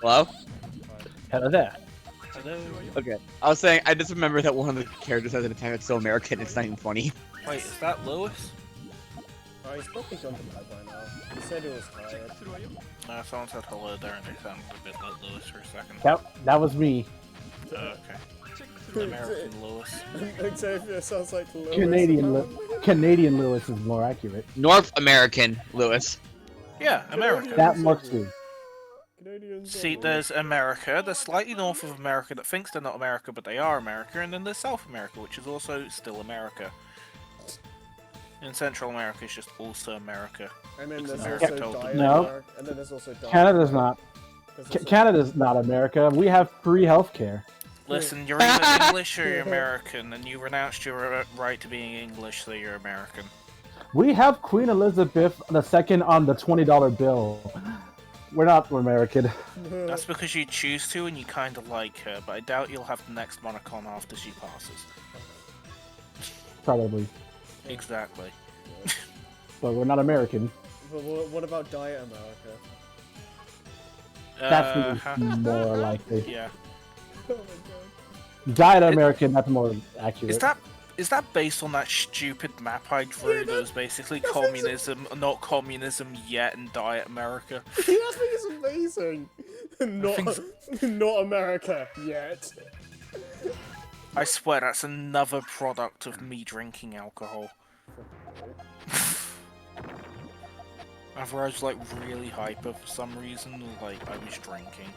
S3: Hello?
S4: Hello there.
S1: Hello?
S3: Okay. I was saying, I just remember that one of the characters has an attack that's so American, it's not even funny.
S1: Wait, is that Lewis?
S2: He's probably gone to bed by now. He said he was tired.
S1: Someone said hello there and they sounded a bit like Lewis for a second.
S4: That was me.
S1: Okay. American Lewis.
S2: Xavier sounds like Lewis.
S4: Canadian Lewis is more accurate.
S3: North American Lewis.
S1: Yeah, America.
S4: That much too.
S2: Canadians
S1: See, there's America, there's slightly north of America that thinks they're not America but they are America, and then there's South America, which is also still America. In Central America, it's just also America.
S2: And then there's
S1: America
S2: also
S1: told them.
S2: Diet
S4: No.
S2: America. And then there's also Diet
S4: Canada's
S2: America.
S4: not. Canada's not America. We have free healthcare.
S1: Listen, you're either English or you're American, and you renounced your right to being English, so you're American.
S4: We have Queen Elizabeth II on the $20 bill. We're not American.
S1: That's because you choose to and you kind of like her, but I doubt you'll have the next Monocon after she passes.
S4: Probably.
S1: Exactly.
S4: But we're not American.
S2: But what about Diet America?
S4: That's more likely.
S1: Yeah.
S2: Oh my god.
S4: Diet American, that's more accurate.
S1: Is that based on that stupid map I drew that was basically communism, not communism yet, and Diet America?
S2: I think it's amazing. Not America yet.
S1: I swear that's another product of me drinking alcohol. Either I was like really hyper for some reason, or like I was drinking.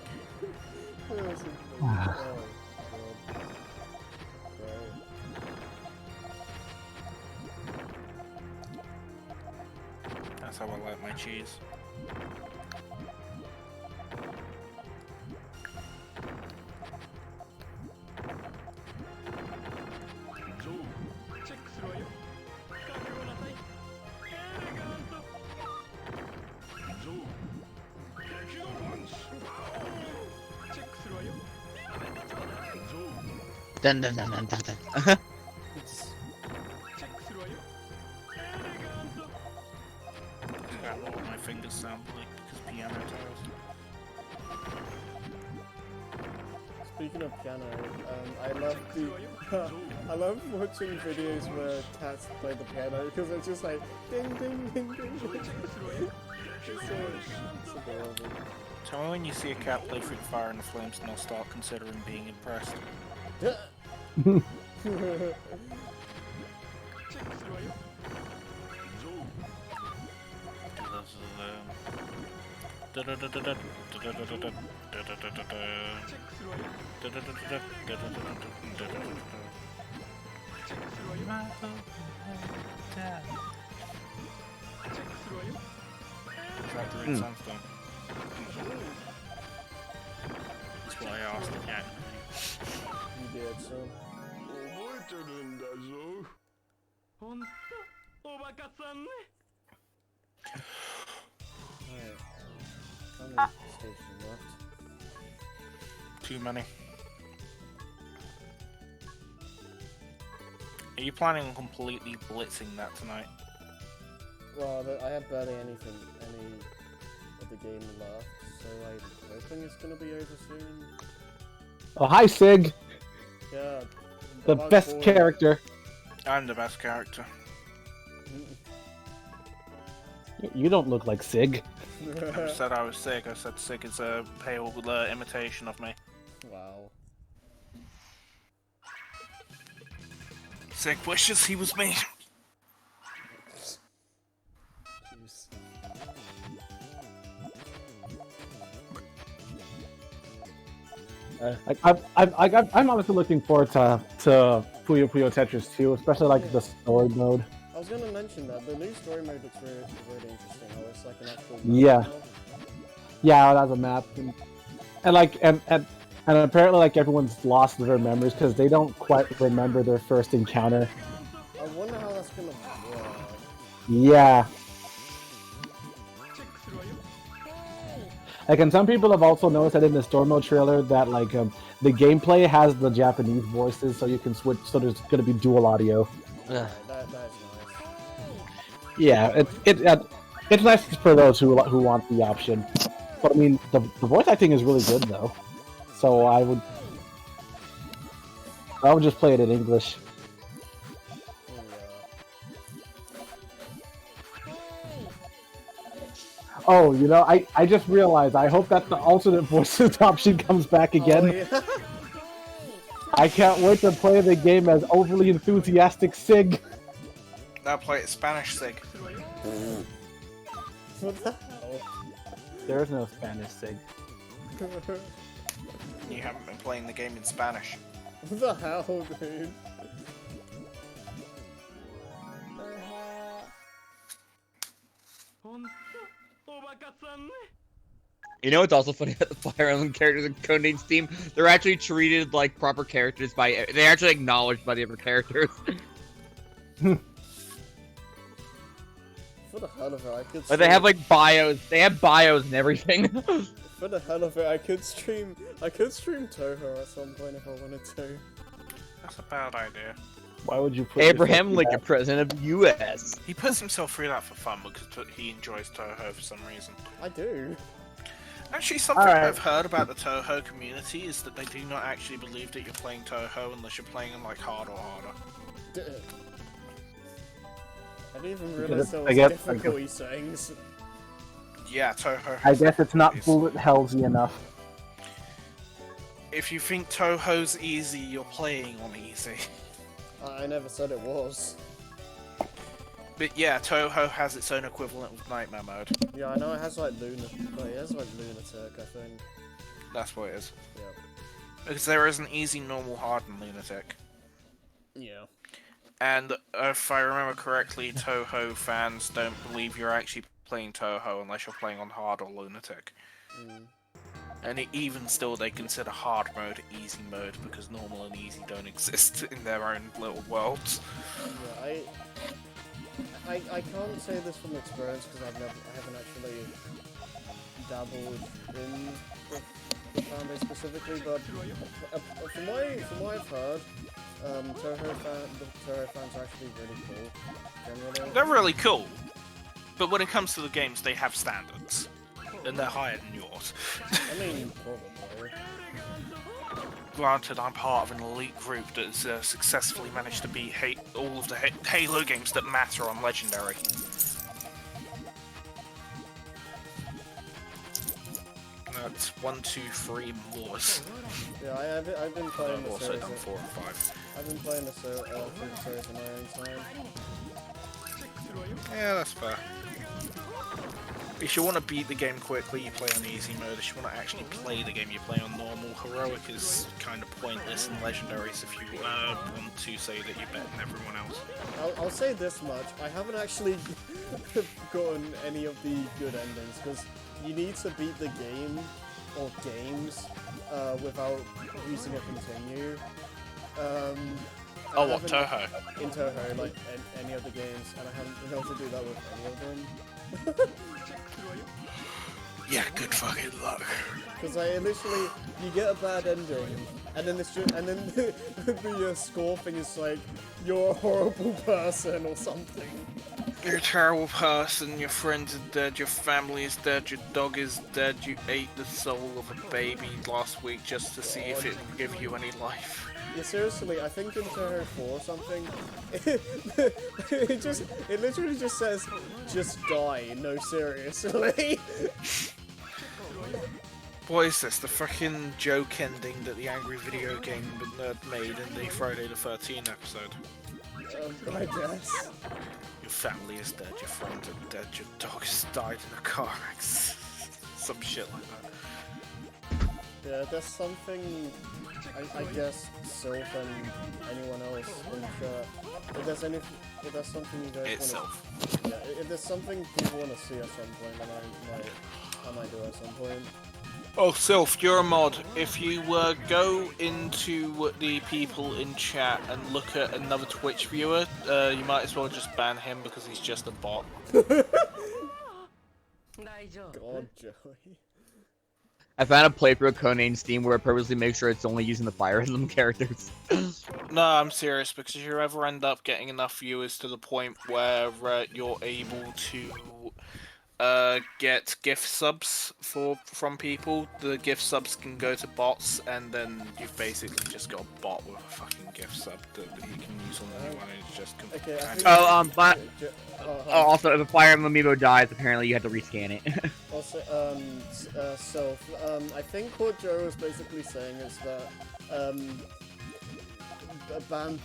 S1: That's how I like my cheese.
S3: Dun dun dun dun dun dun.
S1: I don't know what my fingers sound like because piano tiles.
S2: Speaking of piano, I love watching videos where cats play the piano because it's just like ding ding ding ding. It's adorable.
S1: Tell me when you see a cat play through the fire and the flames and I'll start considering being impressed. Sandstone. That's what I asked again.
S2: You did, son. Alright. How many stations left?
S1: Too many. Are you planning on completely blitzing that tonight?
S2: Well, I have barely any of the game left, so I'm hoping it's gonna be over soon.
S4: Oh, hi, Sig!
S2: Yeah.
S4: The best character.
S1: I'm the best character.
S4: You don't look like Sig.
S1: I never said I was sick. I said sick is a pale imitation of me.
S2: Wow.
S1: Sick wishes he was me.
S2: Jeez.
S4: I'm honestly looking forward to Puyo Puyo Tetris 2, especially like the story mode.
S2: I was gonna mention that the new story mode looks really interesting. How it's like an actual map
S4: Yeah.
S2: now.
S4: Yeah, it has a map, and apparently like everyone's lost their memories because they don't quite remember their first encounter.
S2: I wonder how that's gonna work.
S4: Yeah. Like, and some people have also noticed that in the story mode trailer that like the gameplay has the Japanese voices, so you can switch. So there's gonna be dual audio.
S3: Ugh.
S2: That's nice.
S4: Yeah, it's nice for those who want the option. But I mean, the voice acting is really good though. So I would just play it in English. Oh, you know, I just realized, I hope that the alternate voices option comes back again.
S2: Oh, yeah.
S4: I can't wait to play the game as overly enthusiastic Sig.
S1: Now play it Spanish, Sig.
S2: What the hell?
S4: There is no Spanish Sig.
S1: You haven't been playing the game in Spanish.
S2: What the hell, dude?
S3: You know what's also funny about the Fire Emblem characters in Codename's team? They're actually treated like proper characters by. They're actually acknowledged by the other characters.
S2: For the hell of it, I could.
S3: But they have like bios. They have bios and everything.
S2: For the hell of it, I could stream Toho at some point if I wanted to.
S1: That's a bad idea.
S4: Why would you put
S3: Abraham
S4: yourself
S3: Lincoln,
S4: through
S3: president of U.S.
S1: He puts himself through that for fun because he enjoys Toho for some reason.
S2: I do.
S1: Actually, something
S4: Alright.
S1: I've heard about the Toho community is that they do not actually believe that you're playing Toho unless you're playing in like hard or harder.
S2: I didn't even
S4: Because
S2: realize there
S4: I
S2: was
S4: guess-
S2: difficulty settings.
S1: Yeah, Toho.
S4: I guess it's not
S1: is-
S4: bullet hellsy enough.
S1: If you think Toho's easy, you're playing on easy.
S2: I never said it was.
S1: But yeah, Toho has its own equivalent with Nightmare mode.
S2: Yeah, I know it has like Lunatic, I think.
S1: That's what it is.
S2: Yeah.
S1: Because there is an easy, normal, hard, and lunatic.
S2: Yeah.
S1: And if I remember correctly, Toho fans don't believe you're actually playing Toho unless you're playing on hard or lunatic.
S2: Mm.
S1: And even still, they consider hard mode easy mode because normal and easy don't exist in their own little worlds.
S2: Yeah, I can't say this from experience because I haven't actually dabbled in the fan base specifically, but from what I've heard, the Toho fans are actually really cool. Generally.
S1: They're really cool, but when it comes to the games, they have standards, and they're higher than yours.
S2: I mean, probably.
S1: Granted, I'm part of an elite group that's successfully managed to beat all of the Halo games that matter on Legendary. That's 1, 2, 3 more.
S2: Yeah, I've been playing
S1: I've
S2: the
S1: also
S2: series.
S1: done 4 and 5.
S2: I've been playing the series in my own time.
S1: Yeah, that's fair. If you want to beat the game quickly, you play on easy mode. If you want to actually play the game, you play on normal. Heroic is kind of pointless in legendaries if you want to say that you're better than everyone else.
S2: I'll say this much: I haven't actually gotten any of the good endings because you need to beat the game or games without using a continue.
S1: Oh, what, Toho?
S2: In Toho, like any of the games, and I haven't been able to do that with any of them.
S1: Yeah, good fucking luck.
S2: Because literally, you get a bad ending, and then the score thing is like, you're a horrible person or something.
S1: You're a terrible person, your friends are dead, your family is dead, your dog is dead, you ate the soul of a baby last week just to see if it would give you any life.
S2: Yeah, seriously, I think in Toho 4 or something, it literally just says, just die, no seriously.
S1: What is this? The fucking joke ending that the Angry Video Game Nerd made in the Friday the 13th episode.
S2: I guess.
S1: Your family is dead, your friends are dead, your dog has died in a car accident. Some shit like that.
S2: Yeah, there's something, I guess, Sylph and anyone else in chat. If there's something you guys
S1: It's
S2: want
S1: Sylph.
S2: to... Yeah, if there's something people want to see at some point, then I might do it at some point.
S1: Oh, Sylph, you're a mod. If you go into the people in chat and look at another Twitch viewer, you might as well just ban him because he's just a bot.
S2: God, Joey.
S3: I found a playthrough of Conan Steam where I purposely make sure it's only using the Fire Emblem characters.
S1: No, I'm serious, because if you ever end up getting enough viewers to the point where you're able to get gift subs from people, the gift subs can go to bots, and then you've basically just got a bot with a fucking gift sub that he can use on anyone, and it's just
S2: Okay, I think...
S3: But also, if a Fire Emblem amiibo dies, apparently you have to rescan it.
S2: Also, I think what Joe was basically saying is that, ban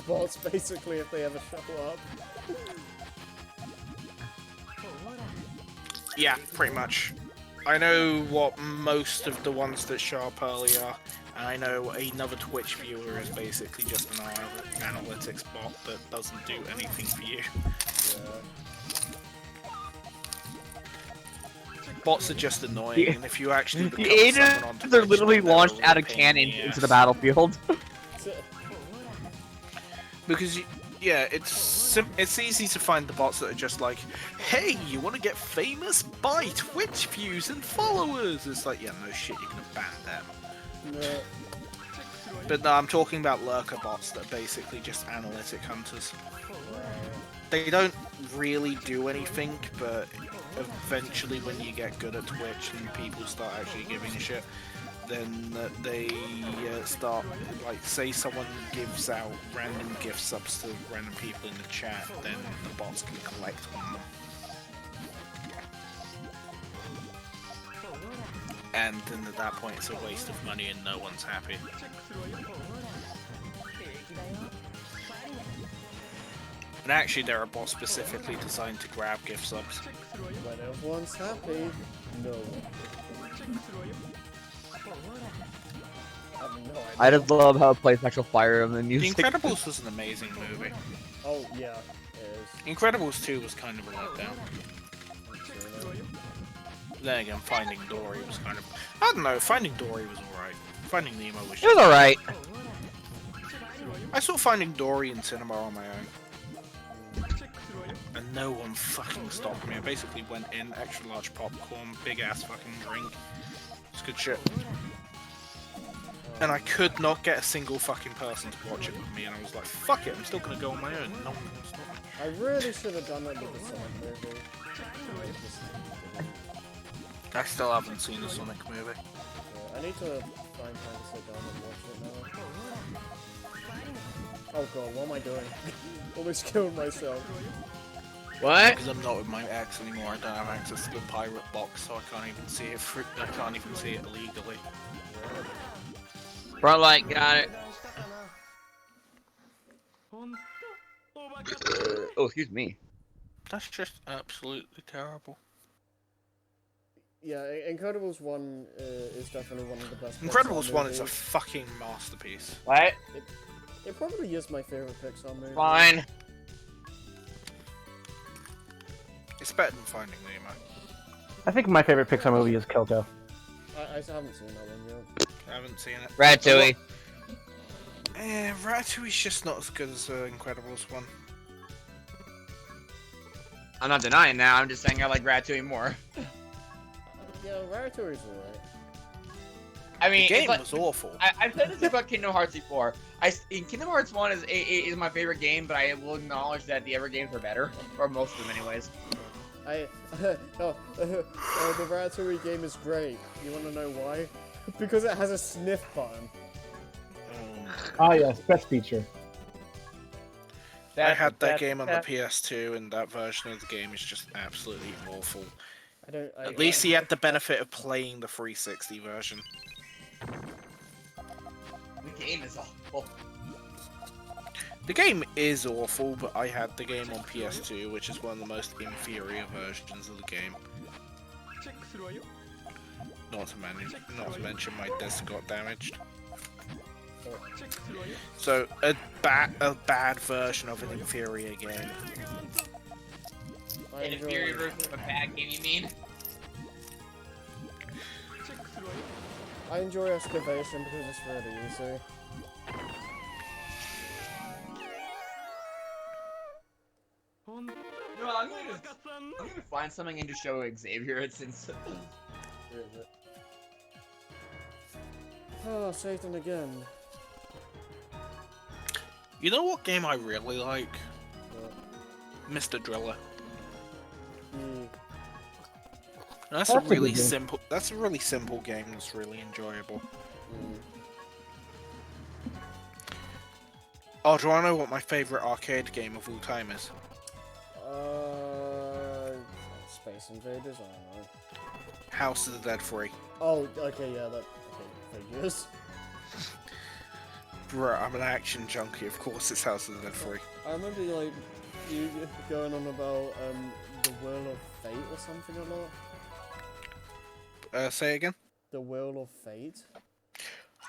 S2: bots basically if they ever show up.
S1: Yeah, pretty much. I know what most of the ones that show up early are, and I know another Twitch viewer is basically just an analytics bot that doesn't do anything for you.
S2: Yeah.
S1: Bots are just annoying, and if you actually
S3: The
S1: become someone on
S3: agents are
S1: Twitch,
S3: literally
S1: then they're
S3: launched
S1: a
S3: out of
S1: pain in
S3: cannon
S1: the
S3: into
S1: ass.
S3: the battlefield.
S1: Because Yeah, it's easy to find the bots that are just like, hey, you want to get famous? Buy Twitch views and followers. It's like, yeah, no shit, you're gonna ban them.
S2: No.
S1: But no, I'm talking about lurker bots that are basically just analytic hunters. They don't really do anything, but eventually when you get good at Twitch and people start actually giving a shit, then they start, like, say someone gives out random gift subs to random people in the chat, then the bots can collect on them. And then at that point it's a waste of money and no one's happy. And actually there are bots specifically designed to grab gift subs.
S2: When everyone's happy, no. I have no idea.
S3: I just love how it plays actual Fire Emblem
S1: The
S3: music.
S1: Incredibles was an amazing movie.
S2: Oh, yeah, it is.
S1: Incredibles 2 was kind of a letdown. Then again, Finding Dory was kind of... I don't know, Finding Dory was alright. Finding Nemo was
S3: It was alright.
S1: I saw Finding Dory in cinema on my own. And no one fucking stopped me. I basically went in, extra large popcorn, big ass fucking drink. It's good shit. And I could not get a single fucking person to watch it with me, and I was like, fuck it, I'm still gonna go on my own. No one can stop me.
S2: I really should have done that with the Sonic movie.
S1: I still haven't seen the Sonic movie.
S2: Yeah, I need to find time to sit down and watch it now. Oh god, what am I doing? Almost killed myself.
S3: What?
S1: Because I'm not with my ex anymore, I don't have access to the pirate box, so I can't even see it. I can't even see it illegally.
S3: Front light, got it. Oh, excuse me.
S1: That's just absolutely terrible.
S2: Yeah, Incredibles 1 is definitely one of the best
S1: Incredibles
S2: Pixar
S1: 1 is a
S2: movies.
S1: fucking masterpiece.
S3: What?
S2: It probably is my favorite Pixar movie.
S3: Fine.
S1: It's better than Finding Nemo.
S4: I think my favorite Pixar movie is Coco.
S2: I haven't seen that one yet.
S1: I haven't seen it.
S3: Ratatouille.
S1: Ratatouille's just not as good as Incredibles 1.
S3: I'm not denying that. I'm just saying I like Ratatouille more.
S2: Yeah, Ratatouille's alright.
S3: I mean,
S1: The game
S3: it's like,
S1: was awful.
S3: I've said this about Kingdom Hearts before. Kingdom Hearts 1 is my favorite game, but I will acknowledge that the other games are better, or most of them, anyways.
S2: No, the Ratatouille game is great. You wanna know why? Because it has a sniff button.
S4: Oh yes, best feature.
S1: I had that game on the PS2, and that version of the game is just absolutely awful. At least he had the benefit of playing the 360 version.
S3: The game is awful.
S1: The game is awful, but I had the game on PS2, which is one of the most inferior versions of the game. Not to mention my desk got damaged. So a bad version of an inferior game.
S3: An inferior version of a bad game, you mean?
S2: I enjoy excavation because it's really easy.
S3: No, I'm gonna find something and just show Xavier since.
S2: Oh, Satan again.
S1: You know what game I really like?
S2: But,
S1: Mr. Driller.
S2: mm,
S1: That's
S4: That's
S1: a
S4: a good
S1: really
S4: game.
S1: simple. That's a really simple game. That's really enjoyable. Oh, do I know what my favorite arcade game of all time is?
S2: Space Invaders? I don't know.
S1: House of the Dead 3.
S2: Oh, okay, yeah, that figures.
S1: Bruh, I'm an action junkie. Of course, it's House of the Dead 3.
S2: I remember, like, you going on about, the Wheel of Fate or something or not?
S1: Say again?
S2: The Wheel of Fate?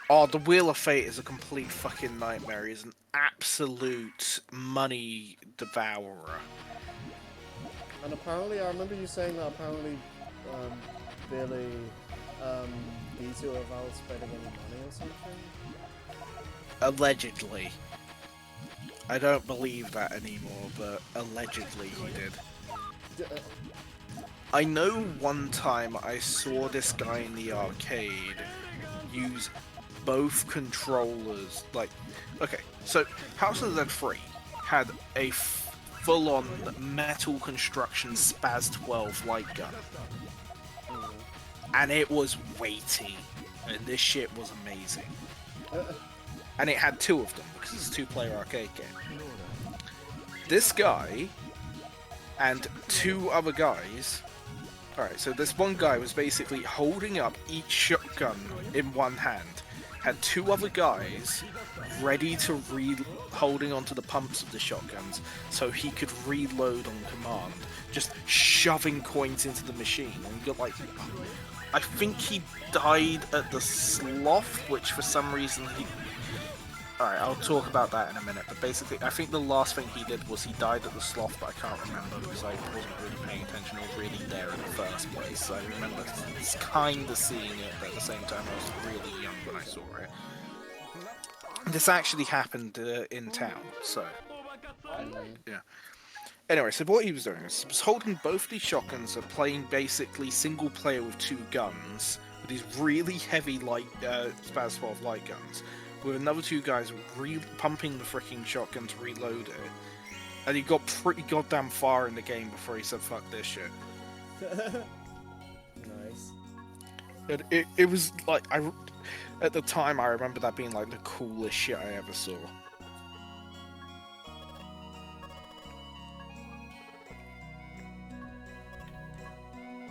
S1: Oh, the Wheel of Fate is a complete fucking nightmare. It's an absolute money devourer.
S2: And apparently, I remember you saying that apparently, Billy, beat you without spending any money or something?
S1: Allegedly. I don't believe that anymore, but allegedly he did. I know one time I saw this guy in the arcade use both controllers. Like, okay, so House of the Dead 3 had a full-on metal construction Spaz 12 light gun, and it was weighty, and this shit was amazing. And it had two of them because it's a two-player arcade game. This guy and two other guys. Alright, so this one guy was basically holding up each shotgun in one hand, had two other guys ready to holding onto the pumps of the shotguns so he could reload on command, just shoving coins into the machine. And you got like, I think he died at the sloth, which for some reason he... Alright, I'll talk about that in a minute, but basically, I think the last thing he did was he died at the sloth, but I can't remember because I wasn't really paying attention or really there in the first place. So I remember kind of seeing it, but at the same time I was really young when I saw it. This actually happened in town, so... yeah. Anyway, so what he was doing is he was holding both these shotguns and playing basically single player with two guns, with these really heavy light Spaz 12 light guns, with another two guys pumping the freaking shotgun to reload it, and he got pretty goddamn far in the game before he said fuck this shit.
S2: Nice.
S1: And it was like, at the time I remember that being like the coolest shit I ever saw.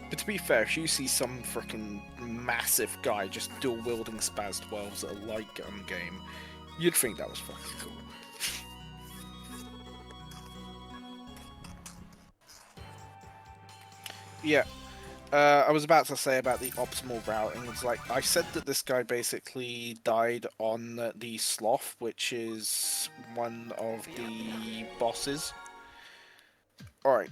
S1: But to be fair, if you see some freaking massive guy just dual wielding Spaz 12s at a light gun game, you'd think that was fucking cool. Yeah, I was about to say about the optimal routing. It's like, I said that this guy basically died on the sloth, which is one of the bosses. Alright.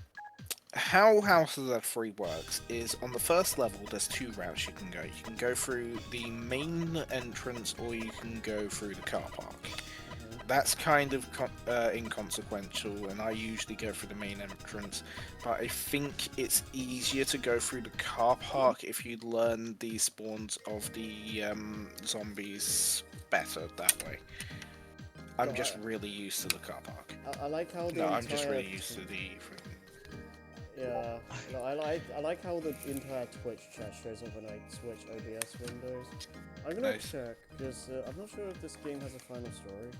S1: How House of the Dead 3 works is on the first level there's two routes you can go. You can go through the main entrance or you can go through the car park. That's kind of inconsequential, and I usually go through the main entrance, but I think it's easier to go through the car park if you learn the spawns of the zombies better that way. I'm just really used to the car park.
S2: I like how the
S1: No,
S2: entire...
S1: I'm just really used to the...
S2: Yeah, no, I like how the entire Twitch chat shows up when I switch OBS windows. I'm gonna check, because I'm not sure if this game has a final story.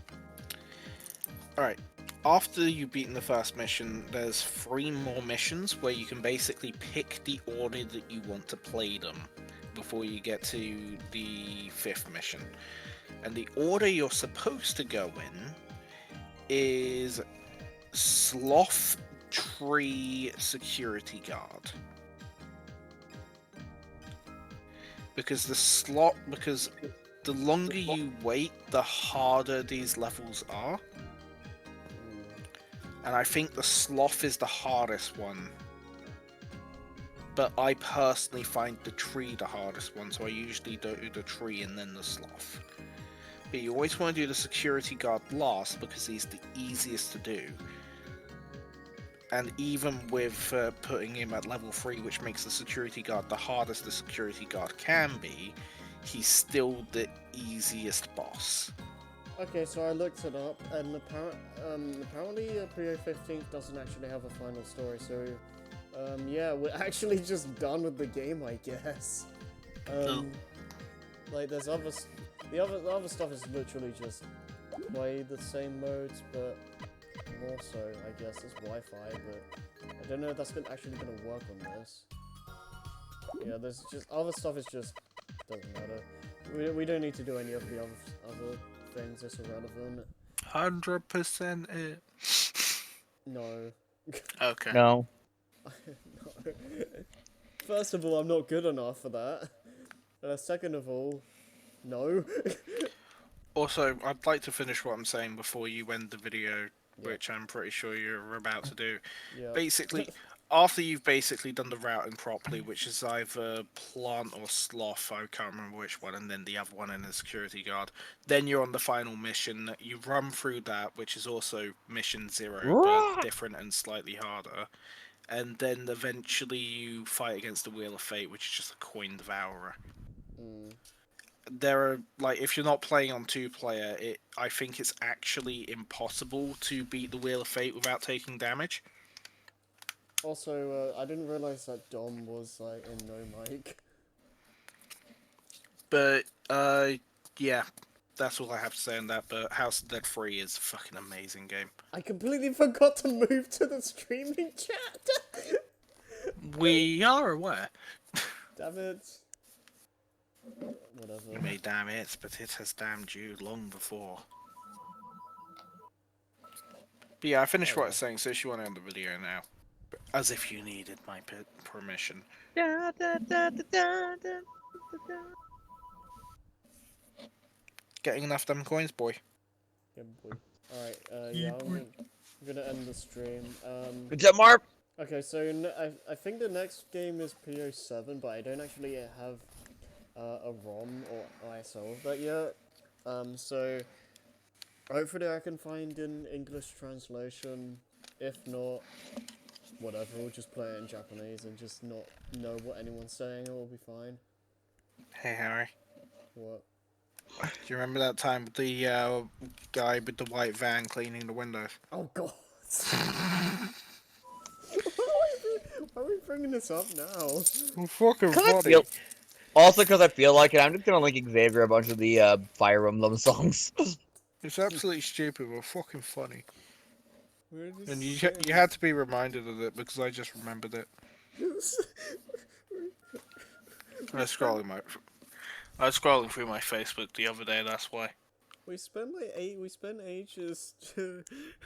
S1: Alright, after you've beaten the first mission, there's 3 more missions where you can basically pick the order that you want to play them before you get to the 5th mission. And the order you're supposed to go in is Sloth Tree Security Guard. Because the longer you wait, the harder these levels are. And I think the sloth is the hardest one. But I personally find the tree the hardest one, so I usually do the tree and then the sloth. But you always want to do the security guard last because he's the easiest to do. And even with putting him at level 3, which makes the security guard the hardest the security guard can be, he's still the easiest boss.
S2: Okay, so I looked it up, and apparently Puyo 15th doesn't actually have a final story, so yeah, we're actually just done with the game, I guess. Like, there's the other stuff is literally just play the same modes, but more so, I guess. There's Wi-Fi, but I don't know if that's actually gonna work on this. Yeah, there's just other stuff is just doesn't matter. We don't need to do any of the other things. It's irrelevant.
S1: 100% it.
S2: No.
S1: Okay.
S3: No.
S2: No. First of all, I'm not good enough for that. Second of all, no.
S1: Also, I'd like to finish what I'm saying before you end the video, which I'm pretty sure you're about to do.
S2: Yeah.
S1: Basically, after you've basically done the routing properly, which is either plant or sloth, I can't remember which one, and then the other one in the security guard, then you're on the final mission. You run through that, which is also mission 0, but different and slightly harder. And then eventually you fight against the Wheel of Fate, which is just a coin devourer.
S2: Mm.
S1: There are, like, if you're not playing on 2-player, I think it's actually impossible to beat the Wheel of Fate without taking damage.
S2: Also, I didn't realize that Dom was like in no mic.
S1: But yeah, that's all I have to say on that. But House of Dead 3 is a fucking amazing game.
S2: I completely forgot to move to the streaming chat.
S1: We are aware.
S2: Damn it. Whatever.
S1: You may damn it, but it has damned you long before. But yeah, I finished what I was saying, so if you want to end the video now. As if you needed my permission. Getting enough damn coins, boy.
S2: Yeah, boy. Alright, yeah, I'm gonna end the stream.
S3: Good job, Mark.
S2: Okay, so I think the next game is Puyo 7, but I don't actually have a ROM or ISO of that yet. So hopefully I can find an English translation. If not, whatever, we'll just play it in Japanese and just not know what anyone's saying, and we'll be fine.
S1: Hey, Harry.
S2: What?
S1: Do you remember that time with the guy with the white van cleaning the windows?
S2: Oh god! Why are we bringing this up now?
S1: Well, fucking
S3: I
S1: funny.
S3: Also, because I feel like it, I'm just gonna link Xavier a bunch of the Fire Emblem songs.
S1: It's absolutely stupid, but fucking funny.
S2: We're just
S1: And you
S2: saying-
S1: had to be reminded of it because I just remembered it. I was scrolling through my Facebook the other day. That's why.
S2: We spent ages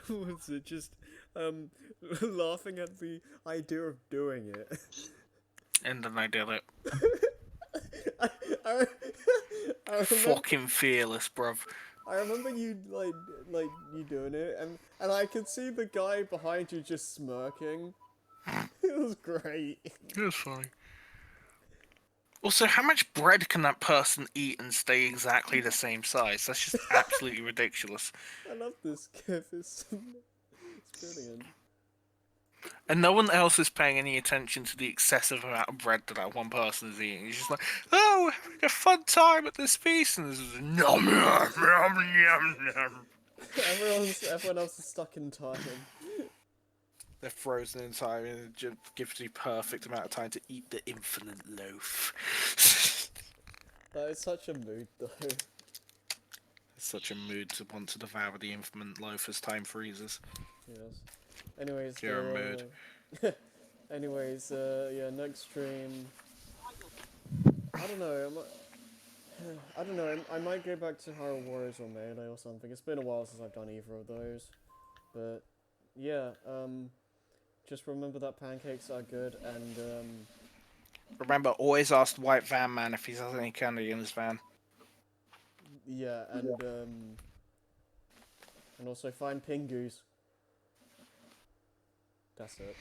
S2: was it just laughing at the idea of doing it.
S1: And then I did it.
S2: I, I, I remember,
S1: Fucking fearless, bruv.
S2: I remember you like you doing it, and I could see the guy behind you just smirking. It was great.
S1: It was funny. Also, how much bread can that person eat and stay exactly the same size? That's just absolutely ridiculous.
S2: I love this gif. It's brilliant.
S1: And no one else is paying any attention to the excessive amount of bread that one person is eating. He's just like, oh, we're having a fun time at this feast, and this is nom nom nom nom nom.
S2: Everyone else is stuck in time.
S1: They're frozen in time, and it just gives you perfect amount of time to eat the infinite loaf.
S2: That is such a mood, though.
S1: It's such a mood to want to devour the infinite loaf as time freezes.
S2: Yes. Anyways,
S1: You're a mood.
S2: Anyways, yeah, next stream. I don't know. I don't know. I might go back to Hyrule Warriors or Melee or something. It's been a while since I've done either of those, but yeah. Just remember that pancakes are good, and
S1: Remember, always ask the white van man if he has any candy in his van.
S2: yeah, and also find Pingus. That's it.